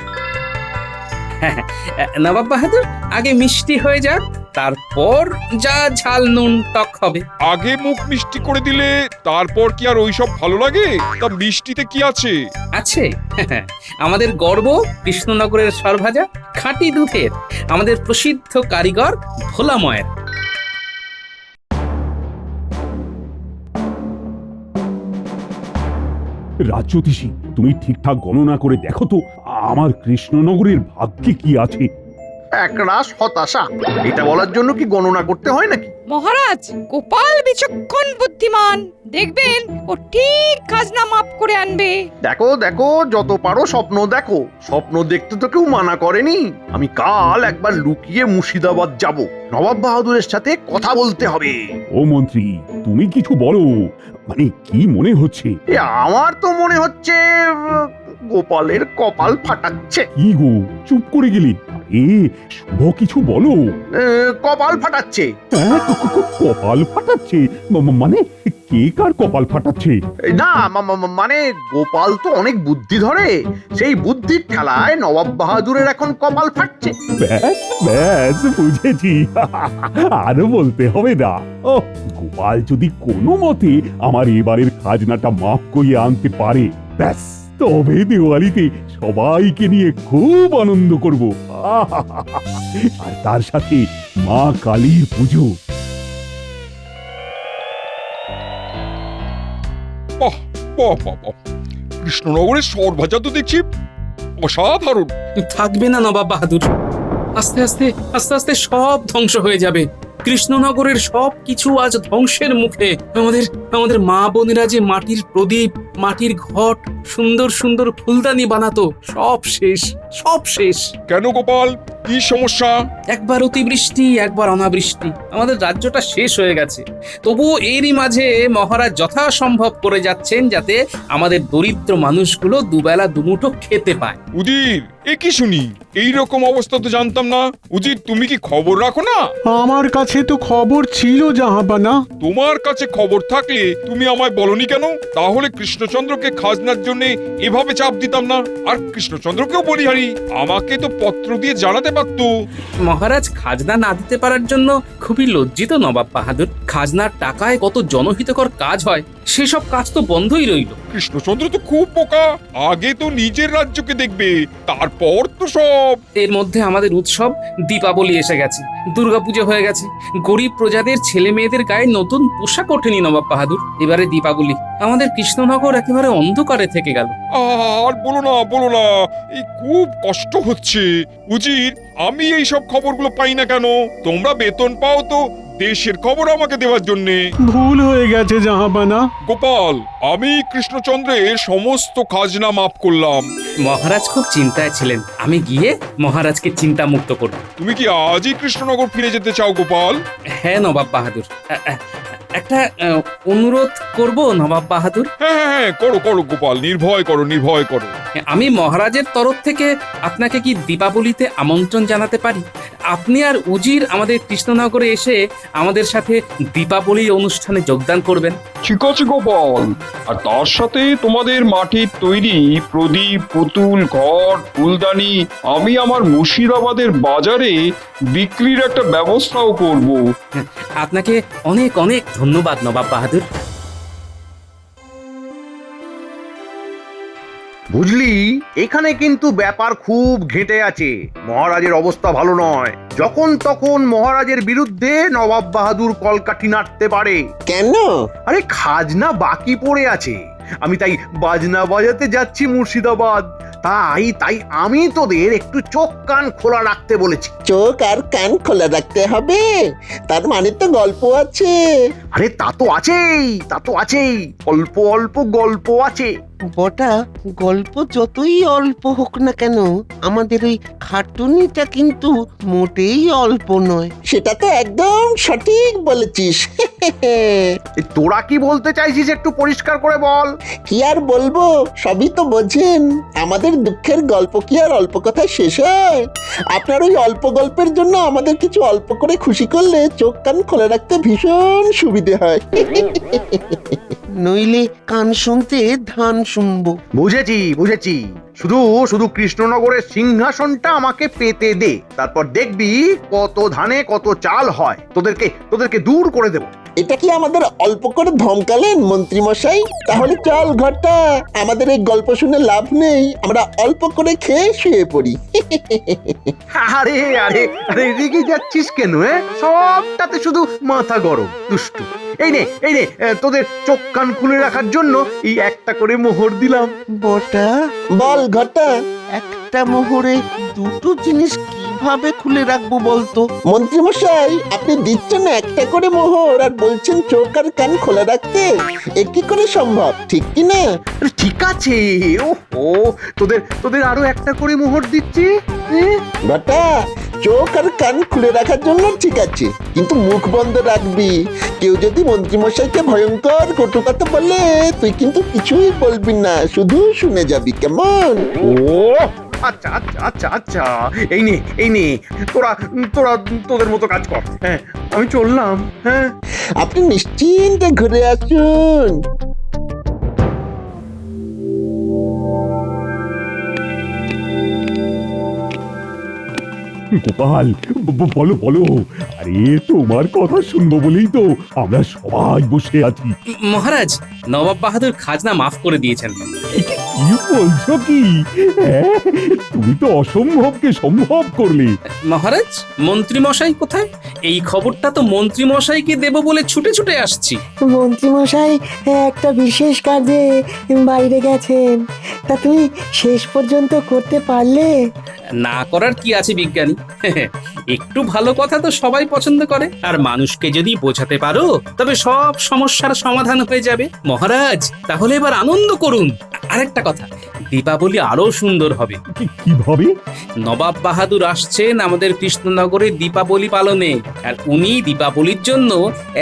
নবাব বাহাদুর, আগে মিষ্টি হয়ে যাক, তারপর যা ঝাল নুন টক হবে। আগে মুখ মিষ্টি করে দিলে তারপর কি আর ওইসব ভালো লাগে? তা মিষ্টিতে কি আছে? আছে আমাদের গর্ব কৃষ্ণনগরের সরভাজা, খাঁটি দুধের, আমাদের প্রসিদ্ধ কারিগর ভোলা ময়রা। রাজ্যতীশী, তুমি ঠিকঠাক গণনা করে দেখো তো আমার কৃষ্ণনগরের ভাগ্যে কি আছে। একরাশ হতাশা। এটা বলার জন্য কি গণনা করতে হয় নাকি? মহারাজ, গোপাল বিচক্ষণ বুদ্ধিমান, দেখবেন ও ঠিক খাজনা মাপ করে আনবে। দেখো দেখো, যত পারো স্বপ্ন দেখো। স্বপ্ন দেখতে তো কেউ মানা করেনি। আমি কাল একবার লুকিয়ে মুর্শিদাবাদ যাব, নবাব বাহাদুরের সাথে কথা বলতে হবে। ও মন্ত্রী, তুমি কিছু বলো, মানে কি মনে হচ্ছে? আমার তো মনে হচ্ছে গোপালের কপাল ফাটাচ্ছে। কি গো, চুপ করে গেলি? শুভ কিছু বলো। কপাল ফাটাচ্ছে। কপাল ফাটাচ্ছে? মানে কে কার কপাল ফাটাচ্ছে? না, মানে গোপাল তো অনেক বুদ্ধি ধরে, সেই বুদ্ধির ঠেলায় নবাব বাহাদুরের এখন কপাল ফাটছে। ব্যাস ব্যাস, বুঝেছি। আরো বলতে হবে না। ও, গোপাল যদি কোনো মতে আমার এবারের খাজনাটা মাফ করিয়ে আনতে পারে, ব্যাস, তবে দিওয়ালিতে সবাইকে নিয়ে খুব আনন্দ করব। আর তার সাথে মা কালীর পুজো। বাহ বাহ বাহ, কৃষ্ণনগরের সরভাজা তো দেখছি অসাধারণ। থাকবে না নবাব বাহাদুর, আস্তে আস্তে আস্তে আস্তে সব ধ্বংস হয়ে যাবে। কৃষ্ণনগরের সব কিছু আজ ধ্বংসের মুখে। আমাদের মা বোনেরা যে মাটির প্রদীপ, মাটির ঘট, সুন্দর সুন্দর ফুলদানি বানাতো, সব শেষ, সব শেষ। কেন গোপাল, কি সমস্যা? একবার অতিবৃষ্টি, একবার অনাবৃষ্টি, আমাদের রাজ্যটা শেষ হয়ে গেছে। তবুও এরই মাঝে মহারাজ যথাসম্ভব করে যাচ্ছেন যাতে আমাদের দরিদ্র মানুষগুলো দুবেলা দুমুঠো খেতে পায়। উজির, এ কি শুনি? এই রকম অবস্থা তো জানতাম না। উজির, তুমি কি খবর রাখো না? আমার কাছে তো খবর ছিল জাহাপানা। তোমার কাছে খবর থাকলে তুমি আমায় বলনি কেন? তাহলে কৃষ্ণচন্দ্রকে খাজনার জন্য এভাবে চাপ দিতাম না। আর কৃষ্ণচন্দ্রকেও বলিহারি, আমাকে তো পত্র দিয়ে জানাতে পারতো। মহারাজ খাজনা না দিতে পারার জন্য খুবই লজ্জিত নবাব বাহাদুর। খাজনার টাকায় কত জনহিতকর কাজ হয়, সেসব কাজ তো বন্ধই রইল। কৃষ্ণচন্দ্র তো খুব বোকা, আগে তো নিজের রাজ্যকে দেখবে, তারপর তো সব। এর মধ্যে আমাদের উৎসব দীপাবলি এসে গেছে, দুর্গাপুজো হয়ে গেছে, গরিব প্রজাদের ছেলে মেয়েদের গায়ে নতুন পোশাক ওঠেনি নবাব বাহাদুর। এবারে দীপাবলি, আমাদের কৃষ্ণনগর একেবারে অন্ধকারে থেকে গেল। আর বলো না, বলো না, এই খুব কষ্ট হচ্ছে। উজির, আমি এই সব খবরগুলো পাই না কেন? তোমরা বেতন পাও তো দেশের খবর আমাকে দেওয়ার জন্যে। ভুল হয়ে গেছে জাহাপানা। গোপাল, আমি কৃষ্ণচন্দ্রের সমস্ত খাজনা মাফ করলাম। মহারাজ খুব চিন্তায় ছিলেন, আমি গিয়ে মহারাজকে চিন্তা মুক্ত করব। তুমি কি আজই কৃষ্ণনগর ফিরে যেতে চাও গোপাল? হ্যাঁ নবাব বাহাদুর, একটা অনুরোধ করব নবাব বাহাদুর। হ্যাঁ, করো করো গোপাল, নির্ভয় করো, নির্ভয় করো। আমি মহারাজের তরফ থেকে আপনাকে কি দীপাবলিতে আমন্ত্রণ জানাতে পারি? আপনি আর উজির আমাদের কৃষ্ণনগরে এসে আমাদের সাথে দীপাবলি অনুষ্ঠানে যোগদান করবেন। ঠিক আছে গোপাল, আর তার সাথে তোমাদের মাটির তৈরি প্রদীপ, পুতুল, ঘট, ফুলদানি আমি আমার মুর্শিদাবাদের বাজারে বিক্রির একটা ব্যবস্থাও করব। আপনাকে অনেক অনেক ধন্যবাদ নবাব বাহাদুর। বুঝলি, এখানে কিন্তু ব্যাপার খুব ঘেঁটে আছে। মহারাজের অবস্থা ভালো নয়। যখন তখন মহারাজের বিরুদ্ধে নবাব বাহাদুর কলকাঠি নাড়তে পারে। কেন? আরে খাজনা বাকি পড়ে আছে। আমি তাই বাজনা বাজাতে যাচ্ছি মুর্শিদাবাদ। তাই আমি তোদের একটু চোখ কান খোলা রাখতে বলেছি। চোখ আর কান খোলা রাখতে হবে? তার মানে তো গল্প আছে। আরে তা তো আছেই, অল্প অল্প গল্প আছে। বটা, গল্প যতই অল্প হোক না কেন, আমাদের ওই খাটুনিটা কিন্তু মোটেই অল্প নয়। সেটা তো একদম সঠিক বলেছিস। তোরা কি বলতে চাইছিস একটু পরিষ্কার করে বল। কি আর বলবো, সবই তো বোঝেন। আমাদের দুঃখের গল্প কি আর অল্প কথায় শেষ হয়? আপনার ওই অল্প গল্পের জন্য আমাদের কিছু অল্প করে খুশি করলে চোখ কান খোলা রাখতে ভীষণ সুবিধে হয়। নইলে কান শুনতে ধান শুনবো। বুঝেছি। শুধু কৃষ্ণনগরের সিংহাসনটা আমাকে পেতে দে, তারপর দেখবি কত ধানে কত চাল হয়। তোদেরকে দূর করে দেব। এটা কি আমাদের অল্প করে ধমকালেন মন্ত্রী মশাই? তাহলে চল ঘরটা, আমাদের এই গল্প শুনে লাভ নেই, আমরা অল্প করে খেয়ে শুয়ে পড়ি। আরে রেগে যাচ্ছিস কেন? সবটাতে শুধু মাথা গরম, দুষ্টু। এই নে তোদের চোখ কান খুলে রাখার জন্য এই একটা করে মোহর দিলাম। বটা, বল ঘরটা। একটা মোহরে দুটো জিনিস কিভাবে খুলে রাখবো বলতো? মন্ত্রী মশাই, আপনি দিচ্ছেন একটা করে মোহর আর বলছেন চোখ আর কান খোলা রাখতে? এ কি করে সম্ভব, ঠিক কি না? ঠিক আছে, তোদের আরো একটা করে মোহর দিচ্ছি। ঘটা, চোখ আর কান খুলে রাখার জন্য ঠিক আছে, কিন্তু মুখ বন্ধ রাখবি। কেউ যদি মন্ত্রী মশাইকে ভয়ঙ্কর কটু কথা বলে, তুই কিন্তু কিছুই বলবি না, শুধু শুনে যাবি, কেমন? আচ্ছা, এই নে তোরা তোদের মতো কাজ কর। হ্যাঁ, আমি চললাম। হ্যাঁ, আপনি নিশ্চিন্তে ঘুরে আসুন। গোপাল, বলো। আরে তোমার কথা শুনবো বলেই তো আমরা সবাই বসে আছি। মহারাজ, নবাব বাহাদুর খাজনা মাফ করে দিয়েছেন। কি কি বলছো কি? হ্যাঁ, তুমি তো অসম্ভবকে সম্ভব করলে। মহারাজ মন্ত্রী মশাই কোথায়? এই খবরটা তো মন্ত্রী মশাইকে দেব বলে ছুটে ছুটে আসছি। মন্ত্রীমশাই একটা বিশেষ কাজে বাইরে গেছেন, তা তুমি শেষ পর্যন্ত করতে পারলে? না করার কি আছে বিজ্ঞানী? একটু ভালো কথা তো সবাই পছন্দ করে, আর মানুষকে যদি বোঝাতে পারো তবে সব সমস্যার সমাধান হয়ে যাবে। মহারাজ তাহলে এবার আনন্দ করুন। আরেকটা কথা, দীপাবলি আরো সুন্দর হবে। কিভাবে? নবাব বাহাদুর আসছেন আমাদের কৃষ্ণনগরে দীপাবলি পালনে, আর উনি দীপাবলির জন্য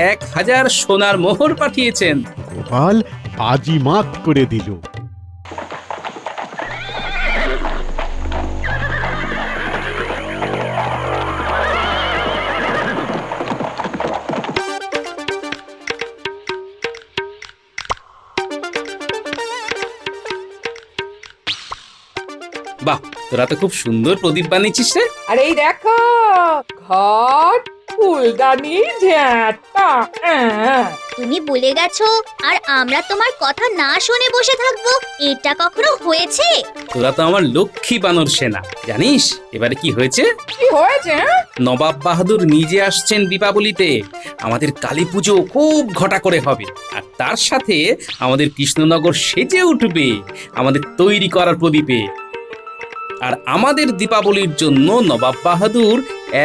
1000 সোনার মোহর পাঠিয়েছেন। গোপাল আজই মাত করে দিল। বাহ, তোরা তো খুব সুন্দর প্রদীপ বানিয়েছিস রে। আর এই দেখো ঘট ফুলদানি ঝাঁটা। তুমি বলে গেছো আর আমরা তোমার কথা না শুনে বসে থাকবো, এটা কখনো হয়েছে? তোরা তো আমার লক্ষ্মী বানর সেনা। জানিস এবারে কি হয়েছে? কি হয়েছে? নবাব বাহাদুর নিজে আসছেন দীপাবলিতে। আমাদের কালী পুজো খুব ঘটা করে হবে, আর তার সাথে আমাদের কৃষ্ণনগর সেজে উঠবে আমাদের তৈরি করার প্রদীপে। আর আমাদের দীপাবলির জন্য নবাব বাহাদুর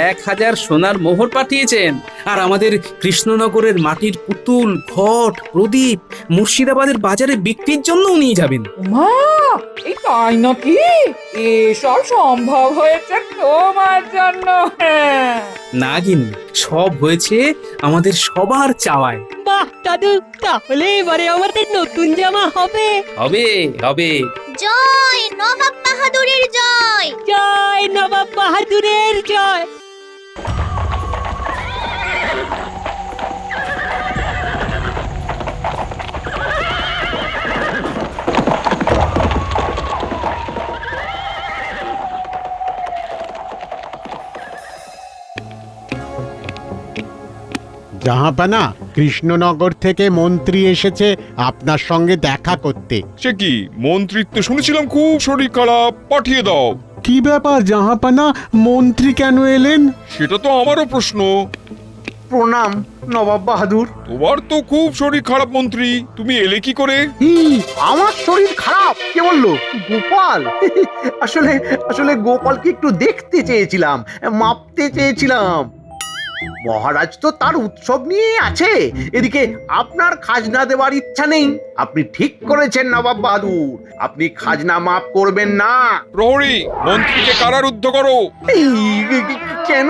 1000 সোনার মোহর পাঠিয়েছেন। আর আমাদের কৃষ্ণনগরের মাটির পুতুল, ঘট, প্রদীপ মুর্শিদাবাদের বাজারে বিক্রির জন্য নিয়ে যাবেন। মা, এই তাই নাকি? এসব সম্ভব হয়েছে তোমার জন্য। না গিন্নি, সব হয়েছে আমাদের সবার চাওয়ায়। বাহ দাদু, তাহলে এবারে আমাদের নতুন জামা হবে। হবে হবে। জয় নবাব বাহাদুরের জয়! জয় নবাব বাহাদুরের জয়! জাহাপানা, কৃষ্ণনগর থেকে মন্ত্রী এসেছে আপনার সঙ্গে দেখা করতে। সে কি মন্ত্রিত্ব শুনেছিলাম খুব শরীর খারাপ, পাঠিয়ে দাও। কি ব্যাপার জাহাপানা, মন্ত্রী কেন এলেন? সেটা তো আমারও প্রশ্ন। প্রণাম নবাব বাহাদুর। তোমার তো খুব শরীর খারাপ মন্ত্রী, তুমি এলে কি করে? আমার শরীর খারাপ কে বললো? গোপাল। আসলে আসলে গোপালকে একটু দেখতে চেয়েছিলাম, মাপতে চেয়েছিলাম। মহারাজ তো তার উৎসব নিয়ে আছে, এদিকে আপনার খাজনা দেওয়ার ইচ্ছা নেই। আপনি ঠিক করেছেন নবাব বাহাদুর, আপনি খাজনা মাফ করবেন না। প্রহরী, মন্ত্রীকে কারারুদ্ধ করো। কেন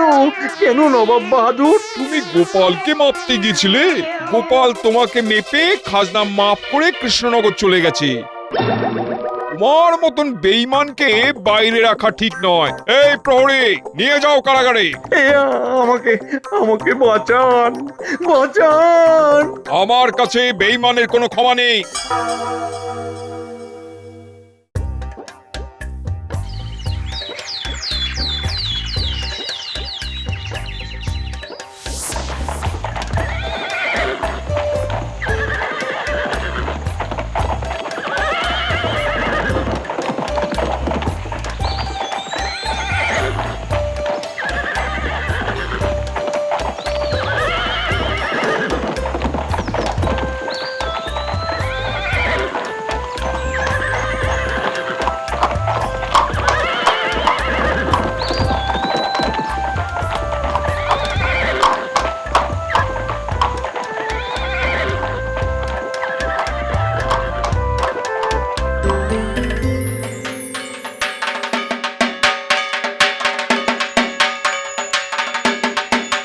কেন নবাব বাহাদুর? তুমি গোপালকে মাপতে গিয়েছিলে, গোপাল তোমাকে মেপে খাজনা মাফ করে কৃষ্ণনগর চলে গেছে। তোমার মতন বেঈমানকে বাইরে রাখা ঠিক নয়। এই প্রহরী, নিয়ে যাও কারাগারে। আমাকে আমাকে বাঁচান, বাঁচান। আমার কাছে বেঈমানের কোনো ক্ষমা নেই।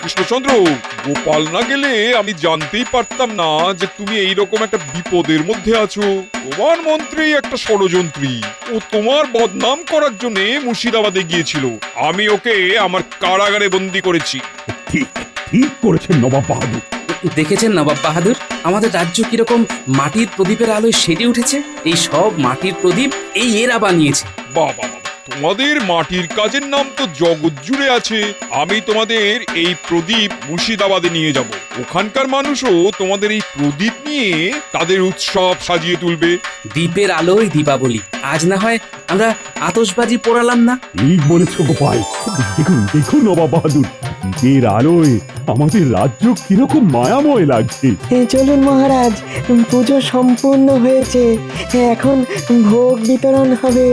কৃষ্ণচন্দ্র, গোপাল না গেলে আমি জানতেই পারতাম না যে তুমি এইরকম একটা বিপদের মধ্যে আছো। তোমার মন্ত্রী একটা ষড়যন্ত্রী, ও তোমার বদনাম করার জন্য মুর্শিদাবাদে গিয়েছিল। আমি ওকে আমার কারাগারে বন্দী করেছি। ঠিক ঠিক করেছেন নবাব বাহাদুর। দেখেছেন নবাব বাহাদুর, আমাদের রাজ্য কিরকম মাটির প্রদীপের আলোয় সেজে উঠেছে। এই সব মাটির প্রদীপ এই এরা বানিয়েছে। বাবা, তোমাদের মাটির কাজের নাম তো জগৎ জুড়ে আছে। আমি তোমাদের এই প্রদীপ মুর্শিদাবাদে নিয়ে যাব। ওখানকার মানুষও তোমাদের এই প্রদীপ নিয়ে তাদের উৎসব সাজিয়ে তুলবে। দ্বীপের আলোয় দীপাবলি। আজ না হয় আমরা আতশবাজি পোড়ালাম না? ঠিক বলেছ গোপাল। দেখুন দেখুন নবাব বাহাদুর, দ্বীপের আলোয় আমাদের রাজ্য কিরকম মায়াময় লাগছে। চলুন মহারাজ, পুজো সম্পূর্ণ হয়েছে, এখন ভোগ বিতরণ হবে।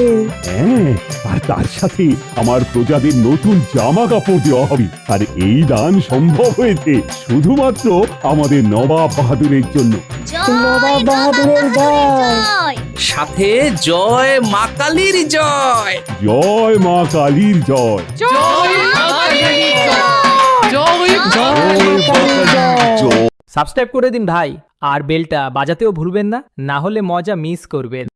হ্যাঁ, আর তার সাথে আমার প্রজাদের নতুন জামা কাপড় দেওয়া হবে। আর এই দান সম্ভব হয়েছে শুধুমাত্র আমাদের নবাব বাহাদুরের জন্য। নবাব বাহাদুরের জয়। সাথে জয় মা কালীর জয়। জয় মা কালীর জয়। জয় মা কালীর জয়। সাবস্ক্রাইব করে দিন ভাই, আর বেলটা বাজাতেও ভুলবেন না, না হলে মজা মিস করবেন।